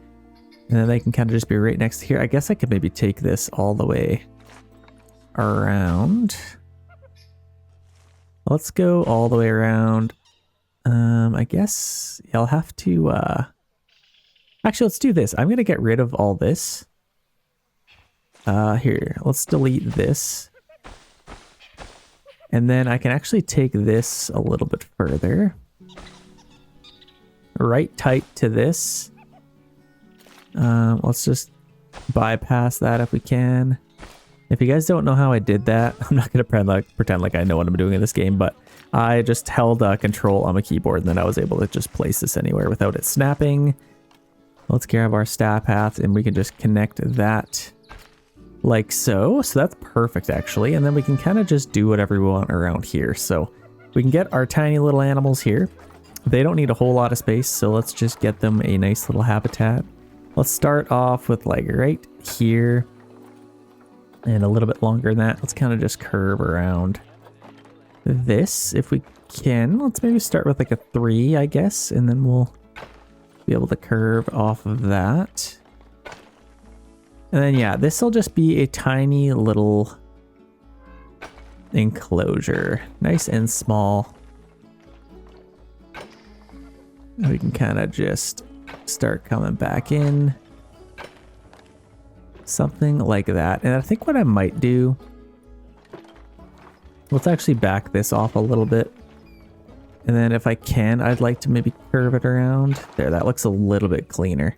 And then they can kind of just be right next to here. I guess I could maybe take this all the way around. Let's go all the way around. I guess I'll have to... Actually, let's do this. I'm going to get rid of all this. Here, let's delete this. And then I can actually take this a little bit further. Right tight to this. Let's just bypass that if we can. If you guys don't know how I did that, I'm not going to pretend like I know what I'm doing in this game, but I just held control on my keyboard and then I was able to just place this anywhere without it snapping. Let's grab our stat path and we can just connect that like so. So that's perfect actually. And then we can kind of just do whatever we want around here. So we can get our tiny little animals here. They don't need a whole lot of space, so let's just get them a nice little habitat. Let's start off with like right here and a little bit longer than that. Let's kind of just curve around this if we can. Let's maybe start with like a 3, I guess, and then we'll be able to curve off of that. And then yeah, this will just be a tiny little enclosure. Nice and small. We can kind of just start coming back in. Something like that. And I think what I might do, let's actually back this off a little bit. And then if I can, I'd like to maybe curve it around. There, that looks a little bit cleaner.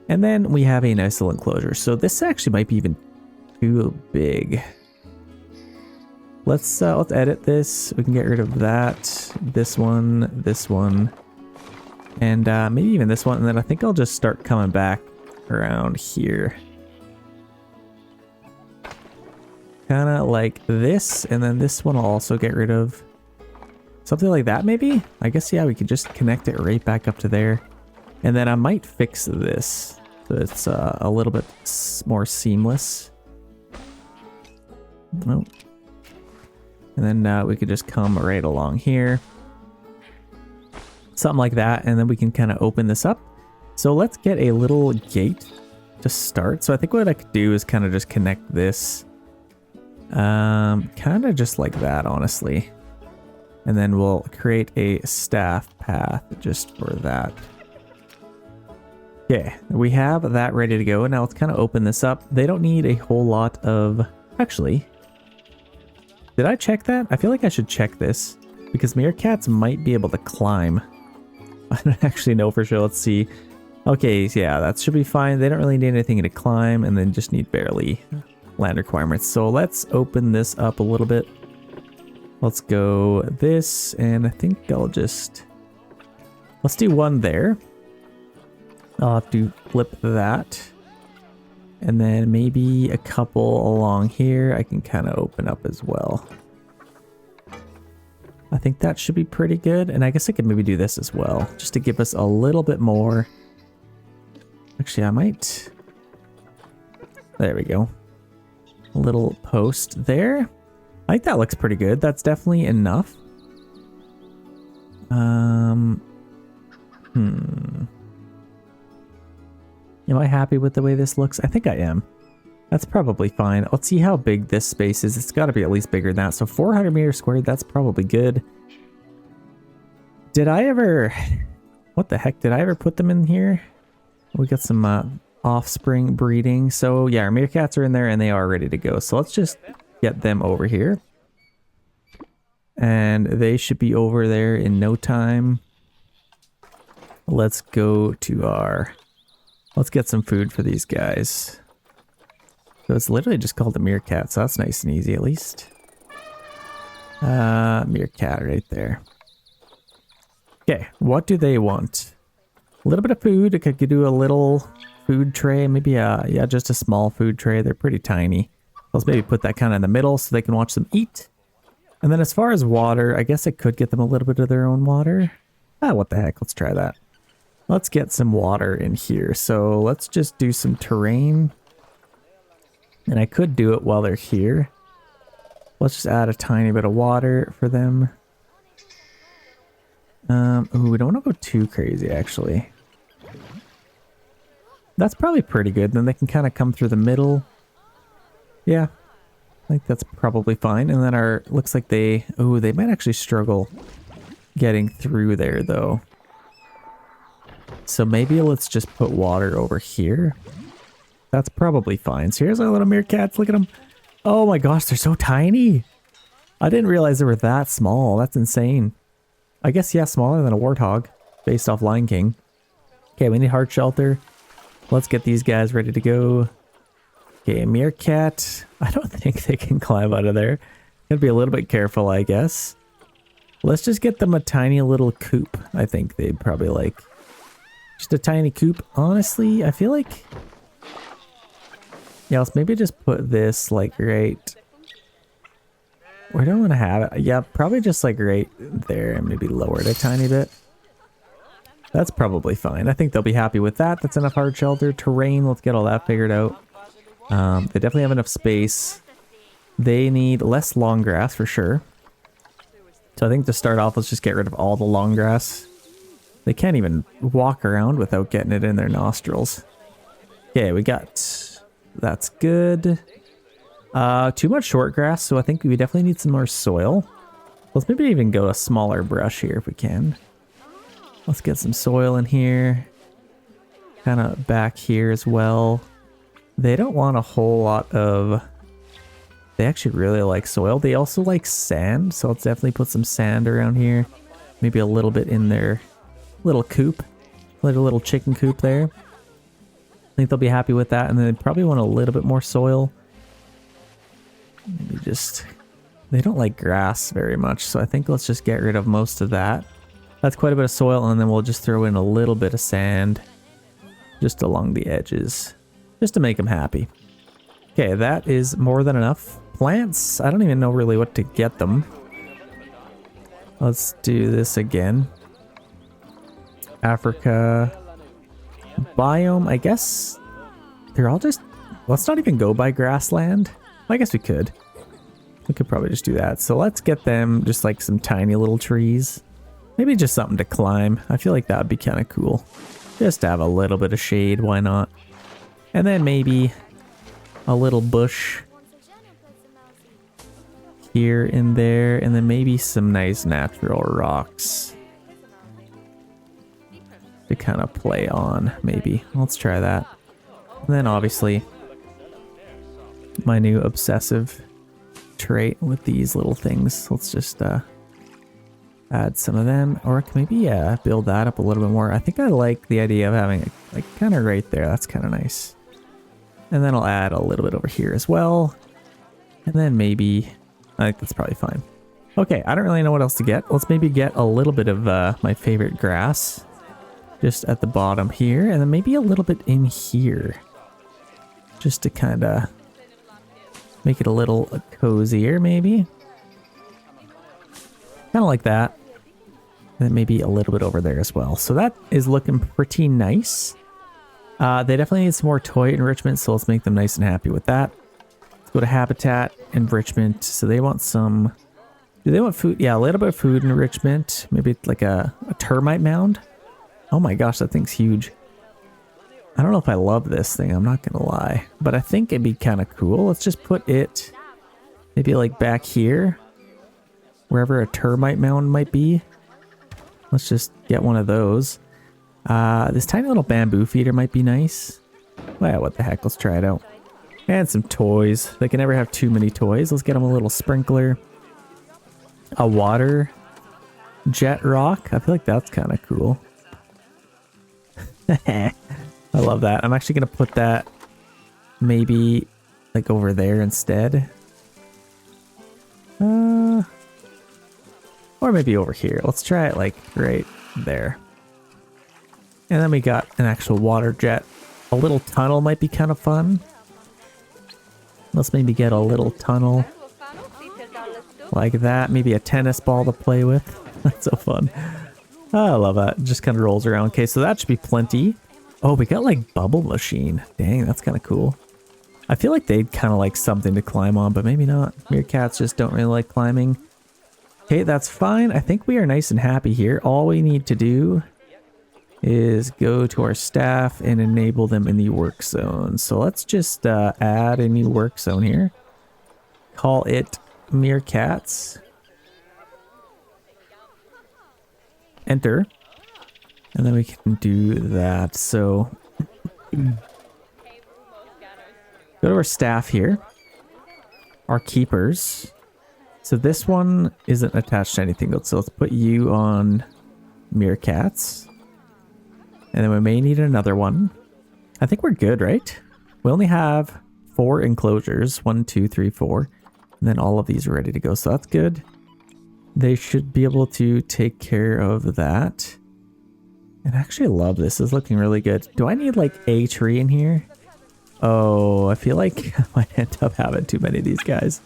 And then we have a nice little enclosure. So this actually might be even too big. Let's edit this. We can get rid of that, this one, and maybe even this one. And then I think I'll just start coming back around here. Kind of like this, and then this one I'll also get rid of. Something like that, maybe? I guess, yeah, we could just connect it right back up to there. And then I might fix this so it's a little bit more seamless. Oh. And then we could just come right along here. Something like that, and then we can kind of open this up. So let's get a little gate to start. So I think what I could do is kind of just connect this. Kind of just like that, honestly. And then we'll create a staff path just for that. Okay, we have that ready to go. Now let's kind of open this up. They don't need a whole lot of... Actually, did I check that? I feel like I should check this because meerkats might be able to climb. I don't actually know for sure. Let's see. Okay, yeah, that should be fine. They don't really need anything to climb and then just need barely land requirements. So let's open this up a little bit. Let's go this, and I think I'll just... Let's do one there. I'll have to flip that. And then maybe a couple along here I can kind of open up as well. I think that should be pretty good. And I guess I could maybe do this as well, just to give us a little bit more. Actually, I might... There we go. A little post there. I think that looks pretty good. That's definitely enough. Am I happy with the way this looks? I think I am. That's probably fine. Let's see how big this space is. It's got to be at least bigger than that. So 400 meters squared, that's probably good. Did I ever... What the heck? Did I ever put them in here? We got some offspring breeding. So yeah, our meerkats are in there and they are ready to go. So let's just get them over here. And they should be over there in no time. Let's go to our... Let's get some food for these guys. So it's literally just called a meerkat, so that's nice and easy at least. Meerkat right there. Okay, what do they want? A little bit of food. I could do a little food tray, maybe yeah, just a small food tray. They're pretty tiny. Let's maybe put that kind of in the middle so they can watch them eat. And then as far as water, I guess I could get them a little bit of their own water. What the heck, let's try that. Let's get some water in here. So let's just do some terrain. And I could do it while they're here. Let's just add a tiny bit of water for them. Ooh, we don't want to go too crazy, actually. That's probably pretty good. Then they can kind of come through the middle. Yeah, I think that's probably fine. And then our, looks like they, ooh, they might actually struggle getting through there, though. So maybe let's just put water over here. That's probably fine. So here's our little meerkats. Look at them. Oh my gosh, they're so tiny. I didn't realize they were that small. That's insane. I guess, yeah, smaller than a warthog based off Lion King. Okay, we need heart shelter. Let's get these guys ready to go. Okay, meerkat. I don't think they can climb out of there. Gotta be a little bit careful, I guess. Let's just get them a tiny little coop. I think they'd probably like. Just a tiny coop. Honestly, I feel like... Yeah, let's maybe just put this like right... Where do I want to have it? Yeah, probably just like right there and maybe lower it a tiny bit. That's probably fine. I think they'll be happy with that. That's enough hard shelter. Terrain, let's get all that figured out. They definitely have enough space. They need less long grass for sure. So I think to start off, let's just get rid of all the long grass. They can't even walk around without getting it in their nostrils. Okay, we got... That's good. Too much short grass, so I think we definitely need some more soil. Let's maybe even go a smaller brush here if we can. Let's get some soil in here. Kind of back here as well. They don't want a whole lot of... They actually really like soil. They also like sand, so let's definitely put some sand around here. Maybe a little bit in their little coop. Like a little chicken coop there. I think they'll be happy with that, and then they probably want a little bit more soil. Maybe just... They don't like grass very much, so I think let's just get rid of most of that. That's quite a bit of soil, and then we'll just throw in a little bit of sand just along the edges, just to make them happy. Okay, that is more than enough. Plants, I don't even know really what to get them. Let's do this again. Africa. Biome, I guess they're all just... Let's not even go by grassland. I guess we could. We could probably just do that. So let's get them just like some tiny little trees. Maybe just something to climb. I feel like that would be kind of cool. Just to have a little bit of shade, why not? And then maybe a little bush here and there. And then maybe some nice natural rocks to kind of play on, maybe. Let's try that. And then obviously my new obsessive trait with these little things. Let's just add some of them, or maybe build that up a little bit more. I think I like the idea of having it like kind of right there. That's kind of nice. And then I'll add a little bit over here as well. And then maybe, I think that's probably fine. Okay, I don't really know what else to get. Let's maybe get a little bit of my favorite grass just at the bottom here, and then maybe a little bit in here just to kind of make it a little cozier, maybe. Kind of like that. And then maybe a little bit over there as well. So that is looking pretty nice. They definitely need some more toy enrichment, so let's make them nice and happy with that. Let's go to habitat enrichment. So they want some... Do they want food? Yeah, a little bit of food enrichment. Maybe like a termite mound. Oh my gosh, that thing's huge. I don't know if I love this thing, I'm not gonna lie. But I think it'd be kind of cool. Let's just put it maybe like back here, wherever a termite mound might be. Let's just get one of those. This tiny little bamboo feeder might be nice. Well, what the heck, let's try it out. And some toys. They can never have too many toys. Let's get them a little sprinkler. A water jet rock. I feel like that's kind of cool. I love that. I'm actually going to put that maybe like over there instead. Or maybe over here. Let's try it like right there. And then we got an actual water jet. A little tunnel might be kind of fun. Let's maybe get a little tunnel like that. Maybe a tennis ball to play with. That's so fun. Oh, I love that. It just kind of rolls around. Okay, so that should be plenty. Oh, we got like bubble machine. Dang, that's kind of cool. I feel like they'd kind of like something to climb on, but maybe not. Meerkats just don't really like climbing. Okay, that's fine. I think we are nice and happy here. All we need to do is go to our staff and enable them in the work zone. So let's just add a new work zone here. Call it Meerkats. Enter. And then we can do that. So go to our staff here. Our keepers. So this one isn't attached to anything. So let's put you on Meerkats. And then we may need another one. I think we're good, right? We only have 4 enclosures. 1, 2, 3, 4. And then all of these are ready to go. So that's good. They should be able to take care of that. And I actually love this. This is looking really good. Do I need like a tree in here? Oh, I feel like I might end up having too many of these guys.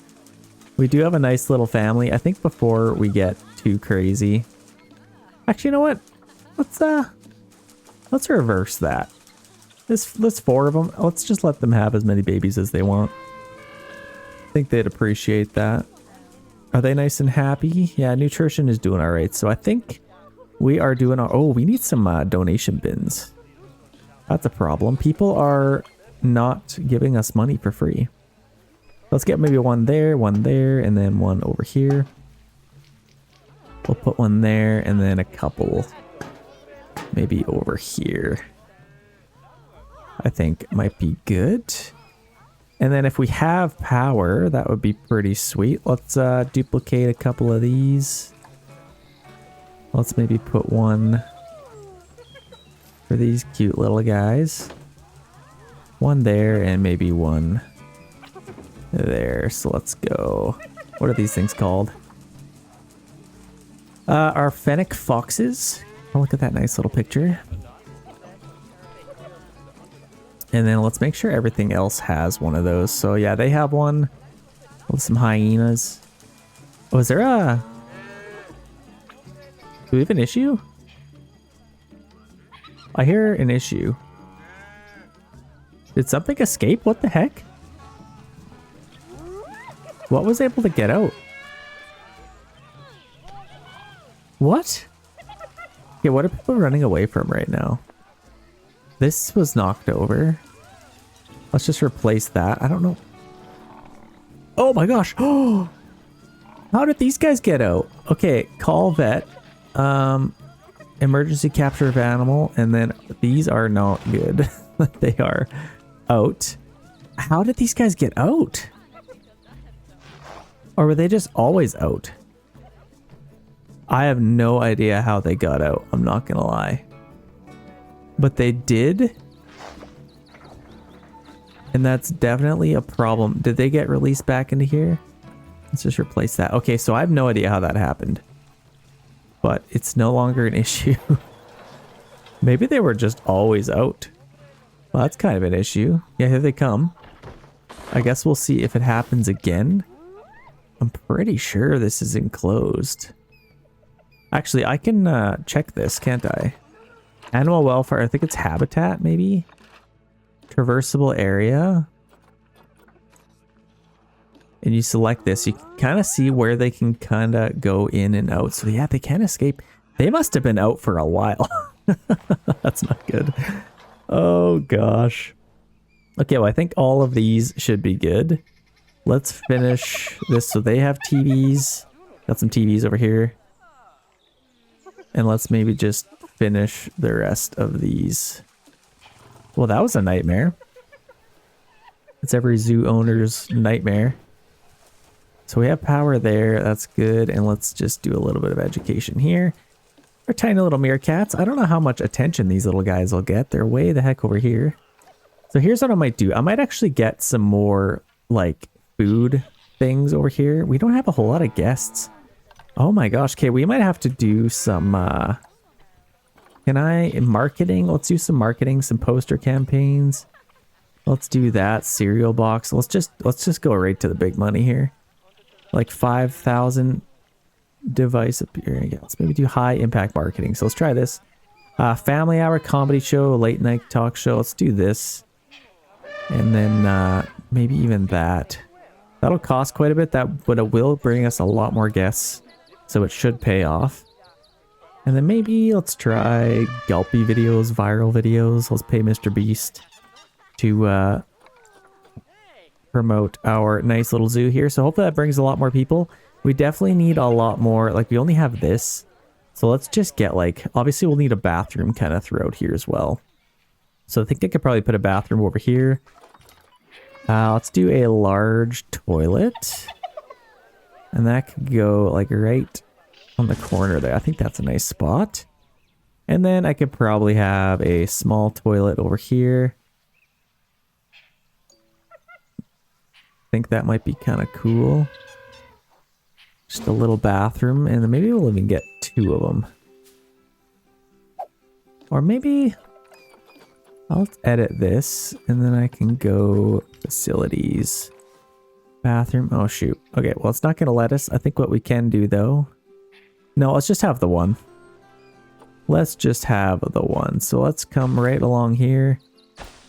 We do have a nice little family. I think before we get too crazy. Actually, you know what? Let's reverse that. Let's 4 of them. Let's just let them have as many babies as they want. I think they'd appreciate that. Are they nice and happy? Yeah, nutrition is doing all right. So I think we are doing our... Oh, we need some donation bins. That's a problem. People are not giving us money for free. Let's get maybe one there, and then one over here. We'll put one there, and then a couple maybe over here. I think might be good. And then if we have power, that would be pretty sweet. Let's duplicate a couple of these. Let's maybe put one for these cute little guys. One there and maybe one there. So let's go. What are these things called? Our fennec foxes. Oh, look at that nice little picture. And then let's make sure everything else has one of those. So yeah, they have one with some hyenas. Oh, is there a... Do we have an issue? I hear an issue. Did something escape? What the heck? What was able to get out? What? Okay, what are people running away from right now? This was knocked over. Let's just replace that. I don't know. Oh my gosh. Oh, how did these guys get out? Okay, call vet. Emergency capture of animal. And then these are not good. They are out. How did these guys get out? Or were they just always out? I have no idea how they got out. I'm not gonna lie. But they did. And that's definitely a problem. Did they get released back into here? Let's just replace that. Okay, so I have no idea how that happened. But it's no longer an issue. Maybe they were just always out. Well, that's kind of an issue. Yeah, here they come. I guess we'll see if it happens again. I'm pretty sure this is enclosed. Actually, I can check this, can't I? Animal welfare, I think it's habitat, maybe? Traversable area. And you select this, you can kind of see where they can kind of go in and out. So yeah, they can escape. They must have been out for a while. That's not good. Oh gosh. Okay, well I think all of these should be good. Let's finish this. So they have TVs. Got some TVs over here. And let's maybe just finish the rest of these. Well, that was a nightmare. It's every zoo owner's nightmare. So we have power there. That's good. And let's just do a little bit of education here. Our tiny little meerkats. I don't know how much attention these little guys will get. They're way the heck over here. So here's what I might do. I might actually get some more like food things over here. We don't have a whole lot of guests. Oh my gosh. Okay, we might have to do some marketing? Let's do some marketing, some poster campaigns. Let's do that. Cereal box. Let's just go right to the big money here. Like 5,000 device appearing. Yeah, let's maybe do high impact marketing. So let's try this. Family hour comedy show, late night talk show. Let's do this. And then maybe even that. That'll cost quite a bit, but it will bring us a lot more guests. So it should pay off. And then maybe let's try Gulpy videos, viral videos. Let's pay Mr. Beast to promote our nice little zoo here. So hopefully that brings a lot more people. We definitely need a lot more. Like we only have this. So let's just get like, obviously we'll need a bathroom kind of throughout here as well. So I think I could probably put a bathroom over here. Let's do a large toilet. And that could go like right on the corner there. I think that's a nice spot. And then I could probably have a small toilet over here. I think that might be kind of cool. Just a little bathroom, and then maybe we'll even get 2 of them. Or maybe I'll edit this, and then I can go facilities. Bathroom. Oh, shoot. Okay, well, it's not going to let us. I think what we can do, though... No, let's just have the one. Let's just have the one. So let's come right along here,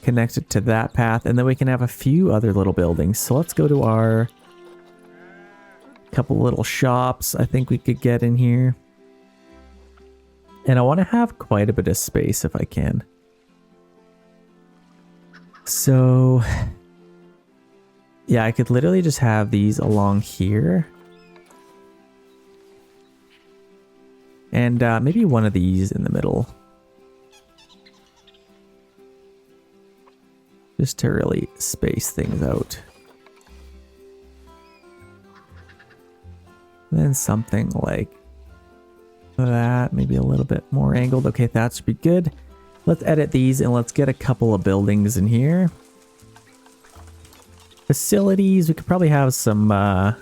connect it to that path, and then we can have a few other little buildings. So let's go to our couple little shops I think we could get in here. And I want to have quite a bit of space if I can. So Yeah, I could literally just have these along here. And maybe one of these in the middle. Just to really space things out. And then something like that, maybe a little bit more angled. Okay, that should be good. Let's edit these and let's get a couple of buildings in here. Facilities, we could probably have some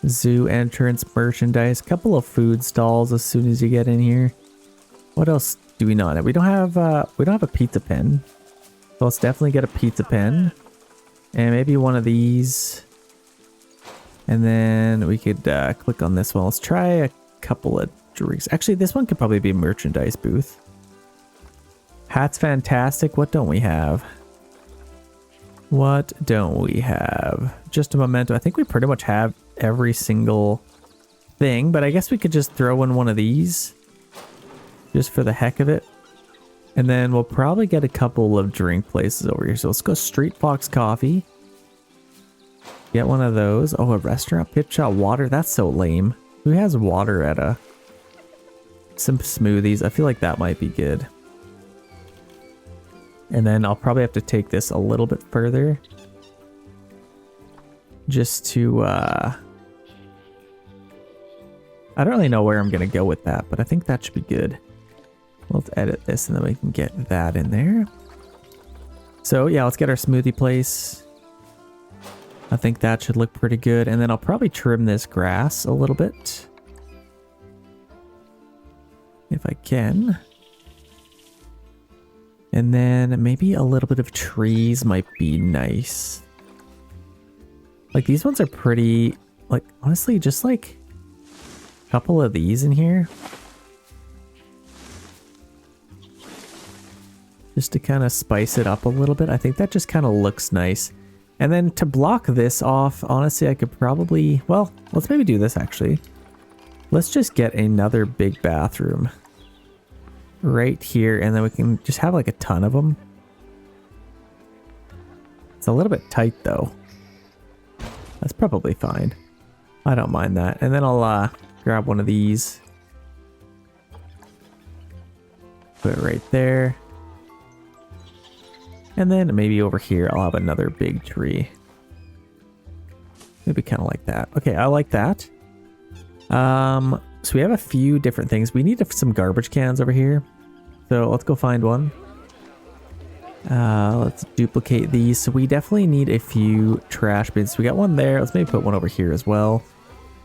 zoo entrance merchandise, a couple of food stalls as soon as you get in here. What else do we not have? We don't have a pizza pen. So let's definitely get a pizza pen. And maybe one of these. And then we could click on this one. Let's try a couple of drinks. Actually, this one could probably be a merchandise booth. Hat's fantastic. What don't we have? What don't we have? Just a memento. I think we pretty much have every single thing, but I guess we could just throw in one of these just for the heck of it. And then we'll probably get a couple of drink places over here. So let's go Street Fox Coffee. Get one of those. Oh, a restaurant, Pit Shot Water. That's so lame. Who has water at some smoothies? I feel like that might be good. And then I'll probably have to take this a little bit further. Just to, I don't really know where I'm going to go with that, but I think that should be good. Let's edit this and then we can get that in there. So yeah, let's get our smoothie place. I think that should look pretty good. And then I'll probably trim this grass a little bit. If I can. And then maybe a little bit of trees might be nice. Like these ones are pretty, like honestly, just like a couple of these in here. Just to kind of spice it up a little bit. I think that just kind of looks nice. And then to block this off, honestly, I could probably, well, let's maybe do this actually. Let's just get another big bathroom right here, and then we can just have like a ton of them. It's a little bit tight though. That's probably fine. I don't mind that. And then I'll grab one of these. Put it right there. And then maybe over here I'll have another big tree. Maybe kind of like that. Okay, I like that. So we have a few different things. We need some garbage cans over here. So let's go find one. Let's duplicate these. So we definitely need a few trash bins. So we got one there. Let's maybe put one over here as well.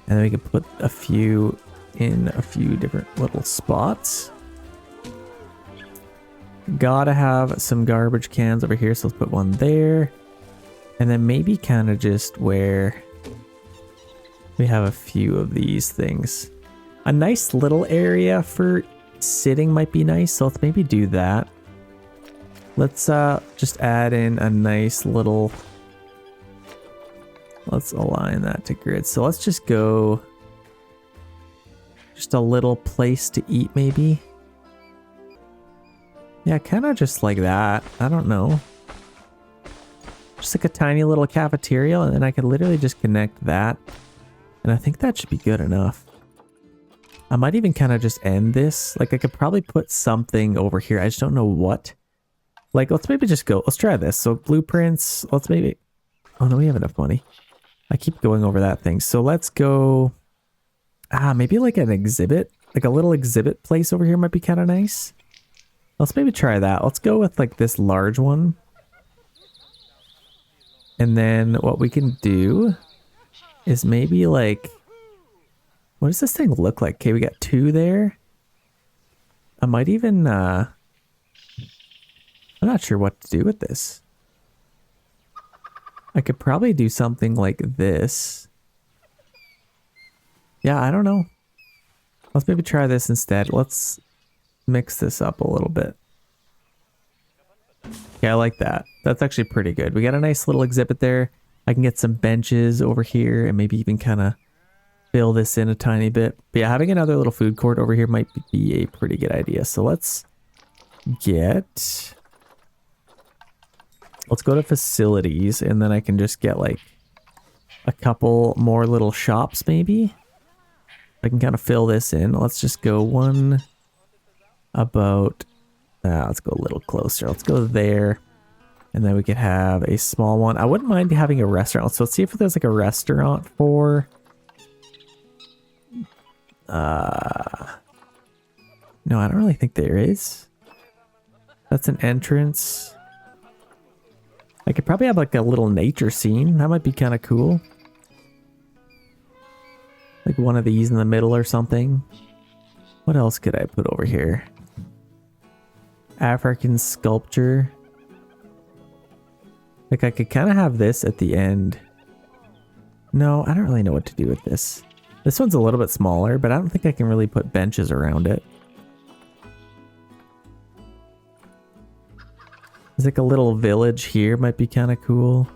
And then we can put a few in a few different little spots. Gotta have some garbage cans over here. So let's put one there. And then maybe kind of just where we have a few of these things. A nice little area for sitting might be nice. So let's maybe do that. Let's just add in a nice little, let's align that to grid. So let's just go just a little place to eat maybe. Yeah, kind of just like that. I don't know. Just like a tiny little cafeteria, and then I could literally just connect that. And I think that should be good enough. I might even kind of just end this. Like I could probably put something over here. I just don't know what. Like let's maybe just go. Let's try this. So blueprints. Let's maybe. Oh no, we have enough money. I keep going over that thing. So let's go. Maybe like an exhibit. Like a little exhibit place over here might be kind of nice. Let's maybe try that. Let's go with like this large one. And then what we can do is maybe like, what does this thing look like? Okay, we got two there. I might even, I'm not sure what to do with this. I could probably do something like this. Yeah, I don't know. Let's maybe try this instead. Let's mix this up a little bit. Yeah, I like that. That's actually pretty good. We got a nice little exhibit there. I can get some benches over here and maybe even kind of fill this in a tiny bit. But yeah, having another little food court over here might be a pretty good idea. So let's get Let's go to facilities, and then I can just get like a couple more little shops maybe. I can kind of fill this in. Let's just go one about, let's go a little closer. Let's go there. And then we could have a small one. I wouldn't mind having a restaurant. So let's see if there's like a restaurant for... No, I don't really think there is. That's an entrance. I could probably have like a little nature scene. That might be kind of cool. Like one of these in the middle or something. What else could I put over here? African sculpture. Like I could kind of have this at the end. No, I don't really know what to do with this. This one's a little bit smaller, but I don't think I can really put benches around it. There's like a little village here, might be kind of cool.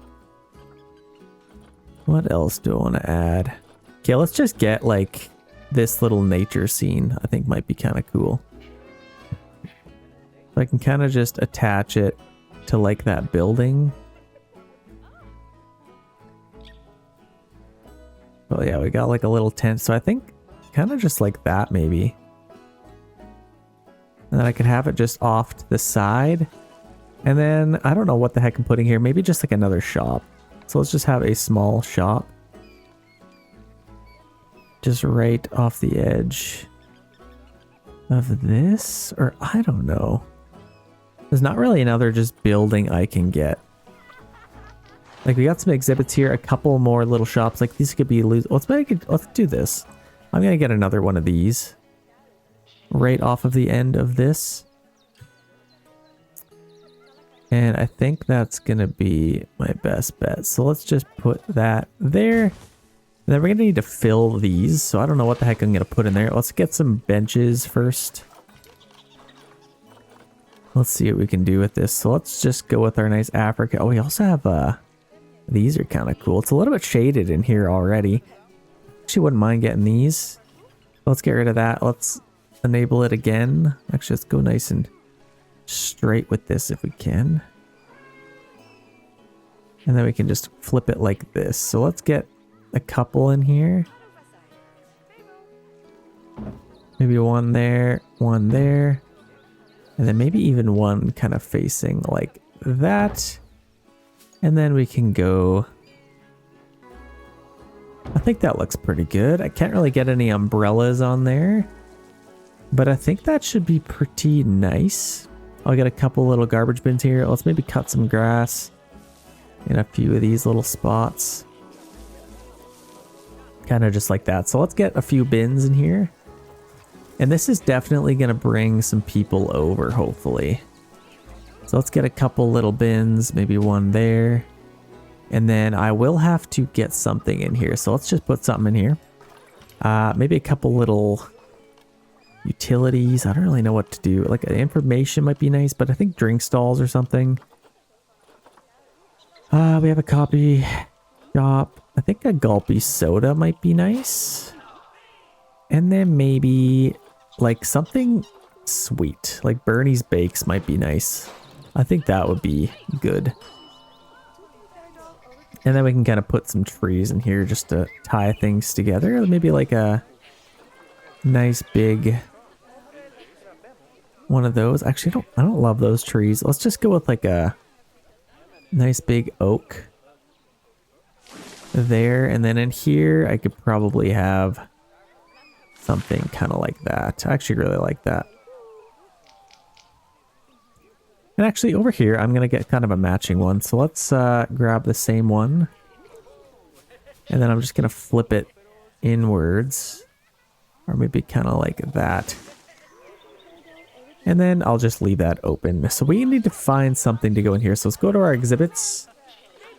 What else do I want to add? Okay, let's just get like this little nature scene. I think might be kind of cool. So I can kind of just attach it to like that building. Oh yeah, we got like a little tent. So I think kind of just like that maybe. And then I could have it just off to the side. And then I don't know what the heck I'm putting here. Maybe just like another shop. So let's just have a small shop. Just right off the edge of this. Or I don't know. There's not really another just building I can get. Like we got some exhibits here, a couple more little shops. Like these could be loose. Let's do this. I'm gonna get another one of these right off of the end of this. And I think that's gonna be my best bet. So let's just put that there. And then we're gonna need to fill these. So I don't know what the heck I'm gonna put in there. Let's get some benches first. Let's see what we can do with this. So let's just go with our nice Africa. Oh, we also have these are kind of cool. It's a little bit shaded in here already. Actually wouldn't mind getting these. Let's get rid of that. Let's enable it again. Actually, let's go nice and straight with this if we can. And then we can just flip it like this. So let's get a couple in here. Maybe one there, and then maybe even one kind of facing like that. And then we can go, I think that looks pretty good. I can't really get any umbrellas on there, but I think that should be pretty nice. I'll get a couple little garbage bins here. Let's maybe cut some grass in a few of these little spots. Kind of just like that. So let's get a few bins in here. And this is definitely going to bring some people over, hopefully. So let's get a couple little bins, maybe one there. And then I will have to get something in here. So let's just put something in here. Maybe a couple little utilities. I don't really know what to do. Like information might be nice, but I think drink stalls or something. We have a copy shop. I think a gulpy soda might be nice. And then maybe like something sweet, like Bernie's Bakes might be nice. I think that would be good. And then we can kind of put some trees in here just to tie things together. Maybe like a nice big one of those. Actually, I don't love those trees. Let's just go with like a nice big oak there. And then in here, I could probably have something kind of like that. I actually really like that. And actually over here, I'm going to get kind of a matching one. So let's grab the same one. And then I'm just going to flip it inwards. Or maybe kind of like that. And then I'll just leave that open. So we need to find something to go in here. So let's go to our exhibits.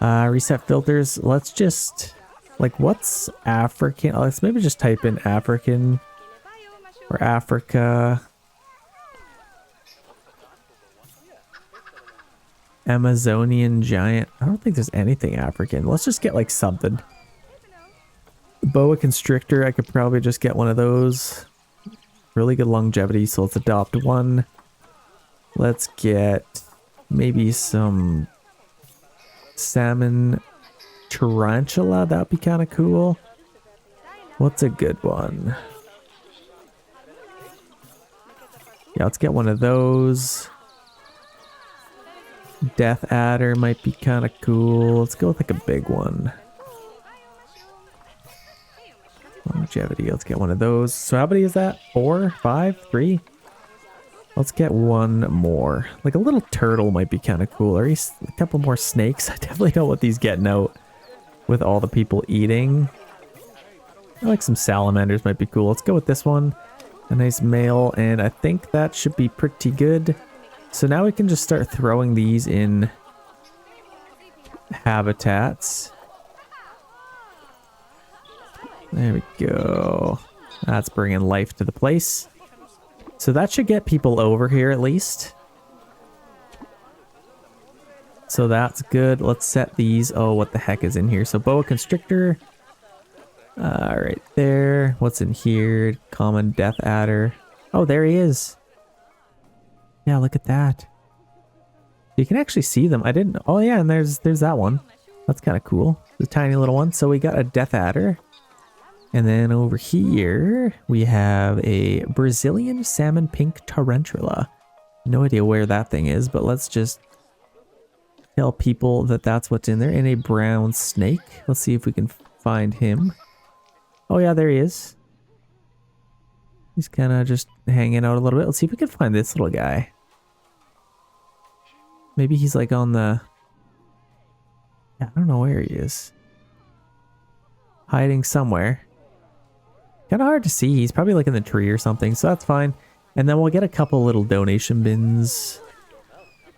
Reset filters. Let's just... like, what's African? Let's maybe just type in African. Or Africa. Amazonian giant. I don't think there's anything African. Let's just get like something. Boa constrictor. I could probably just get one of those. Really good longevity, so let's adopt one. Let's get maybe some salmon tarantula. That'd be kind of cool. What's a good one? Yeah, let's get one of those. Death adder might be kind of cool. Let's go with like a big one. Longevity, let's get one of those. So how many is that? 4, 5, 3? Let's get one more. Like a little turtle might be kind of cool. Or a couple more snakes. I definitely don't want these getting out with all the people eating. I like some salamanders might be cool. Let's go with this one. A nice male, and I think that should be pretty good. So now we can just start throwing these in habitats. There we go. That's bringing life to the place. So that should get people over here at least. So that's good. Let's set these. Oh, what the heck is in here? So boa constrictor. Right there. What's in here? Common death adder. Oh, there he is. Yeah, look at that. You can actually see them. I didn't. Oh yeah, and there's that one. That's kind of cool. The tiny little one. So we got a death adder. And then over here, we have a Brazilian salmon pink tarantula. No idea where that thing is, but let's just tell people that that's what's in there. And a brown snake. Let's see if we can find him. Oh yeah, there he is. He's kind of just hanging out a little bit. Let's see if we can find this little guy. Maybe he's like on the... Yeah, I don't know where he is. Hiding somewhere. Kind of hard to see. He's probably like in the tree or something, so that's fine. And then we'll get a couple little donation bins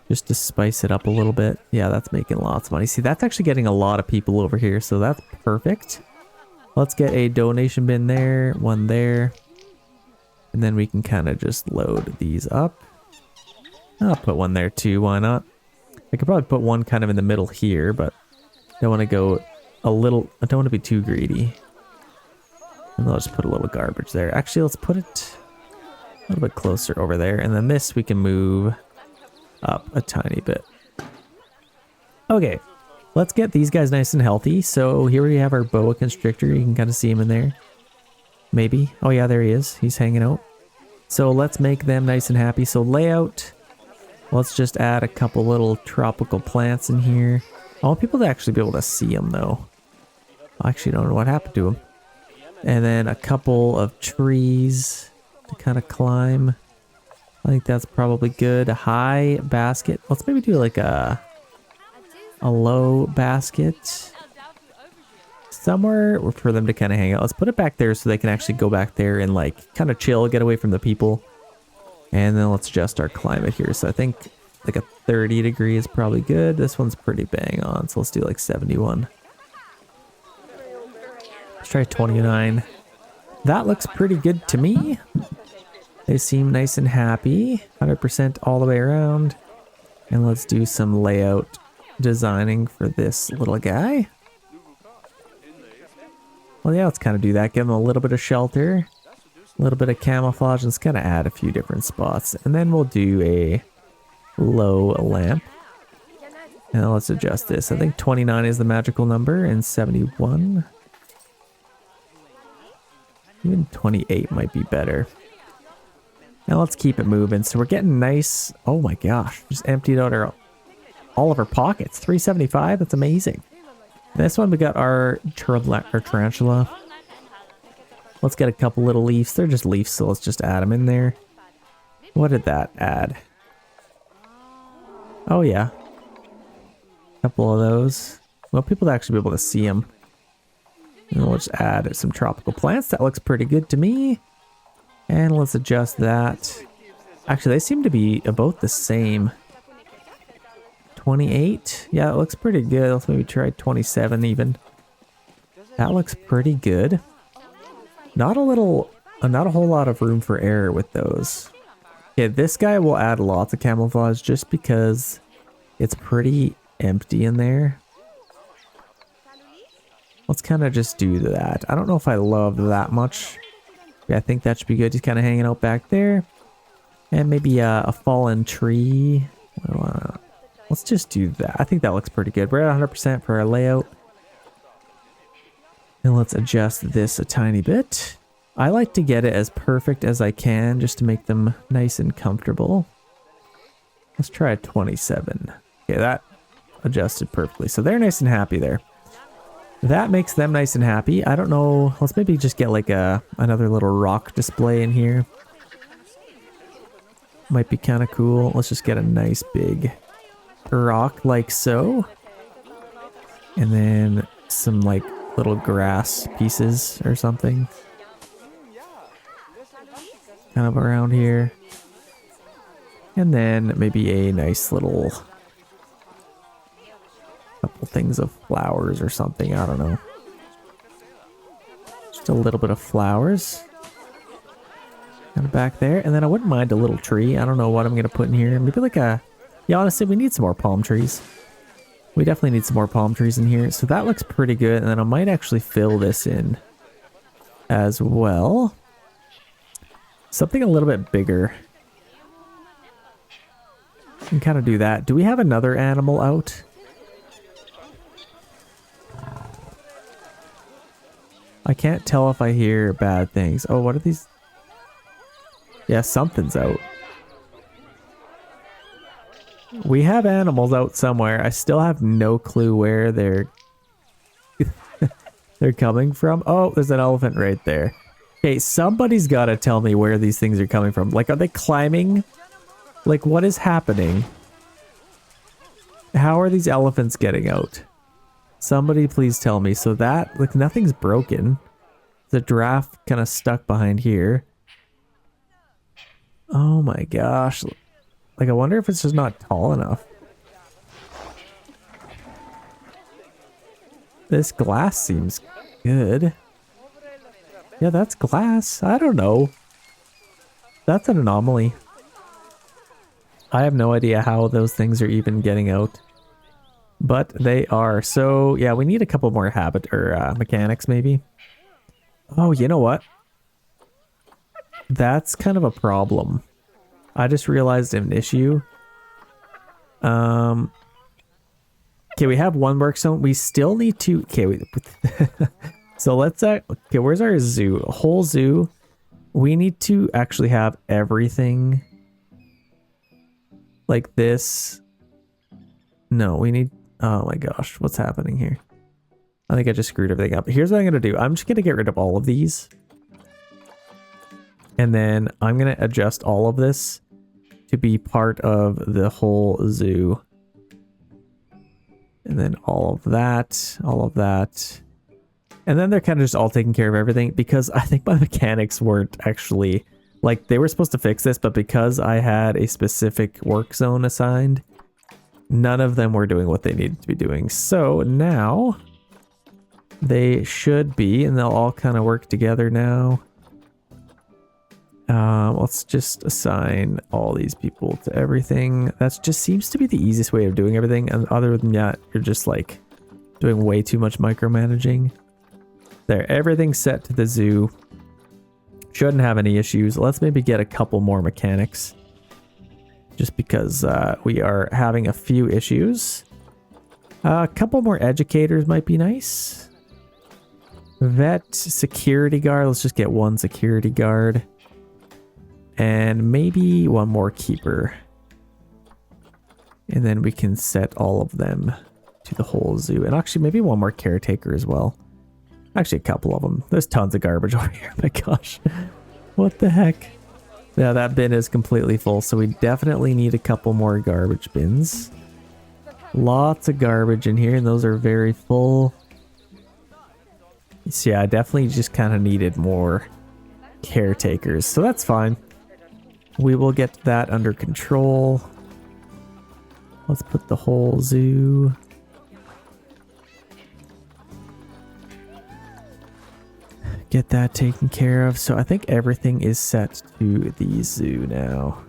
just to spice it up a little bit. Yeah, that's making lots of money. See, that's actually getting a lot of people over here, so that's perfect. Let's get a donation bin there, one there. And then we can kind of just load these up. I'll put one there too, why not? I could probably put one kind of in the middle here, but I don't want to go a little... I don't want to be too greedy. And I'll just put a little garbage there. Actually, let's put it a little bit closer over there. And then this we can move up a tiny bit. Okay, let's get these guys nice and healthy. So here we have our boa constrictor. You can kind of see him in there. Maybe. Oh yeah, there he is. He's hanging out. So let's make them nice and happy. So layout. Let's just add a couple little tropical plants in here. I want people to actually be able to see them though. I actually don't know what happened to them. And then a couple of trees to kind of climb. I think that's probably good. A high basket. Let's maybe do like a low basket. Somewhere for them to kind of hang out. Let's put it back there so they can actually go back there and like kind of chill, get away from the people. And then let's adjust our climate here. So I think like a 30 degree is probably good. This one's pretty bang on. So let's do like 71. Let's try 29. That looks pretty good to me. They seem nice and happy. 100% all the way around. And let's do some layout designing for this little guy. Well, yeah, let's kind of do that. Give him a little bit of shelter. A little bit of camouflage. Let's kind of add a few different spots. And then we'll do a low lamp. And let's adjust this. I think 29 is the magical number and 71. Even 28 might be better. Now let's keep it moving. So we're getting nice. Oh my gosh. Just emptied out all of our pockets. 375. That's amazing. This one we got our tarantula. Let's get a couple little leaves. They're just leaves, so let's just add them in there. What did that add? Oh yeah. A couple of those. Well, people to actually be able to see them. And we'll just add some tropical plants. That looks pretty good to me. And let's adjust that. Actually, they seem to be about the same. 28. Yeah, it looks pretty good. Let's maybe try 27 even. That looks pretty good. Not a whole lot of room for error with those. Yeah, this guy will add lots of camouflage just because it's pretty empty in there. Let's kind of just do that. I don't know if I love that much. Yeah, I think that should be good. Just kind of hanging out back there. And maybe a fallen tree. Let's just do that. I think that looks pretty good. We're at 100% for our layout. And let's adjust this a tiny bit. I like to get it as perfect as I can just to make them nice and comfortable. Let's try a 27. Okay, that adjusted perfectly. So they're nice and happy there. That makes them nice and happy. I don't know. Let's maybe just get like another little rock display in here. Might be kind of cool. Let's just get a nice big rock like so. And then some like little grass pieces or something. Kind of around here. And then maybe a nice little couple things of flowers or something. I don't know. Just a little bit of flowers. Kind of back there. And then I wouldn't mind a little tree. I don't know what I'm going to put in here. Maybe like a... Yeah, honestly, we need some more palm trees. We definitely need some more palm trees in here. So that looks pretty good. And then I might actually fill this in as well. Something a little bit bigger. You can kind of do that. Do we have another animal out? I can't tell if I hear bad things. Oh, what are these? Yeah, something's out. We have animals out somewhere. I still have no clue where they're they're coming from. Oh, there's an elephant right there. Okay, somebody's got to tell me where these things are coming from. Like, are they climbing? Like, what is happening? How are these elephants getting out? Somebody please tell me. So that, like, nothing's broken. The giraffe kind of stuck behind here. Oh my gosh. Like, I wonder if it's just not tall enough. This glass seems good. Yeah, that's glass. I don't know. That's an anomaly. I have no idea how those things are even getting out. But they are. So, yeah, we need a couple more mechanics maybe. Oh, you know what? That's kind of a problem. I just realized an issue. Okay, we have one work zone. We still need to... Okay, so let's... okay, where's our zoo? A whole zoo. We need to actually have everything like this. No, we need... Oh my gosh, what's happening here? I think I just screwed everything up. Here's what I'm going to do. I'm just going to get rid of all of these. And then I'm going to adjust all of this to be part of the whole zoo. And then all of that, all of that. And then they're kind of just all taking care of everything because I think my mechanics weren't actually... Like, they were supposed to fix this, but because I had a specific work zone assigned, none of them were doing what they needed to be doing. So now they should be, and they'll all kind of work together now. Let's just assign all these people to everything. That just seems to be the easiest way of doing everything. And other than that, you're just like doing way too much micromanaging. There, everything's set to the zoo. Shouldn't have any issues. Let's maybe get a couple more mechanics. Just because we are having a few issues. A couple more educators might be nice. Vet, security guard. Let's just get one security guard. And maybe one more keeper. And then we can set all of them to the whole zoo. And actually maybe one more caretaker as well. Actually a couple of them. There's tons of garbage over here. Oh my gosh. What the heck? Yeah, that bin is completely full. So we definitely need a couple more garbage bins. Lots of garbage in here. And those are very full. So yeah, I definitely just kind of needed more caretakers. So that's fine. We will get that under control. Let's put the whole zoo. Get that taken care of. So I think everything is set to the zoo now.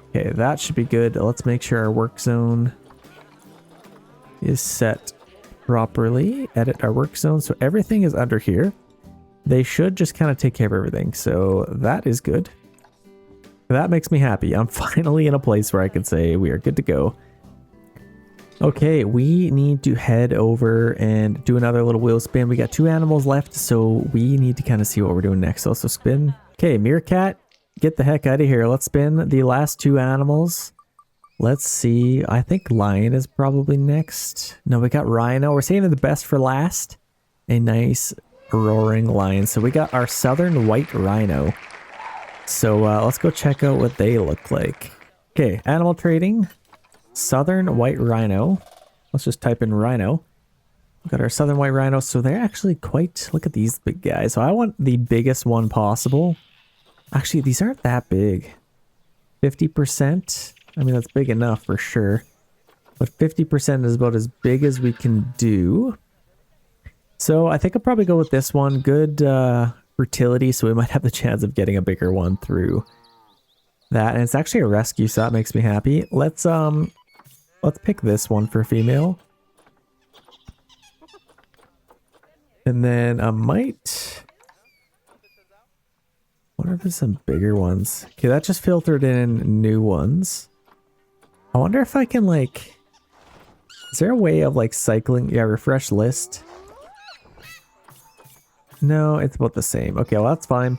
Okay, that should be good. Let's make sure our work zone is set properly. Edit our work zone. So everything is under here. They should just kind of take care of everything. So that is good. That makes me happy. I'm finally in a place where I can say we are good to go. Okay, we need to head over and do another little wheel spin. We got 2 animals left, so we need to kind of see what we're doing next. So let's spin. Okay, Meerkat, get the heck out of here. Let's spin the last 2 animals. Let's see. I think lion is probably next. No, we got rhino. We're saving the best for last. A nice roaring lion. So we got our southern white rhino. So let's go check out what they look like. Okay, animal trading. Southern white rhino. Let's just type in rhino. We've got our southern white rhino. So they're actually quite... Look at these big guys. So I want the biggest one possible. Actually, these aren't that big. 50%. I mean, that's big enough for sure. But 50% is about as big as we can do. So I think I'll probably go with this one. Good fertility, so we might have the chance of getting a bigger one through that. And it's actually a rescue, so that makes me happy. Let's pick this one for female. And then I might... wonder if there's some bigger ones. Okay, that just filtered in new ones. I wonder if I can, like... Is there a way of, like, cycling... Yeah, refresh list. No, it's about the same. Okay, well, that's fine.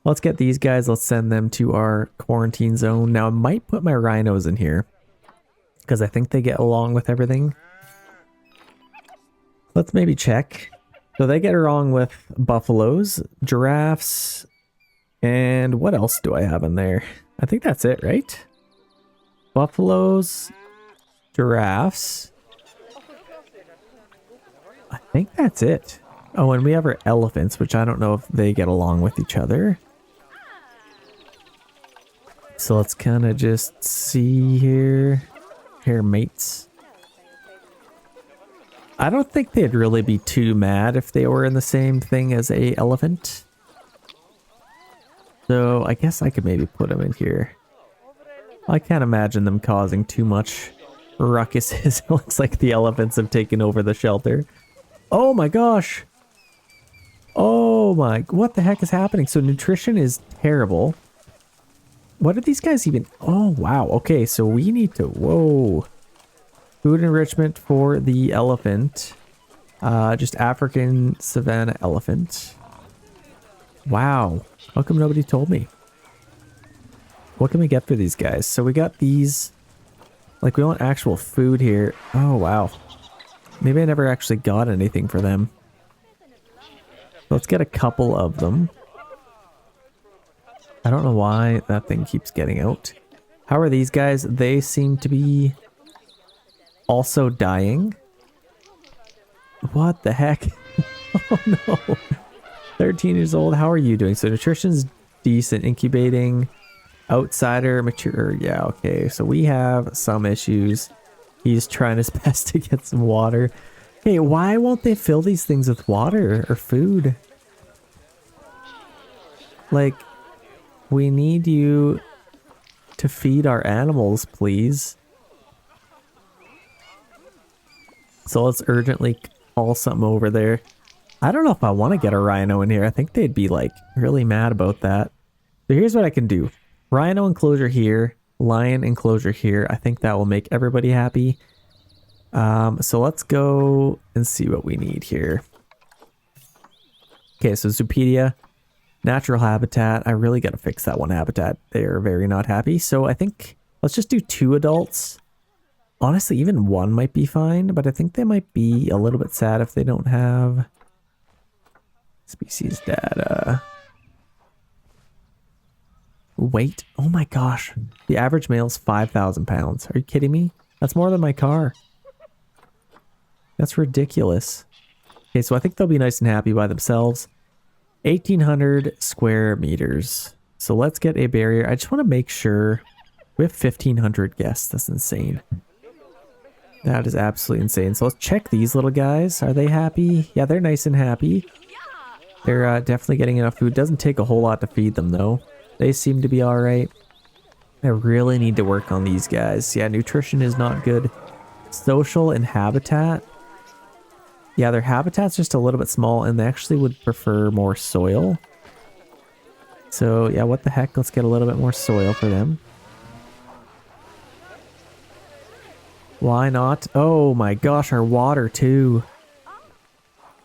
Let's get these guys. Let's send them to our quarantine zone. Now, I might put my rhinos in here, because I think they get along with everything. Let's maybe check. So they get along with buffaloes, giraffes, and what else do I have in there? I think that's it, right? Buffaloes, giraffes. I think that's it. Oh, and we have our elephants, which I don't know if they get along with each other. So let's kind of just see here. Here, mates. I don't think they'd really be too mad if they were in the same thing as a elephant. So I guess I could maybe put them in here. I can't imagine them causing too much ruckuses. It looks like the elephants have taken over the shelter. Oh my gosh! Oh my, what the heck is happening? So nutrition is terrible. What are these guys even? Oh wow, okay, so we need to, whoa. Food enrichment for the elephant. Just African savanna elephant. Wow, how come nobody told me? What can we get for these guys? So we got these, like we want actual food here. Oh wow. Maybe I never actually got anything for them. Let's get a couple of them. I don't know why that thing keeps getting out. How are these guys? They seem to be also dying. What the heck? Oh no. 13 years old. How are you doing? So nutrition's decent. Incubating. Outsider. Mature. Yeah, okay. So we have some issues. He's trying his best to get some water. Hey, why won't they fill these things with water or food? Like, we need you to feed our animals, please. So let's urgently call something over there. I don't know if I want to get a rhino in here. I think they'd be like really mad about that. So here's what I can do. Rhino enclosure here. Lion enclosure here. I think that will make everybody happy. So let's go and see what we need here. Okay, so Zoopedia. Natural habitat. I really got to fix that one habitat. They're very not happy. So I think let's just do 2 adults. Honestly, even 1 might be fine, but I think they might be a little bit sad if they don't have species data. Weight. Oh my gosh. The average male is 5,000 pounds. Are you kidding me? That's more than my car. That's ridiculous. Okay, so I think they'll be nice and happy by themselves. 1,800 square meters. So let's get a barrier. I just want to make sure we have 1,500 guests. That's insane. That is absolutely insane. So let's check these little guys. Are they happy? Yeah, they're nice and happy. They're definitely getting enough food. Doesn't take a whole lot to feed them though. They seem to be all right. I really need to work on these guys. Yeah, nutrition is not good. Social and habitat. Yeah, their habitat's just a little bit small and they actually would prefer more soil. So yeah, what the heck? Let's get a little bit more soil for them. Why not? Oh my gosh, our water too.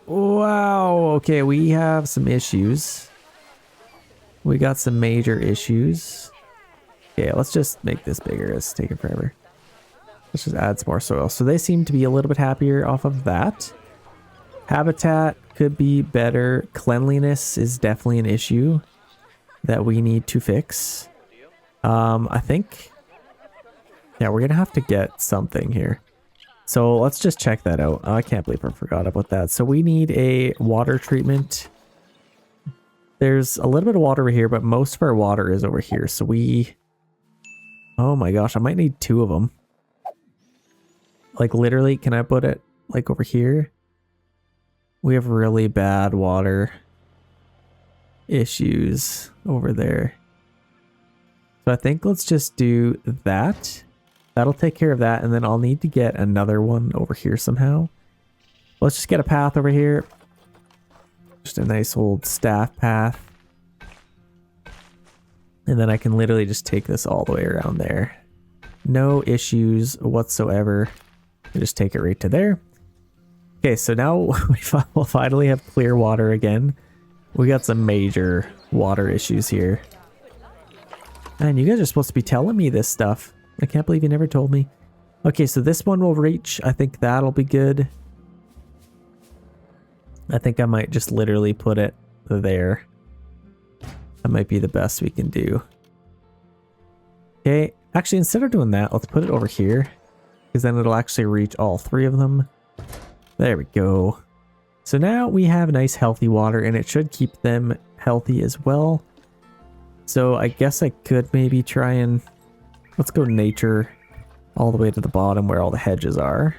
Wow, okay, we have some issues. We got some major issues. Okay, let's just make this bigger. It's taking forever. Let's just add some more soil. So they seem to be a little bit happier off of that. Habitat could be better. Cleanliness is definitely an issue that we need to fix. I think... yeah, we're gonna have to get something here. So let's just check that out. Oh, I can't believe I forgot about that. So we need a water treatment. There's a little bit of water over here, but most of our water is over here. So we... oh my gosh, I might need 2 of them. Like literally, can I put it like over here? We have really bad water issues over there. So I think let's just do that. That'll take care of that, and then I'll need to get another one over here somehow. Let's just get a path over here. Just a nice old staff path. And then I can literally just take this all the way around there. No issues whatsoever. I just take it right to there. Okay, so now we'll finally have clear water again. We got some major water issues here. Man, you guys are supposed to be telling me this stuff. I can't believe you never told me. Okay, so this one will reach. I think that'll be good. I think I might just literally put it there. That might be the best we can do. Okay, actually, instead of doing that, let's put it over here. Because then it'll actually reach all 3 of them. There we go. So now we have nice healthy water, and it should keep them healthy as well. So I guess I could maybe try and... let's go nature all the way to the bottom where all the hedges are.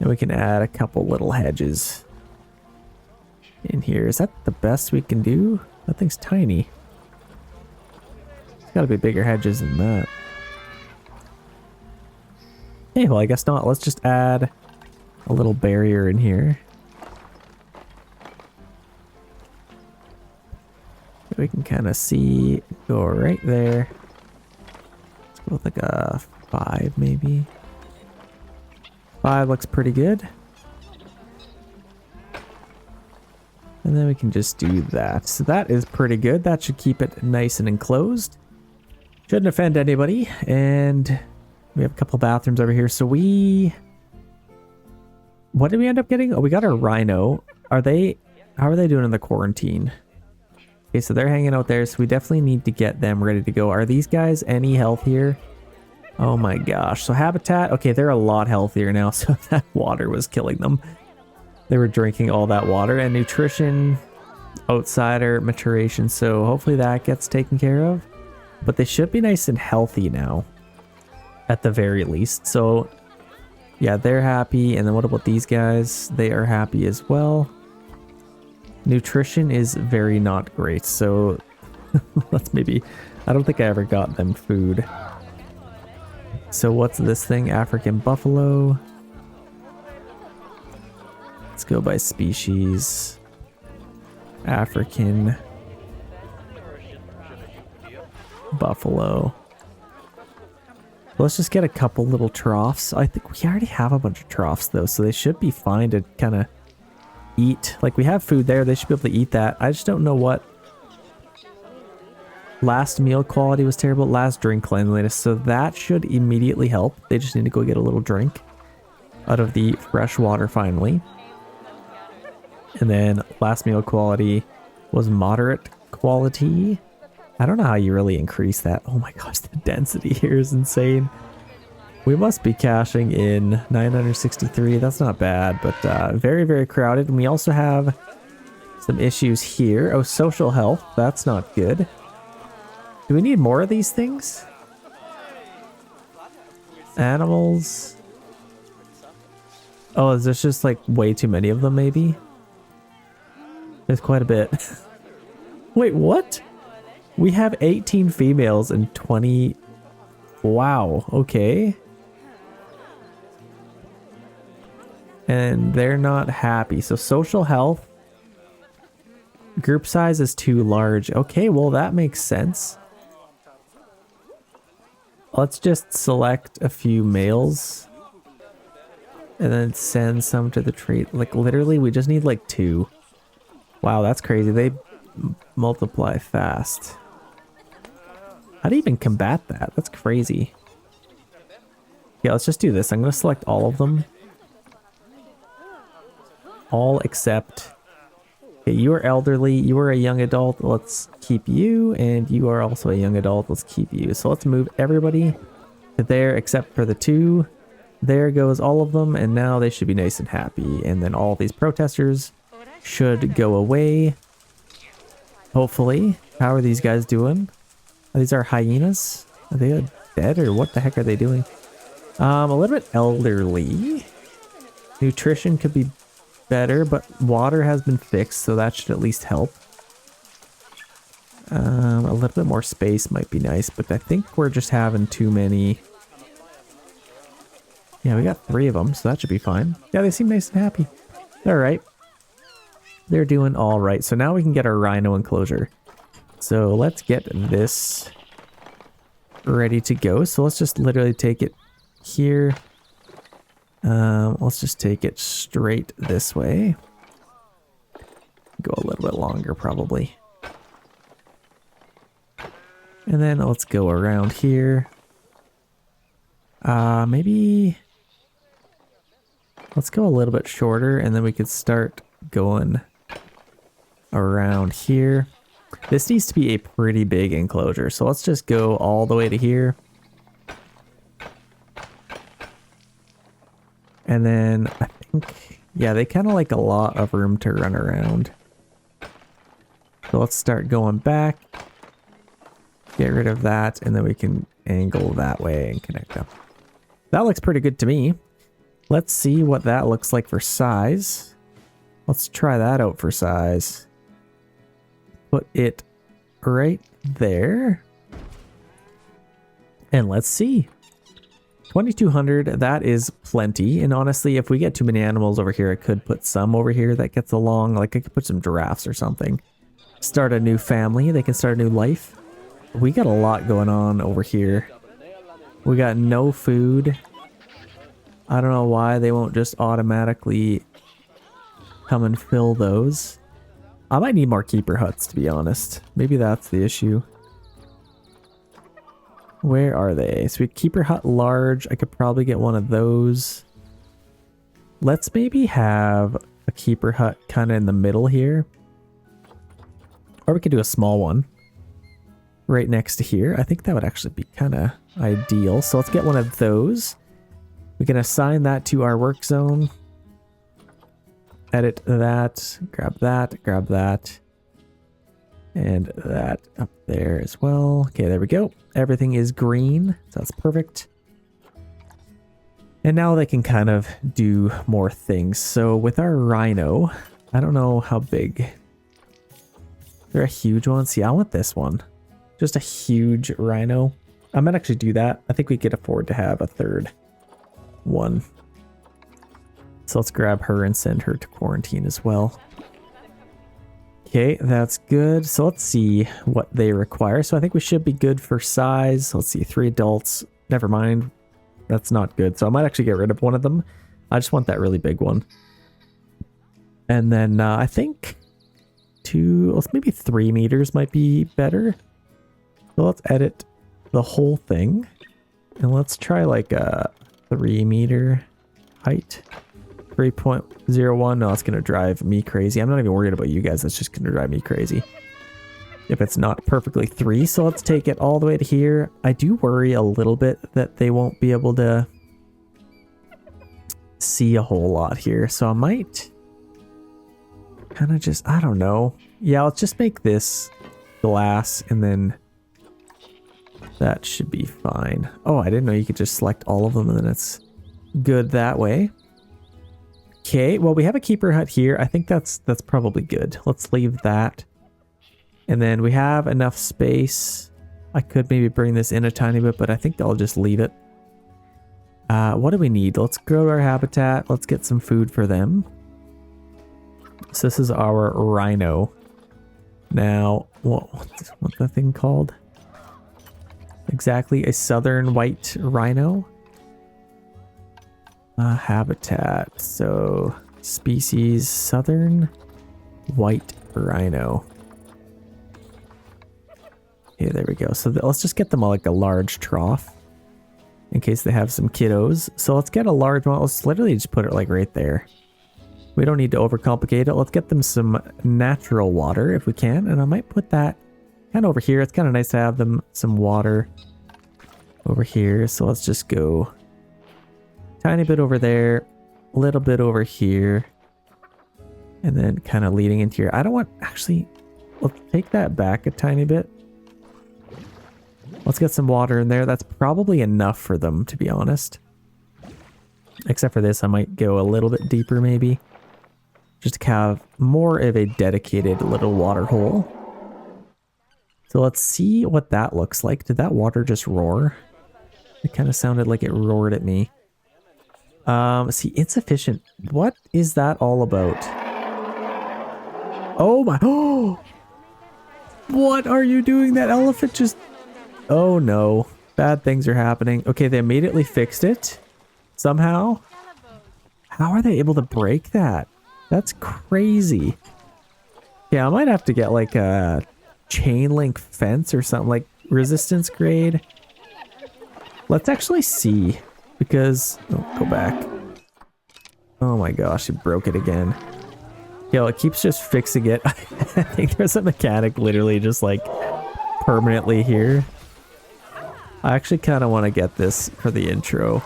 And we can add a couple little hedges in here. Is that the best we can do? That thing's tiny. There's gotta be bigger hedges than that. Okay, well I guess not. Let's just add a little barrier in here. We can kind of see, go right there. Let's go with like a 5 maybe. 5 looks pretty good. And then we can just do that. So that is pretty good. That should keep it nice and enclosed. Shouldn't offend anybody. And we have a couple bathrooms over here. So we... what did we end up getting? Oh, we got our rhino. Are they... how are they doing in the quarantine? Okay, so they're hanging out there, so we definitely need to get them ready to go. Are these guys any healthier? Oh my gosh. So habitat, okay, they're a lot healthier now, so that water was killing them. They were drinking all that water. And nutrition, outsider, maturation, so hopefully that gets taken care of. But they should be nice and healthy now, at the very least. So yeah, they're happy. And then what about these guys? They are happy as well. Nutrition is very not great, so let's maybe... I don't think I ever got them food. So what's this thing? African buffalo. Let's go by species. African buffalo. Let's just get a couple little troughs. I think we already have a bunch of troughs though, so they should be fine to kind of eat. Like we have food there, they should be able to eat that. I just don't know what... last meal quality was terrible. Last drink cleanliness, so that should immediately help. They just need to go get a little drink out of the fresh water finally. And then last meal quality was moderate quality. I don't know how you really increase that. Oh my gosh, the density here is insane. We must be caching in 963. That's not bad, but very, very crowded. And we also have some issues here. Oh, social health. That's not good. Do we need more of these things? Animals. Oh, is there just like way too many of them maybe? There's quite a bit. Wait, what? We have 18 females and 20... wow, okay. And they're not happy. So social health. Group size is too large. Okay, well that makes sense. let's just select a few males and then send some to the trade. Like literally we just need like 2. Wow, that's crazy. They multiply fast. How do you even combat that? That's crazy. Yeah, let's just do this. I'm going to select all of them. All except... Okay, you are elderly. You are a young adult. Let's keep you. And you are also a young adult. Let's keep you. So let's move everybody to there except for the 2. There goes all of them. And now they should be nice and happy. And then all these protesters should go away. Hopefully. How are these guys doing? These are hyenas? Are they dead or what the heck are they doing? A little bit elderly. Nutrition could be better, but water has been fixed, so that should at least help. A little bit more space might be nice, but I think we're just having too many. Yeah, we got 3 of them, so that should be fine. Yeah, they seem nice and happy. All right. They're doing all right. So now we can get our rhino enclosure. So let's get this ready to go. So let's just literally take it here. Let's just take it straight this way. Go a little bit longer probably. And then let's go around here. Maybe let's go a little bit shorter and then we could start going around here. This needs to be a pretty big enclosure, so let's just go all the way to here. And then I think, yeah, they kind of like a lot of room to run around. So let's start going back. Get rid of that, and then we can angle that way and connect them. That looks pretty good to me. Let's see what that looks like for size. Let's try that out for size. Put it right there. And let's see. 2200, that is plenty. And honestly, if we get too many animals over here, I could put some over here that gets along. Like I could put some giraffes or something. Start a new family. They can start a new life. We got a lot going on over here. We got no food. I don't know why they won't just automatically come and fill those. I might need more keeper huts, to be honest. Maybe that's the issue. Where are they? So we keeper hut large. I could probably get one of those. Let's maybe have a keeper hut kind of in the middle here. Or we could do a small one right next to here. I think that would actually be kind of ideal. So let's get one of those. We can assign that to our work zone. Edit that, grab that, and that up there as well. Okay, there we go. Everything is green, so that's perfect. And now they can kind of do more things. So with our rhino, I don't know how big. They're a huge one. See, I want this one. Just a huge rhino. I might actually do that. I think we could afford to have a third one. So let's grab her and send her to quarantine as well. Okay, that's good. So let's see what they require. So I think we should be good for size. Let's see, 3 adults. Never mind. That's not good. So I might actually get rid of one of them. I just want that really big one. And then I think maybe 3 meters might be better. So let's edit the whole thing. And let's try like a 3 meter height. 3.01. No, it's going to drive me crazy. I'm not even worried about you guys. That's just going to drive me crazy if it's not perfectly 3. So let's take it all the way to here. I do worry a little bit that they won't be able to see a whole lot here. So I might kind of just, I don't know. Yeah, let's just make this glass and then that should be fine. Oh, I didn't know you could just select all of them and then it's good that way. Okay, well, we have a keeper hut here. I think that's probably good. Let's leave that. And then we have enough space. I could maybe bring this in a tiny bit, but I think I'll just leave it. What do we need? Let's grow our habitat. Let's get some food for them. So this is our rhino. Now, what's the thing called? exactly a southern white rhino. Habitat. So species southern white rhino. Okay, there we go. So let's just get them all like a large trough in case they have some kiddos. So let's get a large one. Let's literally just put it like right there. We don't need to overcomplicate it. Let's get them some natural water if we can. And I might put that kind of over here. It's kind of nice to have them some water over here. So let's just go tiny bit over there, a little bit over here, and then kind of leading into here. I don't want, actually, let's take that back a tiny bit. Let's get some water in there. That's probably enough for them, to be honest. Except for this, I might go a little bit deeper maybe. Just to have more of a dedicated little water hole. So let's see what that looks like. Did that water just roar? It kind of sounded like it roared at me. See, insufficient. What is that all about? Oh my, oh! What are you doing? That elephant just... Oh no, bad things are happening. Okay, they immediately fixed it somehow. How are they able to break that? That's crazy. Yeah, I might have to get like a chain link fence or something, like resistance grade. Let's actually see, because oh, go back. Oh my gosh, it broke it again. Yo, it keeps just fixing it. I think there's a mechanic literally just like permanently here. I actually kind of want to get this for the intro.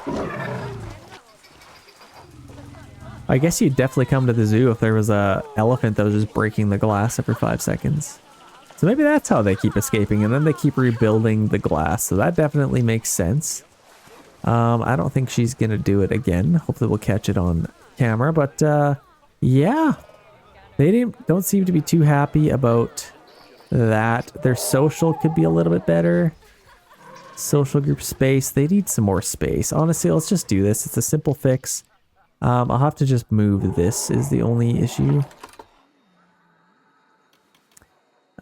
I guess you'd definitely come to the zoo if there was a elephant that was just breaking the glass every 5 seconds. So maybe that's how they keep escaping, and then they keep rebuilding the glass. So that definitely makes sense. I don't think she's gonna do it again. Hopefully we'll catch it on camera. But yeah, they don't seem to be too happy about that. Their social could be a little bit better. Social group space. They need some more space. Honestly, let's just do this. It's a simple fix. I'll have to just move this is the only issue.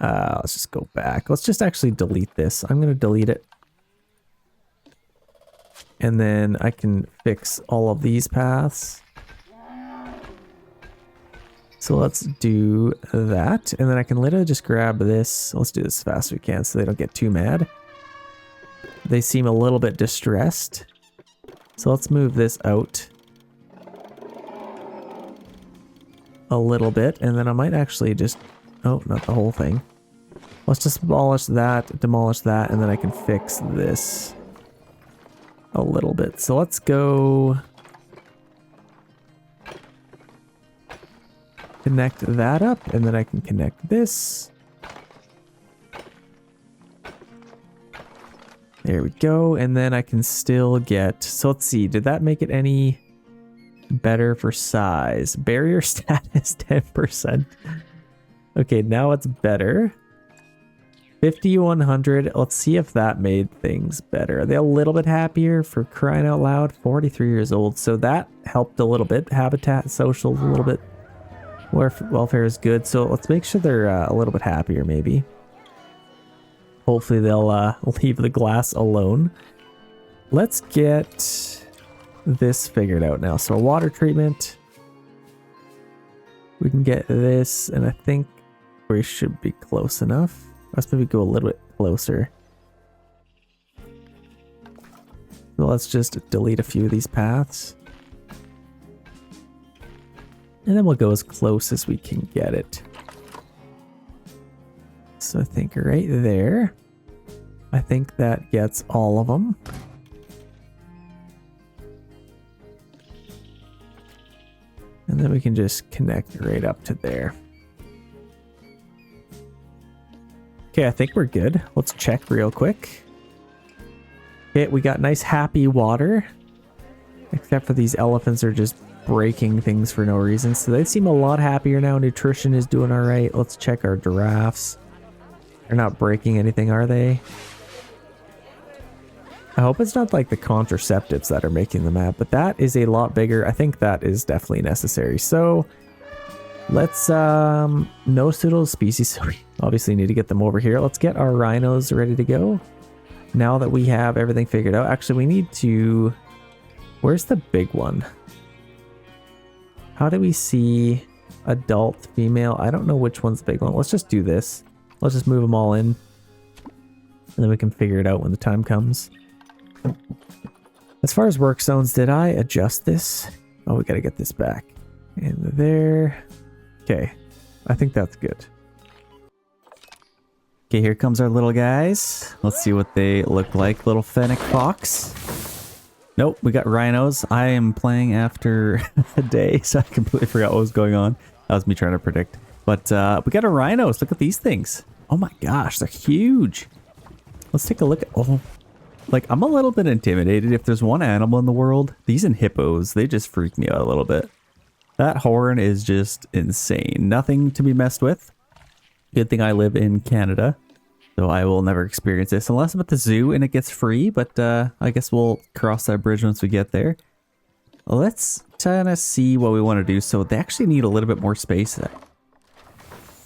Let's just go back. Let's just actually delete this. I'm going to delete it. And then I can fix all of these paths. So let's do that. And then I can literally just grab this. Let's do this as fast as we can so they don't get too mad. They seem a little bit distressed. So let's move this out a little bit. And then I might actually just... Oh, not the whole thing. Let's just demolish that, and then I can fix this a little bit. So let's go connect that up, and then I can connect this. There we go, and then I can still get... So let's see, did that make it any better for size? Barrier status 10%. Okay, now it's better. 5100. Let's see if that made things better. Are they a little bit happier, for crying out loud? 43 years old. So that helped a little bit. Habitat, social, a little bit. Welfare is good. So let's make sure they're a little bit happier, maybe. Hopefully they'll leave the glass alone. Let's get this figured out now. So water treatment. We can get this, and I think we should be close enough. Let's maybe go a little bit closer. So let's just delete a few of these paths. And then we'll go as close as we can get it. So I think right there. I think that gets all of them. And then we can just connect right up to there. Okay, I think we're good. Let's check real quick. Okay, we got nice happy water. Except for these elephants are just breaking things for no reason. So they seem a lot happier now. Nutrition is doing all right. Let's check our giraffes. They're not breaking anything, are they? I hope it's not like the contraceptives that are making them mad, but that is a lot bigger. I think that is definitely necessary. So let's, no suitable species. So we obviously need to get them over here. Let's get our rhinos ready to go. now that we have everything figured out, actually we need to, where's the big one? How do we see adult, female? I don't know which one's the big one. Let's just do this. Let's just move them all in. And then we can figure it out when the time comes. As far as work zones, did I adjust this? Oh, we gotta get this back. In there. Okay. I think that's good. Okay, here comes our little guys. Let's see what they look like. Little fennec fox. Nope, we got rhinos. I am playing after a day, so I completely forgot what was going on. That was me trying to predict. But we got our rhinos. Look at these things. Oh my gosh, they're huge. Let's take a look at... Oh, like, I'm a little bit intimidated. If there's one animal in the world, these and hippos, they just freak me out a little bit. That horn is just insane. Nothing to be messed with. Good thing I live in Canada, so I will never experience this unless I'm at the zoo and it gets free, but I guess we'll cross that bridge once we get there. Let's kind of see what we want to do. So they actually need a little bit more space.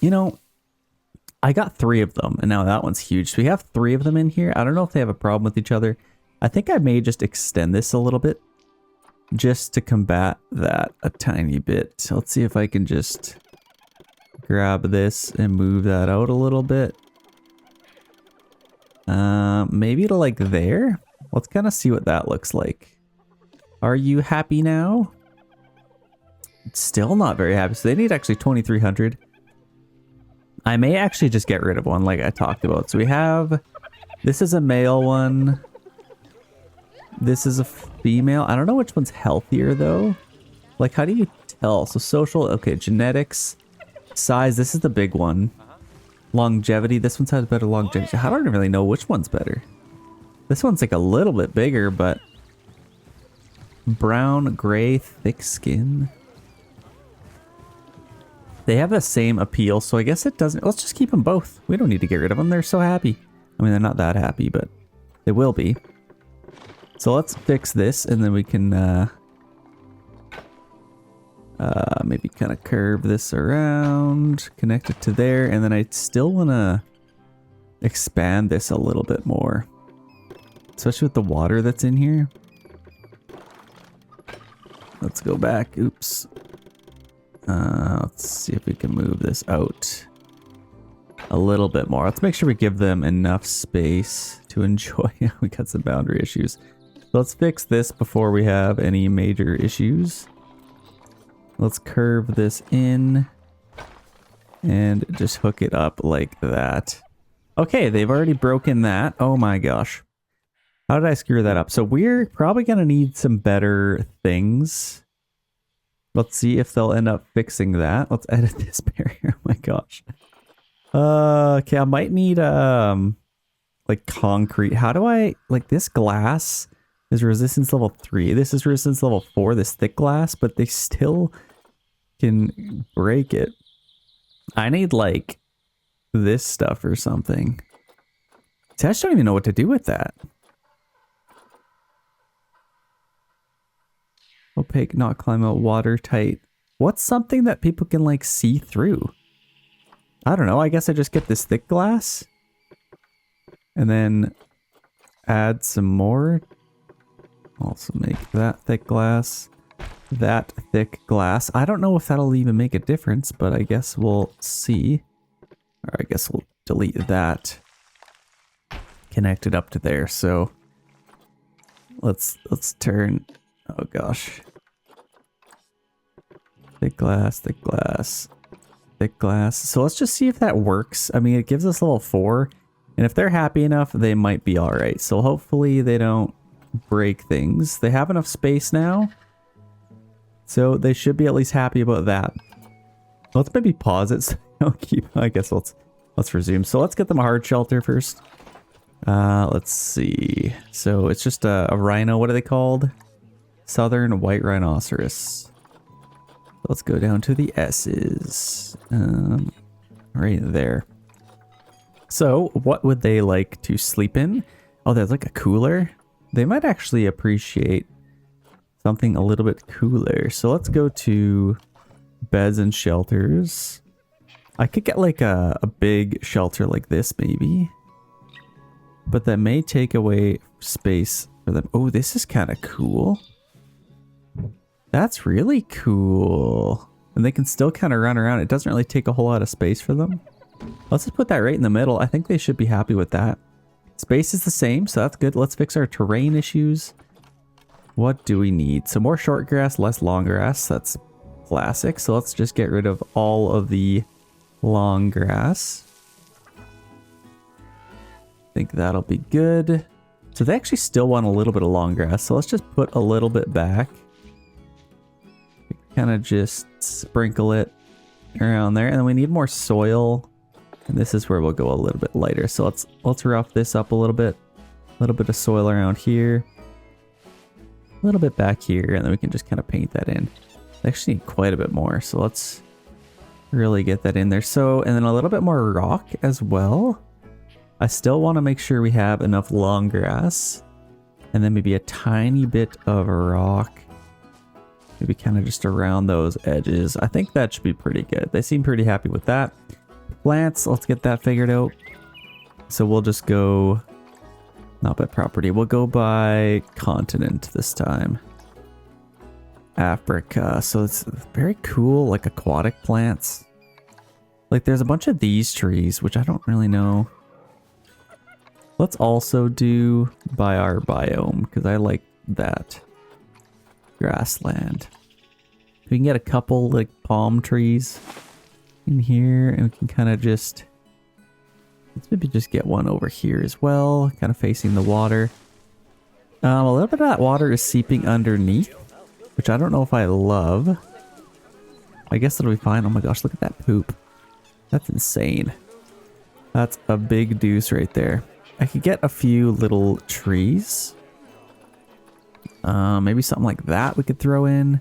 You know, I got 3 of them, and now that one's huge. So we have 3 of them in here. I don't know if they have a problem with each other. I think I may just extend this a little bit just to combat that a tiny bit. So let's see if I can just grab this and move that out a little bit. Maybe to like there. Let's kind of see what that looks like. Are you happy now? Still not very happy. So they need actually 2,300. I may actually just get rid of one like I talked about. So we have, this is a male one. This is a female. I don't know which one's healthier though. Like, how do you tell? So social, okay, genetics, size, this is the big one. Longevity, this one has better longevity. I don't really know which one's better. This one's like a little bit bigger, but brown, gray, thick skin. They have the same appeal, so I guess it doesn't. Let's just keep them both. We don't need to get rid of them. They're so happy. I mean, they're not that happy, but they will be. So let's fix this, and then we can maybe kind of curve this around, connect it to there, and then I still want to expand this a little bit more, especially with the water that's in here. Let's go back. Oops. Let's see if we can move this out a little bit more. Let's make sure we give them enough space to enjoy. We got some boundary issues. So let's fix this before we have any major issues. Let's curve this in and just hook it up like that. Okay, they've already broken that. Oh my gosh. How did I screw that up? So we're probably going to need some better things. Let's see if they'll end up fixing that. Let's edit this barrier. Oh my gosh. Okay, I might need like concrete. How do I, like, this glass is resistance level 3. This is resistance level 4, this thick glass, but they still can break it. I need like this stuff or something. See, I just don't even know what to do with that. Opaque, not climb out, watertight. What's something that people can like see through? I don't know. I guess I just get this thick glass and then add some more. Also make that thick glass, that thick glass. I don't know if that'll even make a difference, but I guess we'll see. Or I guess we'll delete that. Connect it up to there. So let's turn. Oh gosh. Thick glass, thick glass, thick glass. So let's just see if that works. I mean, it gives us level 4. And if they're happy enough, they might be alright. So hopefully they don't break things. They have enough space now. So they should be at least happy about that. Let's maybe pause it so they don't keep. I guess let's resume. So let's get them a hard shelter first. Let's see. So it's just a rhino. What are they called? Southern white rhinoceros. Let's go down to the S's. Right there. So what would they like to sleep in? Oh, there's like a cooler. They might actually appreciate something a little bit cooler. So let's go to beds and shelters. I could get like a big shelter like this maybe. but that may take away space for them. Oh, this is kind of cool. That's really cool. And they can still kind of run around. It doesn't really take a whole lot of space for them. Let's just put that right in the middle. I think they should be happy with that. Space is the same, so that's good. Let's fix our terrain issues. What do we need? So more short grass, less long grass. That's classic. So let's just get rid of all of the long grass. I think that'll be good. So they actually still want a little bit of long grass. So let's just put a little bit back. Kind of just sprinkle it around there. And then we need more soil. And this is where we'll go a little bit lighter. So let's rough this up a little bit. A little bit of soil around here. A little bit back here. And then we can just kind of paint that in. I actually need quite a bit more. So let's really get that in there. So, and then a little bit more rock as well. I still want to make sure we have enough long grass. And then maybe a tiny bit of rock. Maybe kind of just around those edges. I think that should be pretty good. They seem pretty happy with that. Plants, let's get that figured out. So we'll just go, not by property, we'll go by continent this time. Africa. So it's very cool, like aquatic plants. Like there's a bunch of these trees, which I don't really know. Let's also do by our biome, because I like that. Grassland. We can get a couple like palm trees in here, and we can kind of just, let's maybe just get one over here as well, kind of facing the water. A little bit of that water is seeping underneath, which I don't know if I love. I guess it'll be fine. Oh my gosh, look at that poop. That's insane. That's a big deuce right there. I could get a few little trees. Maybe something like that we could throw in.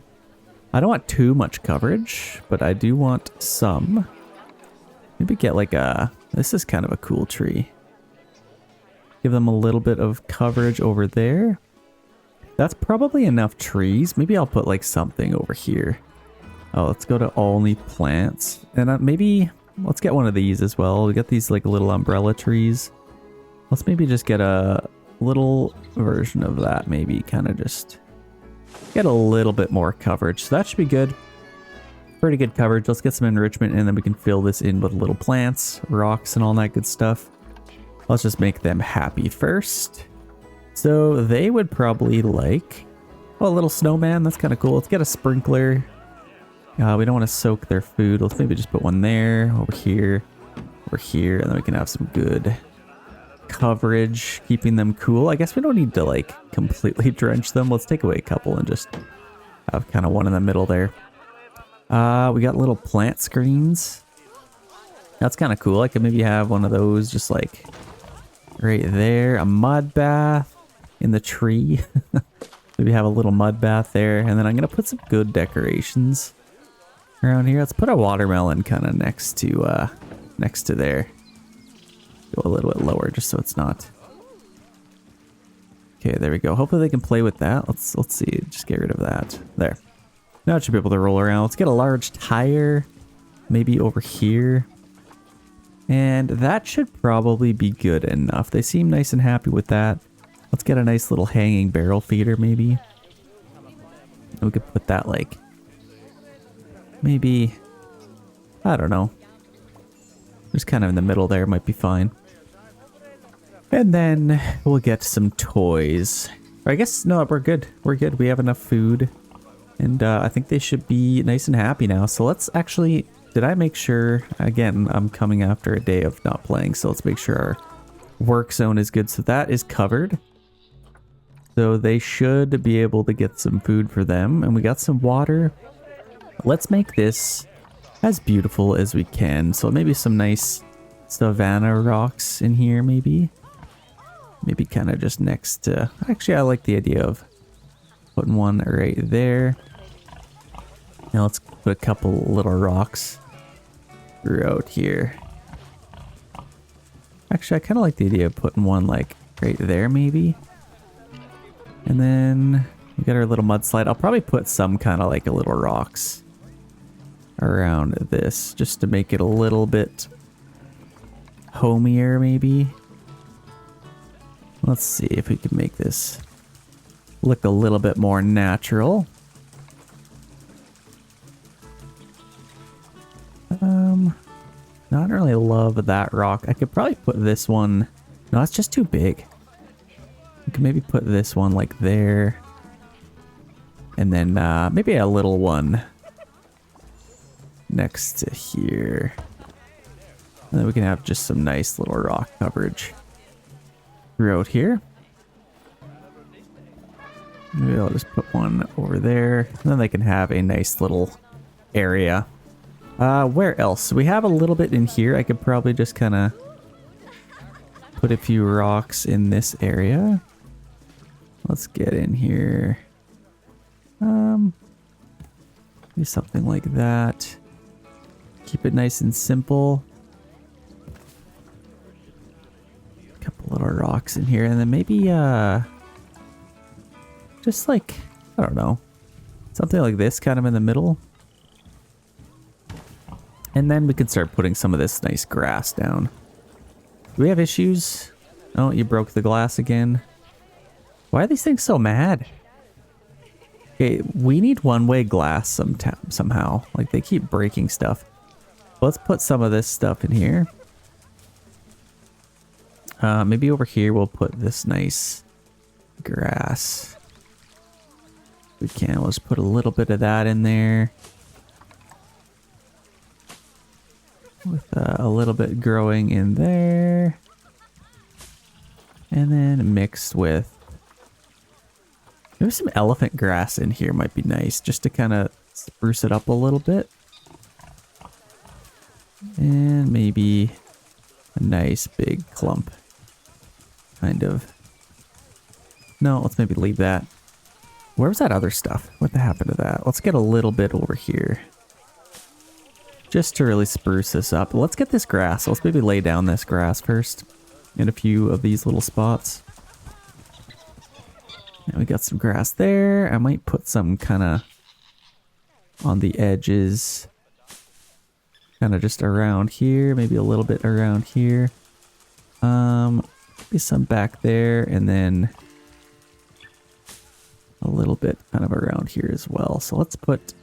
I don't want too much coverage, but I do want some. Maybe get like a, this is kind of a cool tree. Give them a little bit of coverage over there. That's probably enough trees. Maybe I'll put like something over here. Oh, let's go to only plants. And maybe, let's get one of these as well. We got these like little umbrella trees. Let's maybe just get a little version of that, maybe kind of just get a little bit more coverage. So that should be good. Pretty good coverage. Let's get some enrichment and then we can fill this in with little plants, rocks, and all that good stuff. Let's just make them happy first. So they would probably like, oh, a little snowman. That's kind of cool. Let's get a sprinkler. We don't want to soak their food. Let's maybe just put one there, over here, and then we can have some good coverage, keeping them cool. I guess we don't need to like completely drench them. Let's take away a couple and just have kind of one in the middle there. We got little plant screens. That's kind of cool. I could maybe have one of those just like right there. A mud bath in the tree. Maybe have a little mud bath there. And then I'm going to put some good decorations around here. Let's put a watermelon kind of next to there. Go a little bit lower just so it's not. Okay, there we go. Hopefully they can play with that. Let's see. Just get rid of that. There. Now it should be able to roll around. Let's get a large tire. Maybe over here. And that should probably be good enough. They seem nice and happy with that. Let's get a nice little hanging barrel feeder maybe. And we could put that like, maybe, I don't know. Just kind of in the middle there might be fine. And then we'll get some toys. Or I guess, no, we're good. We're good. We have enough food. And I think they should be nice and happy now. So let's actually, did I make sure, again, I'm coming after a day of not playing. So let's make sure our work zone is good. So that is covered. So they should be able to get some food for them. And we got some water. Let's make this as beautiful as we can. So maybe some nice savanna rocks in here, maybe. Maybe kind of just next to, actually I like the idea of putting one right there. Now let's put a couple little rocks throughout here. Actually, I kind of like the idea of putting one like right there maybe. And then we got our little mudslide. I'll probably put some kind of like a little rocks around this just to make it a little bit homier maybe. Let's see if we can make this look a little bit more natural. Not really love that rock. I could probably put this one. No, it's just too big. We could maybe put this one like there. And then maybe a little one next to here. And then we can have just some nice little rock coverage throughout here. Maybe I'll just put one over there. And then they can have a nice little area. Where else? We have a little bit in here. I could probably just kind of put a few rocks in this area. Let's get in here. Do something like that. Keep it nice and simple. A couple little rocks in here, and then maybe just like, I don't know, something like this kind of in the middle. And then we can start putting some of this nice grass down. Do we have issues? Oh, you broke the glass again. Why are these things so mad? Okay, we need one-way glass somehow. Like, they keep breaking stuff. Let's put some of this stuff in here. Maybe over here we'll put this nice grass. We can. Let's put a little bit of that in there. With a little bit growing in there. And then mixed with... Maybe some elephant grass in here might be nice, just to kind of spruce it up a little bit. And maybe a nice big clump. Kind of. No, let's maybe leave that. Where was that other stuff? What happened to that? Let's get a little bit over here. Just to really spruce this up. Let's get this grass. Let's maybe lay down this grass first. In a few of these little spots. And we got some grass there. I might put some kind of on the edges. Kind of just around here. Maybe a little bit around here. Maybe some back there. And then a little bit kind of around here as well. So let's put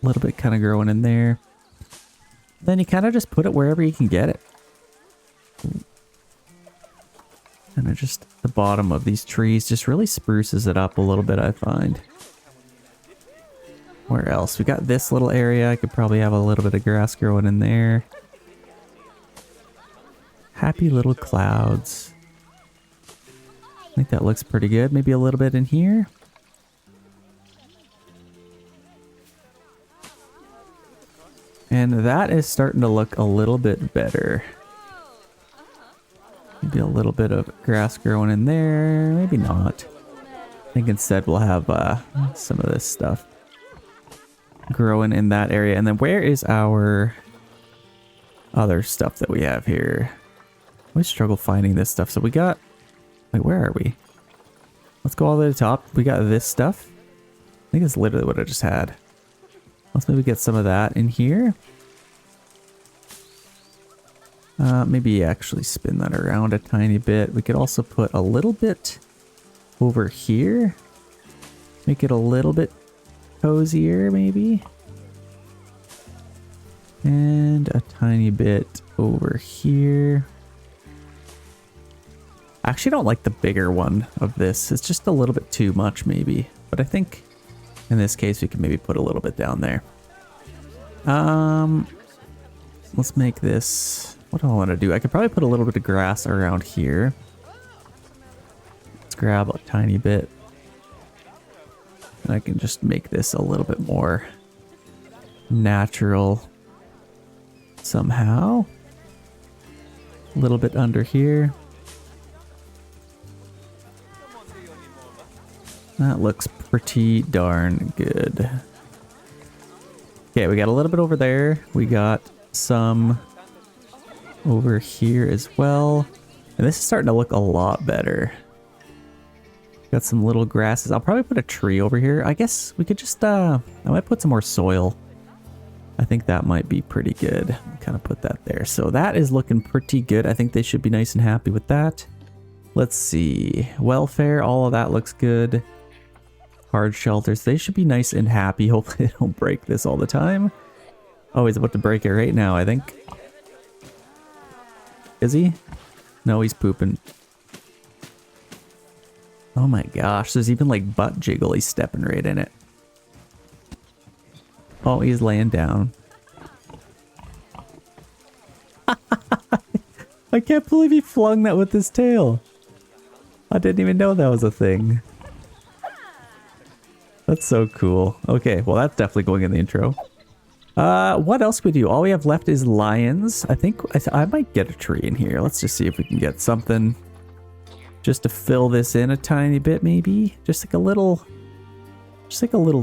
a little bit kind of growing in there. Then you kind of just put it wherever you can get it. And just the bottom of these trees just really spruces it up a little bit, I find. Where else? We got this little area. I could probably have a little bit of grass growing in there. Happy little clouds. I think that looks pretty good. Maybe a little bit in here. And that is starting to look a little bit better. Maybe a little bit of grass growing in there. Maybe not. I think instead we'll have some of this stuff growing in that area. And then where is our other stuff that we have here? We struggle finding this stuff. So we got... Wait, where are we? Let's go all the way to the top. We got this stuff. I think it's literally what I just had. Let's maybe get some of that in here. Maybe actually spin that around a tiny bit. We could also put a little bit over here. Make it a little bit cozier, maybe. And a tiny bit over here. I actually don't like the bigger one of this. It's just a little bit too much, maybe. But I think in this case, we can maybe put a little bit down there. Let's make this... What do I want to do? I could probably put a little bit of grass around here. Let's grab a tiny bit. And I can just make this a little bit more natural somehow. A little bit under here. That looks pretty darn good. Okay, we got a little bit over there. We got some over here as well. And this is starting to look a lot better. Got some little grasses. I'll probably put a tree over here. I guess we could just, I might put some more soil. I think that might be pretty good. Kind of put that there. So that is looking pretty good. I think they should be nice and happy with that. Let's see. Welfare, all of that looks good. Hard shelters, they should be nice and happy. Hopefully they don't break this all the time. Oh, he's about to break it right now, I think. Is he? No, he's pooping. Oh my gosh, there's even like butt jiggle. He's stepping right in it. Oh, he's laying down. I can't believe he flung that with his tail. I didn't even know that was a thing. That's so cool. Okay, well that's definitely going in the intro. What else we do? All we have left is lions. I think I might get a tree in here. Let's just see if we can get something. Just to fill this in a tiny bit, maybe. Just like a little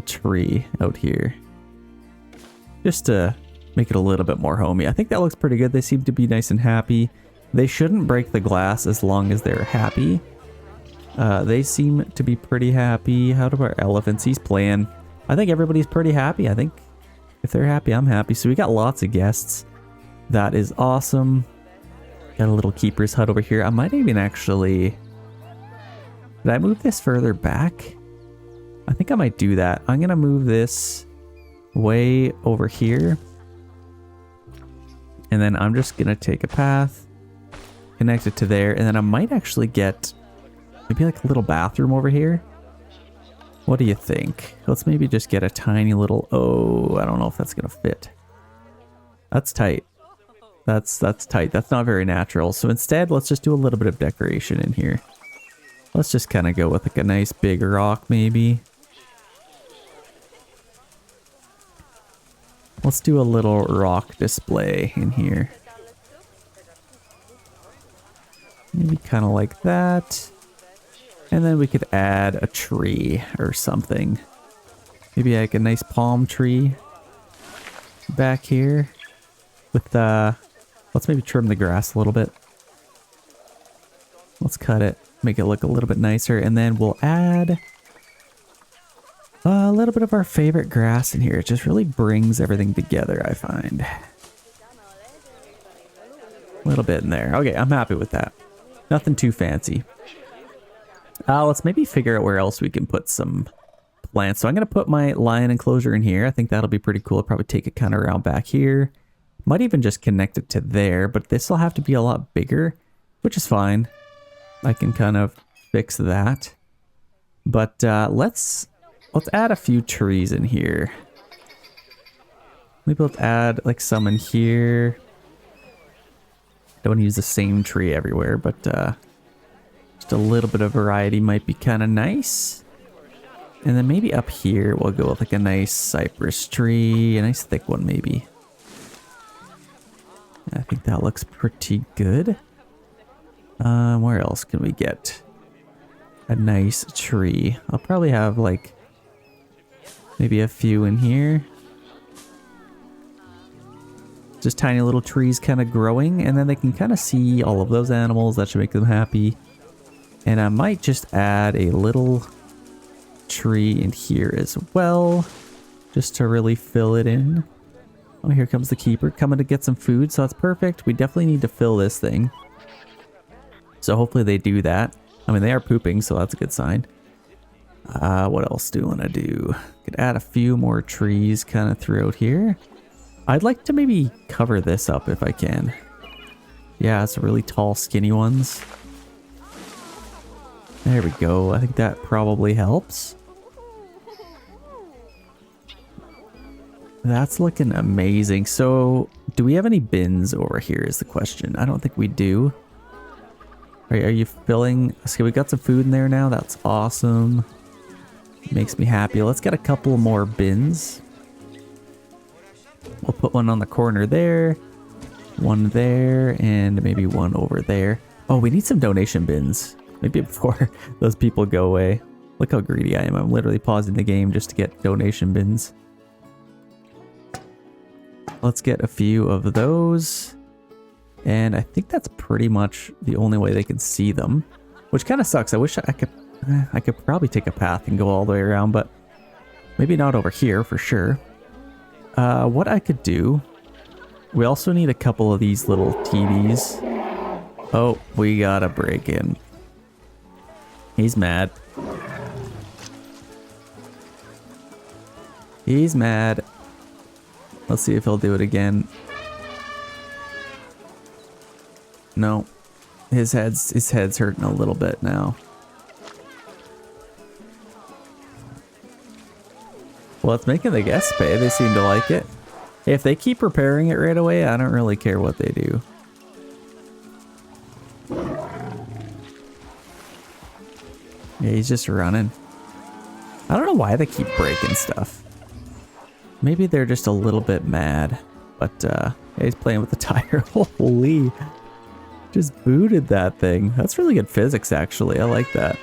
tree out here. Just to make it a little bit more homey. I think that looks pretty good. They seem to be nice and happy. They shouldn't break the glass as long as they're happy. They seem to be pretty happy. How do our elephants? He's playing. I think everybody's pretty happy. I think if they're happy, I'm happy. So we got lots of guests. That is awesome. Got a little keeper's hut over here. I might even actually... Did I move this further back? I think I might do that. I'm going to move this way over here. And then I'm just going to take a path, connect it to there, and then I might actually get maybe like a little bathroom over here. What do you think? Let's maybe just get a tiny little... Oh, I don't know if that's going to fit. That's tight. That's tight. That's not very natural. So instead, let's just do a little bit of decoration in here. Let's just kind of go with like a nice big rock maybe. Let's do a little rock display in here. Maybe kind of like that. And then we could add a tree or something. Maybe like a nice palm tree back here. With let's maybe trim the grass a little bit. Let's cut it, make it look a little bit nicer, and then we'll add a little bit of our favorite grass in here. It just really brings everything together, I find. A little bit in there. Okay, I'm happy with that. Nothing too fancy. Let's maybe figure out where else we can put some plants. So I'm going to put my lion enclosure in here. I think that'll be pretty cool. I'll probably take it kind of around back here. Might even just connect it to there, but this will have to be a lot bigger, which is fine. I can kind of fix that. But let's add a few trees in here. Maybe let's add like some in here. Don't want to use the same tree everywhere, but just a little bit of variety might be kind of nice. And then maybe up here we'll go with like a nice cypress tree, a nice thick one maybe. I think that looks pretty good. Where else can we get a nice tree? I'll probably have like maybe a few in here. Just tiny little trees kind of growing, and then they can kind of see all of those animals. That should make them happy. And I might just add a little tree in here as well, just to really fill it in. Oh, here comes the keeper coming to get some food, so that's perfect. We definitely need to fill this thing. So hopefully they do that. I mean, they are pooping, so that's a good sign. What else do you want to do? Could add a few more trees kind of throughout here. I'd like to maybe cover this up if I can. Yeah, it's really tall, skinny ones. There we go. I think that probably helps. That's looking amazing. So, do we have any bins over here is the question. I don't think we do. Are you filling? Okay, we got some food in there now. That's awesome. Makes me happy. Let's get a couple more bins. We'll put one on the corner there, one there, and maybe one over there. Oh, we need some donation bins. Maybe before those people go away. Look how greedy I am. I'm literally pausing the game just to get donation bins. Let's get a few of those. And I think that's pretty much the only way they can see them, which kind of sucks. I wish I could probably take a path and go all the way around, but maybe not over here for sure. What I could do, we also need a couple of these little TVs. Oh, we got a break in. He's mad. He's mad. Let's see if he'll do it again. No. His head's hurting a little bit now. Well, it's making the guests pay. They seem to like it. If they keep repairing it right away, I don't really care what they do. Yeah, he's just running. I don't know why they keep breaking stuff. Maybe they're just a little bit mad. But yeah, he's playing with the tire. Holy. Just booted that thing. That's really good physics, actually. I like that.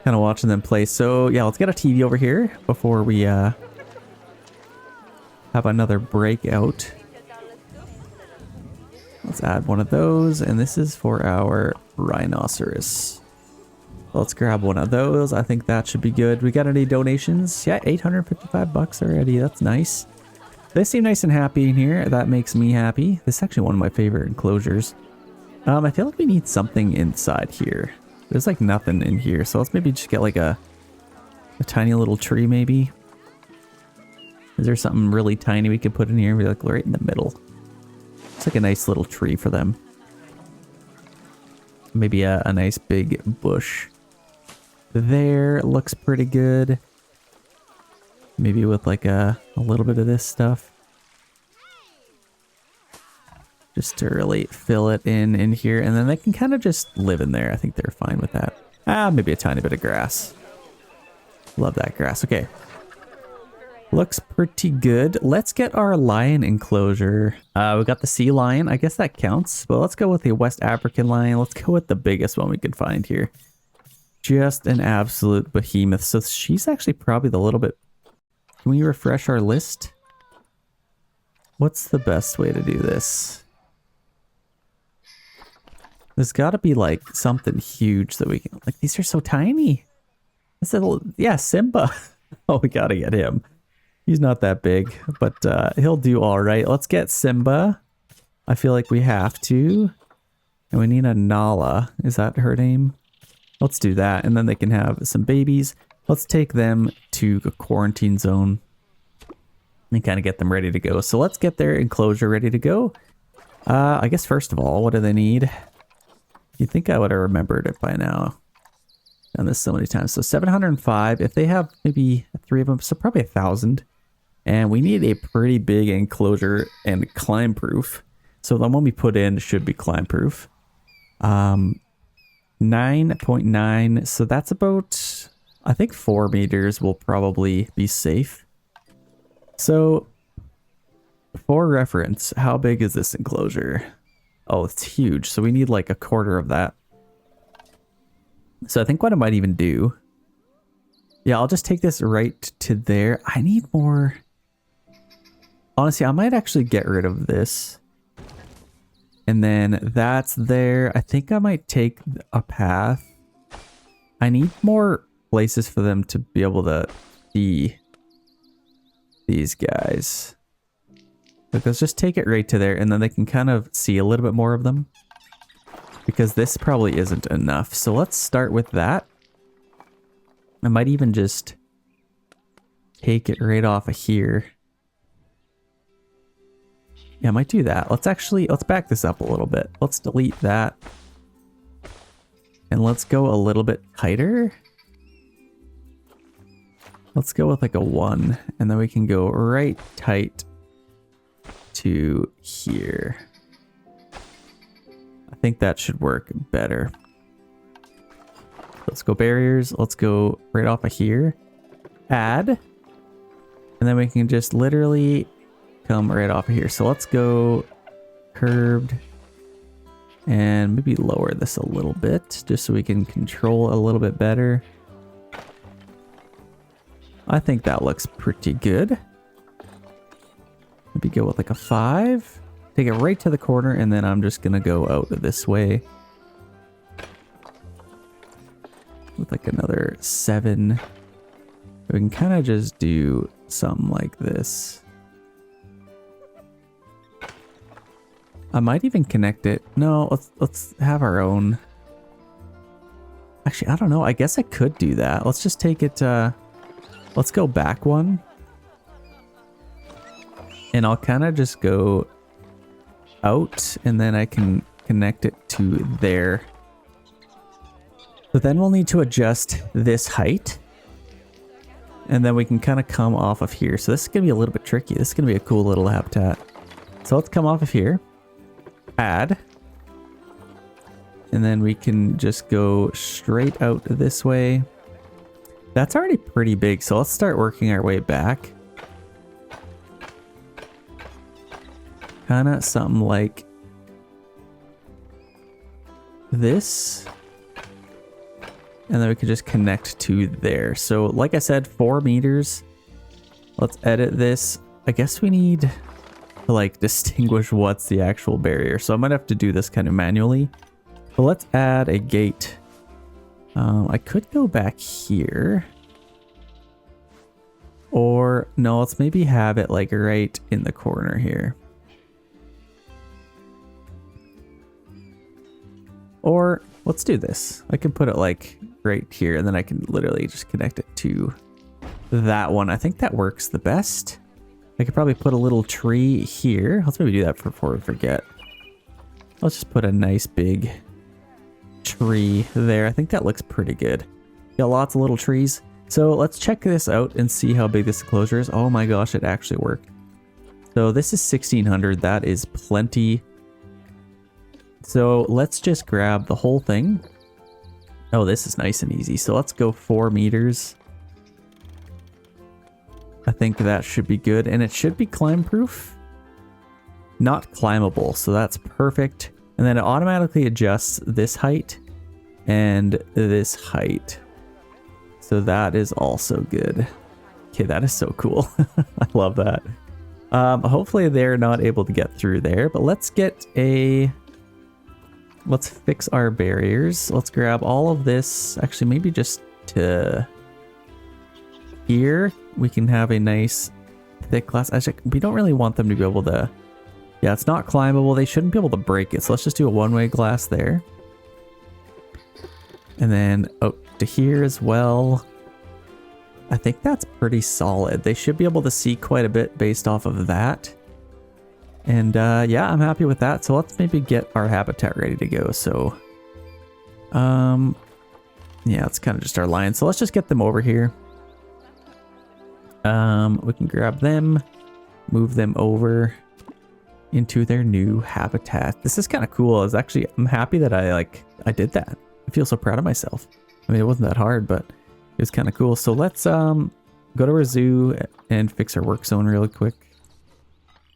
Kind of watching them play. So yeah, let's get a TV over here before we have another breakout. Let's add one of those, and this is for our rhinoceros. Let's grab one of those. I think that should be good. We got any donations? Yeah, 855 bucks already. That's nice. They seem nice and happy in here. That makes me happy. This is actually one of my favorite enclosures. I feel like we need something inside here. There's like nothing in here, so let's maybe just get like a tiny little tree maybe. Is there something really tiny we could put in here? Maybe like right in the middle. It's like a nice little tree for them. Maybe a nice big bush. There looks pretty good. Maybe with like a little bit of this stuff. Just to really fill it in here, and then they can kind of just live in there. I think they're fine with that. Maybe a tiny bit of grass. Love that grass. Okay. Looks pretty good. Let's get our lion enclosure. We got the sea lion. I guess that counts. But let's go with the West African lion. Let's go with the biggest one we could find here. Just an absolute behemoth. So she's actually probably the little bit... Can we refresh our list? What's the best way to do this? There's got to be like something huge that we can... Like, these are so tiny. Yeah, Simba. Oh, we got to get him. He's not that big, but he'll do all right. Let's get Simba. I feel like we have to. And we need a Nala. Is that her name? Let's do that. And then they can have some babies. Let's take them to a quarantine zone and kind of get them ready to go. So let's get their enclosure ready to go. I guess first of all, what do they need? You'd think I would have remembered it by now. Done this so many times. So 705. If they have maybe 3 of them, so probably 1,000. And we need a pretty big enclosure and climb proof. So the one we put in should be climb proof. 9.9. So that's about, I think 4 meters will probably be safe. So for reference, how big is this enclosure? Oh, it's huge. So we need like a quarter of that. So I think what I might even do, yeah, I'll just take this right to there. I need more. Honestly, I might actually get rid of this. And then that's there. I think I might take a path. I need more places for them to be able to see these guys. Like, let's just take it right to there, and then they can kind of see a little bit more of them. Because this probably isn't enough. So let's start with that. I might even just take it right off of here. Yeah, I might do that. Let's back this up a little bit. Let's delete that. And let's go a little bit tighter. Let's go with like a 1. And then we can go right tight to here. I think that should work better. Let's go barriers. Let's go right off of here. Add. And then we can just literally come right off of here. So let's go curved. And maybe lower this a little bit, just so we can control a little bit better. I think that looks pretty good. Maybe go with like a 5. Take it right to the corner, and then I'm just gonna go out this way with like another 7. We can kind of just do something like this. I might even connect it. No, let's have our own. Actually, I don't know. I guess I could do that. Let's just take it, let's go back one. And I'll kind of just go out, and then I can connect it to there. But then we'll need to adjust this height. And then we can kind of come off of here. So this is going to be a little bit tricky. This is going to be a cool little habitat. So let's come off of here. Add. And then we can just go straight out this way. That's already pretty big. So let's start working our way back. Kind of something like this. And then we can just connect to there. So like I said, 4 meters. Let's edit this. I guess we need to like distinguish what's the actual barrier. So I might have to do this kind of manually. But let's add a gate. I could go back here. Or no, let's maybe have it like right in the corner here. Or let's do this. I can put it like right here, and then I can literally just connect it to that one. I think that works the best. I could probably put a little tree here. Let's maybe do that before we forget. Let's just put a nice big tree there. I think that looks pretty good. Got lots of little trees. So let's check this out and see how big this enclosure is. Oh my gosh, it actually worked. So this is 1600. That is plenty. So let's just grab the whole thing. Oh, this is nice and easy. So let's go 4 meters. I think that should be good. And it should be climb proof. Not climbable. So that's perfect. And then it automatically adjusts this height and this height. So that is also good. Okay, that is so cool. I love that. Hopefully they're not able to get through there. But let's get a... Let's fix our barriers. Let's grab all of this. Actually, maybe just to here. We can have a nice thick glass. Actually, we don't really want them to be able to... Yeah, it's not climbable. They shouldn't be able to break it. So let's just do a one-way glass there. And then out to here as well. I think that's pretty solid. They should be able to see quite a bit based off of that. And yeah, I'm happy with that. So let's maybe get our habitat ready to go. So, yeah, it's kind of just our line. So let's just get them over here. We can grab them, move them over into their new habitat. This is kind of cool. I'm happy that I did that. I feel so proud of myself. I mean, it wasn't that hard, but it was kind of cool. So let's go to our zoo and fix our work zone really quick.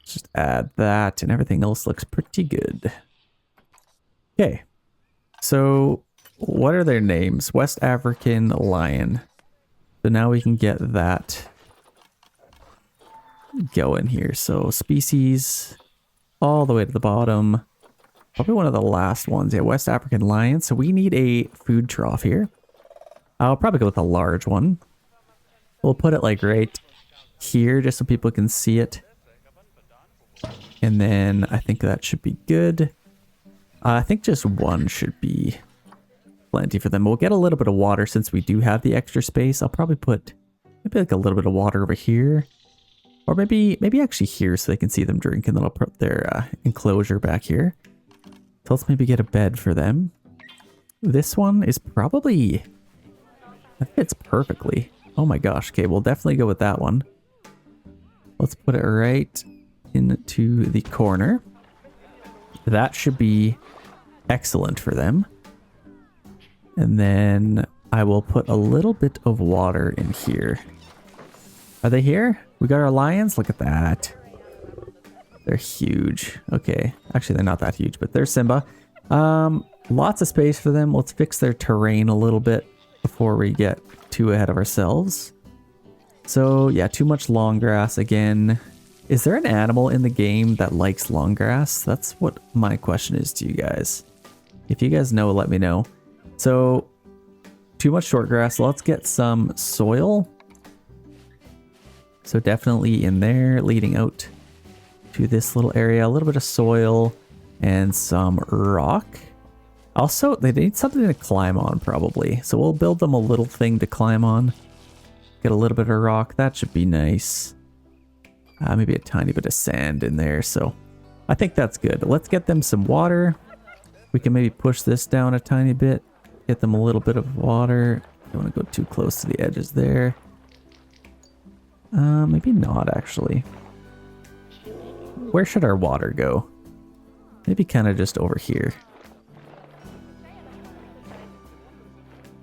Just add that, and everything else looks pretty good. Okay, so what are their names? West African lion. So now we can get that going here. So species all the way to the bottom. Probably one of the last ones. Yeah, West African lion. So we need a food trough here. I'll probably go with a large one. We'll put it like right here just so people can see it. And then I think that should be good. I think just one should be plenty for them. We'll get a little bit of water since we do have the extra space. I'll probably put maybe like a little bit of water over here. Or maybe actually here so they can see them drink. And then I'll put their enclosure back here. So let's maybe get a bed for them. This one is probably... That fits perfectly. Oh my gosh. Okay, we'll definitely go with that one. Let's put it right into the corner. That should be excellent for them. And then I will put a little bit of water in here. Are they here? We got our lions. Look at that. They're huge. Okay. Actually, they're not that huge, but they're Simba. Lots of space for them. Let's fix their terrain a little bit before we get too ahead of ourselves. So yeah, too much long grass again. Is there an animal in the game that likes long grass? That's what my question is to you guys. If you guys know, let me know. So, too much short grass. Let's get some soil. So definitely in there, leading out to this little area. A little bit of soil and some rock. Also, they need something to climb on probably. So we'll build them a little thing to climb on. Get a little bit of rock. That should be nice. Maybe a tiny bit of sand in there. So I think that's good. Let's get them some water. We can maybe push this down a tiny bit. Get them a little bit of water. Don't want to go too close to the edges there. Maybe not actually. Where should our water go? Maybe kind of just over here.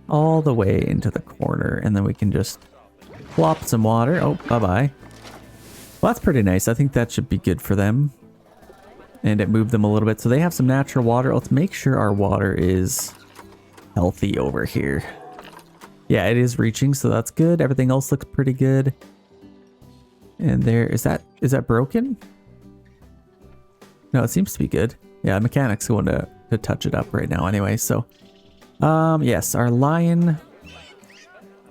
All the way into the corner, and then we can just plop some water. Oh, bye-bye. Well, that's pretty nice. I think that should be good for them. And it moved them a little bit. So they have some natural water. Let's make sure our water is healthy over here. Yeah, it is reaching, so that's good. Everything else looks pretty good. And there, is that broken? No, it seems to be good. Yeah, mechanic's going to touch it up right now anyway, so. Yes, our lion.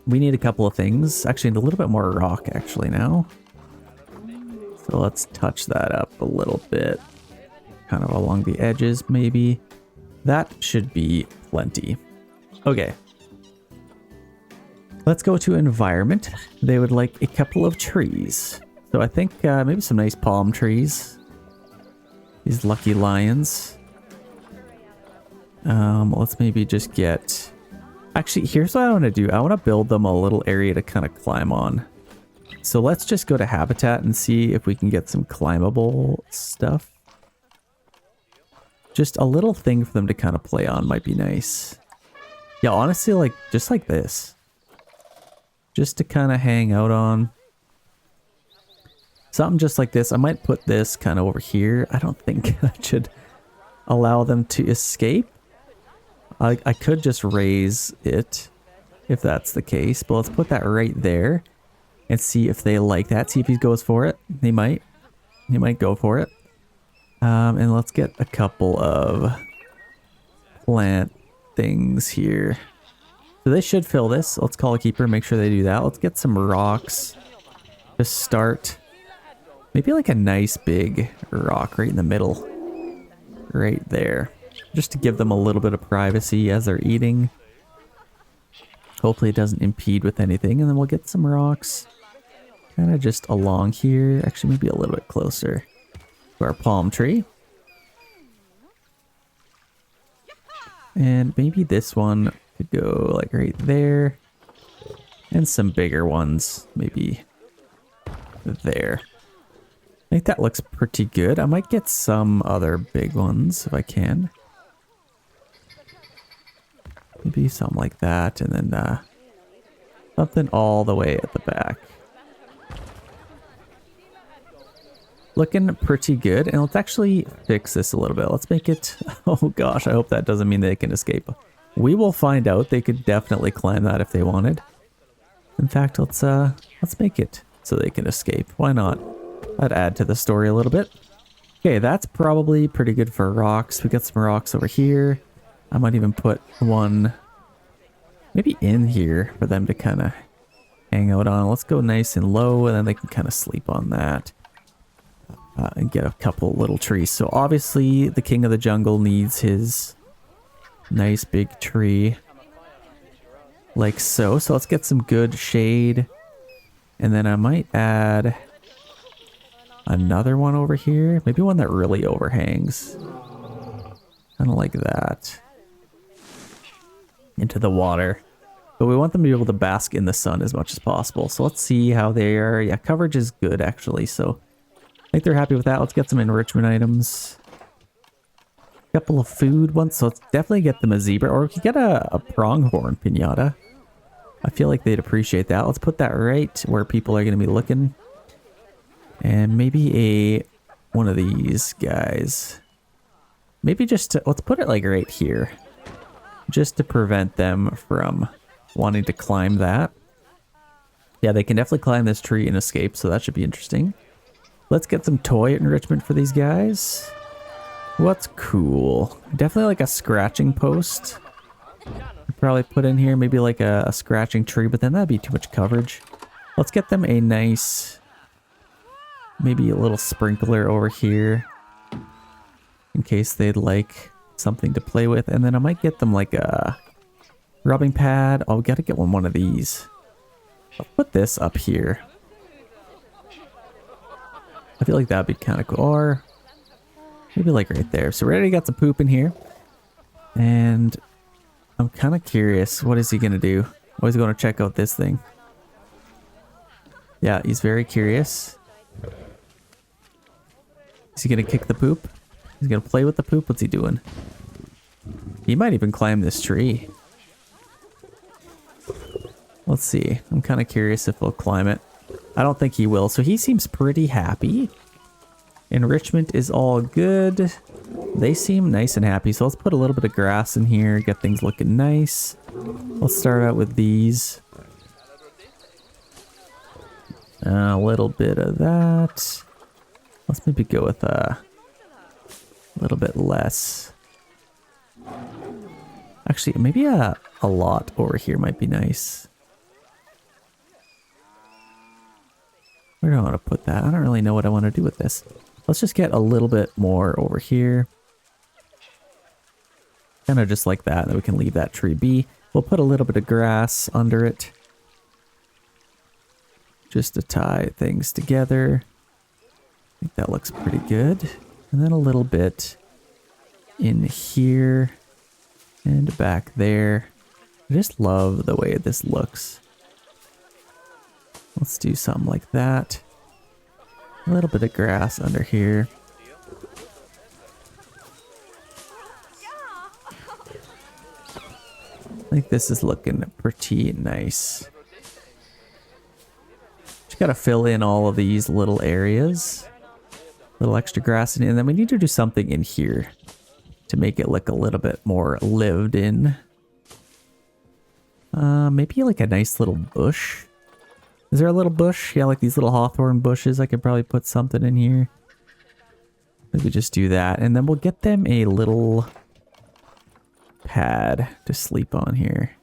We need a couple of things. Actually, need a little bit more rock actually now. So let's touch that up a little bit. Kind of along the edges, maybe. That should be plenty. Okay. Let's go to environment. They would like a couple of trees. So I think maybe some nice palm trees. These lucky lions. Let's maybe just get... Actually, here's what I want to do. I want to build them a little area to kind of climb on. So let's just go to habitat and see if we can get some climbable stuff. Just a little thing for them to kind of play on might be nice. Yeah, honestly, like just like this. Just to kind of hang out on. Something just like this. I might put this kind of over here. I don't think that should allow them to escape. I could just raise it if that's the case. But let's put that right there and see if they like that. See if he goes for it. He might. He might go for it. And let's get a couple of plant things here. So they should fill this. Let's call a keeper, make sure they do that. Let's get some rocks to start. Maybe like a nice big rock right in the middle. Right there. Just to give them a little bit of privacy as they're eating. Hopefully it doesn't impede with anything. And then we'll get some rocks kind of just along here. Actually, maybe a little bit closer to our palm tree. And maybe this one could go like right there. And some bigger ones, maybe there. I think that looks pretty good. I might get some other big ones if I can. Maybe something like that, and then something all the way at the back. Looking pretty good, and let's actually fix this a little bit. Let's make it... Oh gosh, I hope that doesn't mean they can escape. We will find out. They could definitely climb that if they wanted. In fact, let's make it so they can escape. Why not? That'd add to the story a little bit. Okay, that's probably pretty good for rocks. We got some rocks over here. I might even put one maybe in here for them to kind of hang out on. Let's go nice and low, and then they can kind of sleep on that. And get a couple little trees. So obviously the king of the jungle needs his nice big tree. Like so. So let's get some good shade. And then I might add another one over here. Maybe one that really overhangs. Kind of like that. Into the water. But we want them to be able to bask in the sun as much as possible. So let's see how they are. Yeah, coverage is good actually. So I think they're happy with that. Let's get some enrichment items. A couple of food ones. So let's definitely get them a zebra. Or we could get a pronghorn pinata. I feel like they'd appreciate that. Let's put that right where people are going to be looking. And maybe one of these guys. Maybe just to, let's put it like right here. Just to prevent them from wanting to climb that. Yeah, they can definitely climb this tree and escape. So that should be interesting. Let's get some toy enrichment for these guys. What's cool? Definitely like a scratching post. Probably put in here maybe like a scratching tree, but then that'd be too much coverage. Let's get them a nice, maybe a little sprinkler over here in case they'd like something to play with. And then I might get them like a rubbing pad. Oh, we gotta get one of these. I'll put this up here. I feel like that'd be kind of cool. Or maybe like right there. So we already got some poop in here. And I'm kind of curious. What is he going to do? Oh, he's going to check out this thing. Yeah, he's very curious. Is he going to kick the poop? He's going to play with the poop? What's he doing? He might even climb this tree. Let's see. I'm kind of curious if he'll climb it. I don't think he will. So he seems pretty happy. Enrichment is all good. They seem nice and happy. So let's put a little bit of grass in here. Get things looking nice. Let's start out with these. A little bit of that. Let's maybe go with a little bit less. Actually, maybe a lot over here might be nice. Where do I want to put that? I don't really know what I want to do with this. Let's just get a little bit more over here. Kind of just like that. Then we can leave that tree be. We'll put a little bit of grass under it. Just to tie things together. I think that looks pretty good. And then a little bit in here. And back there. I just love the way this looks. Let's do something like that. A little bit of grass under here. I think this is looking pretty nice. Just gotta fill in all of these little areas. Little extra grass in it. And then we need to do something in here to make it look a little bit more lived in. Maybe like a nice little bush. Is there a little bush? Yeah, like these little hawthorn bushes. I could probably put something in here. Maybe just do that. And then we'll get them a little pad to sleep on here.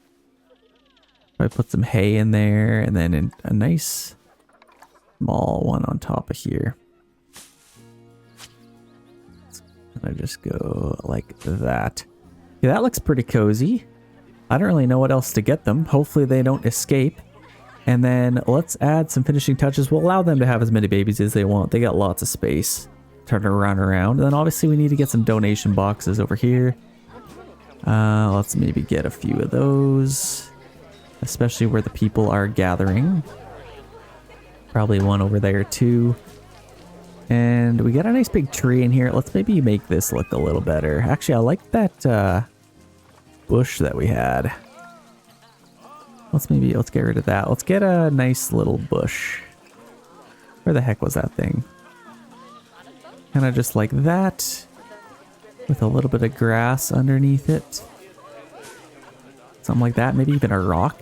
Probably put some hay in there and then a nice small one on top of here. And I just go like that. Yeah, that looks pretty cozy. I don't really know what else to get them. Hopefully they don't escape. And then let's add some finishing touches. We'll allow them to have as many babies as they want. They got lots of space. Turn it around. And then obviously we need to get some donation boxes over here. Let's maybe get a few of those. Especially where the people are gathering. Probably one over there too. And we got a nice big tree in here. Let's maybe make this look a little better. Actually, I like that bush that we had. Let's get rid of that. Let's get a nice little bush. Where the heck was that thing? Kind of just like that. With a little bit of grass underneath it. Something like that. Maybe even a rock.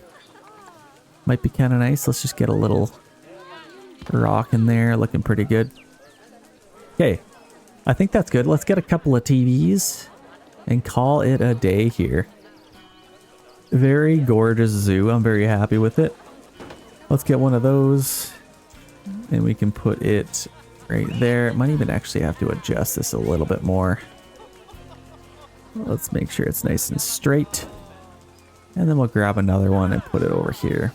Might be kind of nice. Let's just get a little rock in there. Looking pretty good. Okay. I think that's good. Let's get a couple of TVs. And call it a day here. Very gorgeous zoo. I'm very happy with it. Let's get one of those. And we can put it right there. Might even actually have to adjust this a little bit more. Let's make sure it's nice and straight. And then we'll grab another one and put it over here.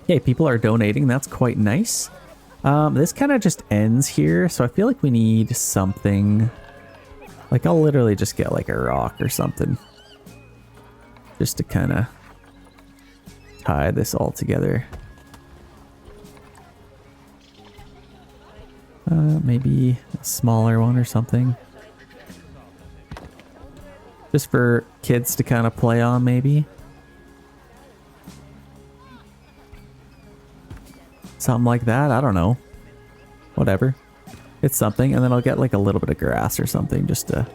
Okay, people are donating. That's quite nice. This kind of just ends here. So I feel like we need something. Like I'll literally just get like a rock or something. Just to kind of tie this all together. Maybe a smaller one or something. Just for kids to kind of play on maybe. Something like that. I don't know. Whatever. It's something. And then I'll get like a little bit of grass or something just to...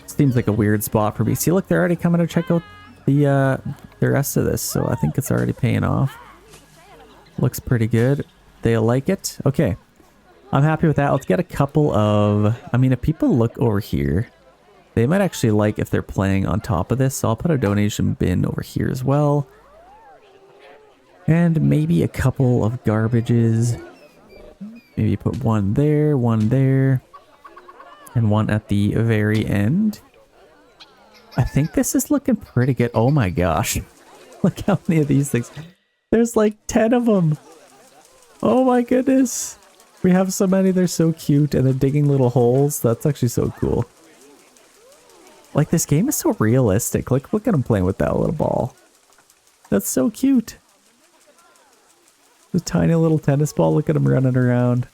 Seems like a weird spot for me. See, look, they're already coming to check out the rest of this. So I think it's already paying off. Looks pretty good. They like it. Okay. I'm happy with that. Let's get a couple of... I mean, if people look over here, they might actually like if they're playing on top of this. So I'll put a donation bin over here as well. And maybe a couple of garbages. Maybe put one there, one there. and one at the very end. I think this is looking pretty good. Oh my gosh. Look how many of these things. There's like 10 of them. Oh my goodness. We have so many. They're so cute. And they're digging little holes. That's actually so cool. Like, this game is so realistic. Like, look at him playing with that little ball. That's so cute. The tiny little tennis ball. Look at him running around.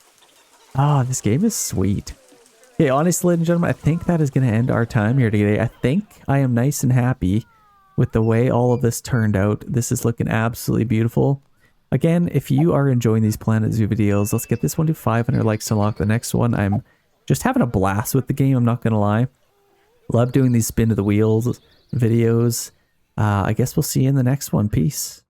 Ah, this game is sweet. Okay, honestly, ladies and gentlemen, I think that is going to end our time here today. I think I am nice and happy with the way all of this turned out. This is looking absolutely beautiful. Again, if you are enjoying these Planet Zoo videos, let's get this one to 500 likes to unlock the next one. I'm just having a blast with the game, I'm not going to lie. Love doing these spin to the wheels videos. I guess we'll see you in the next one. Peace.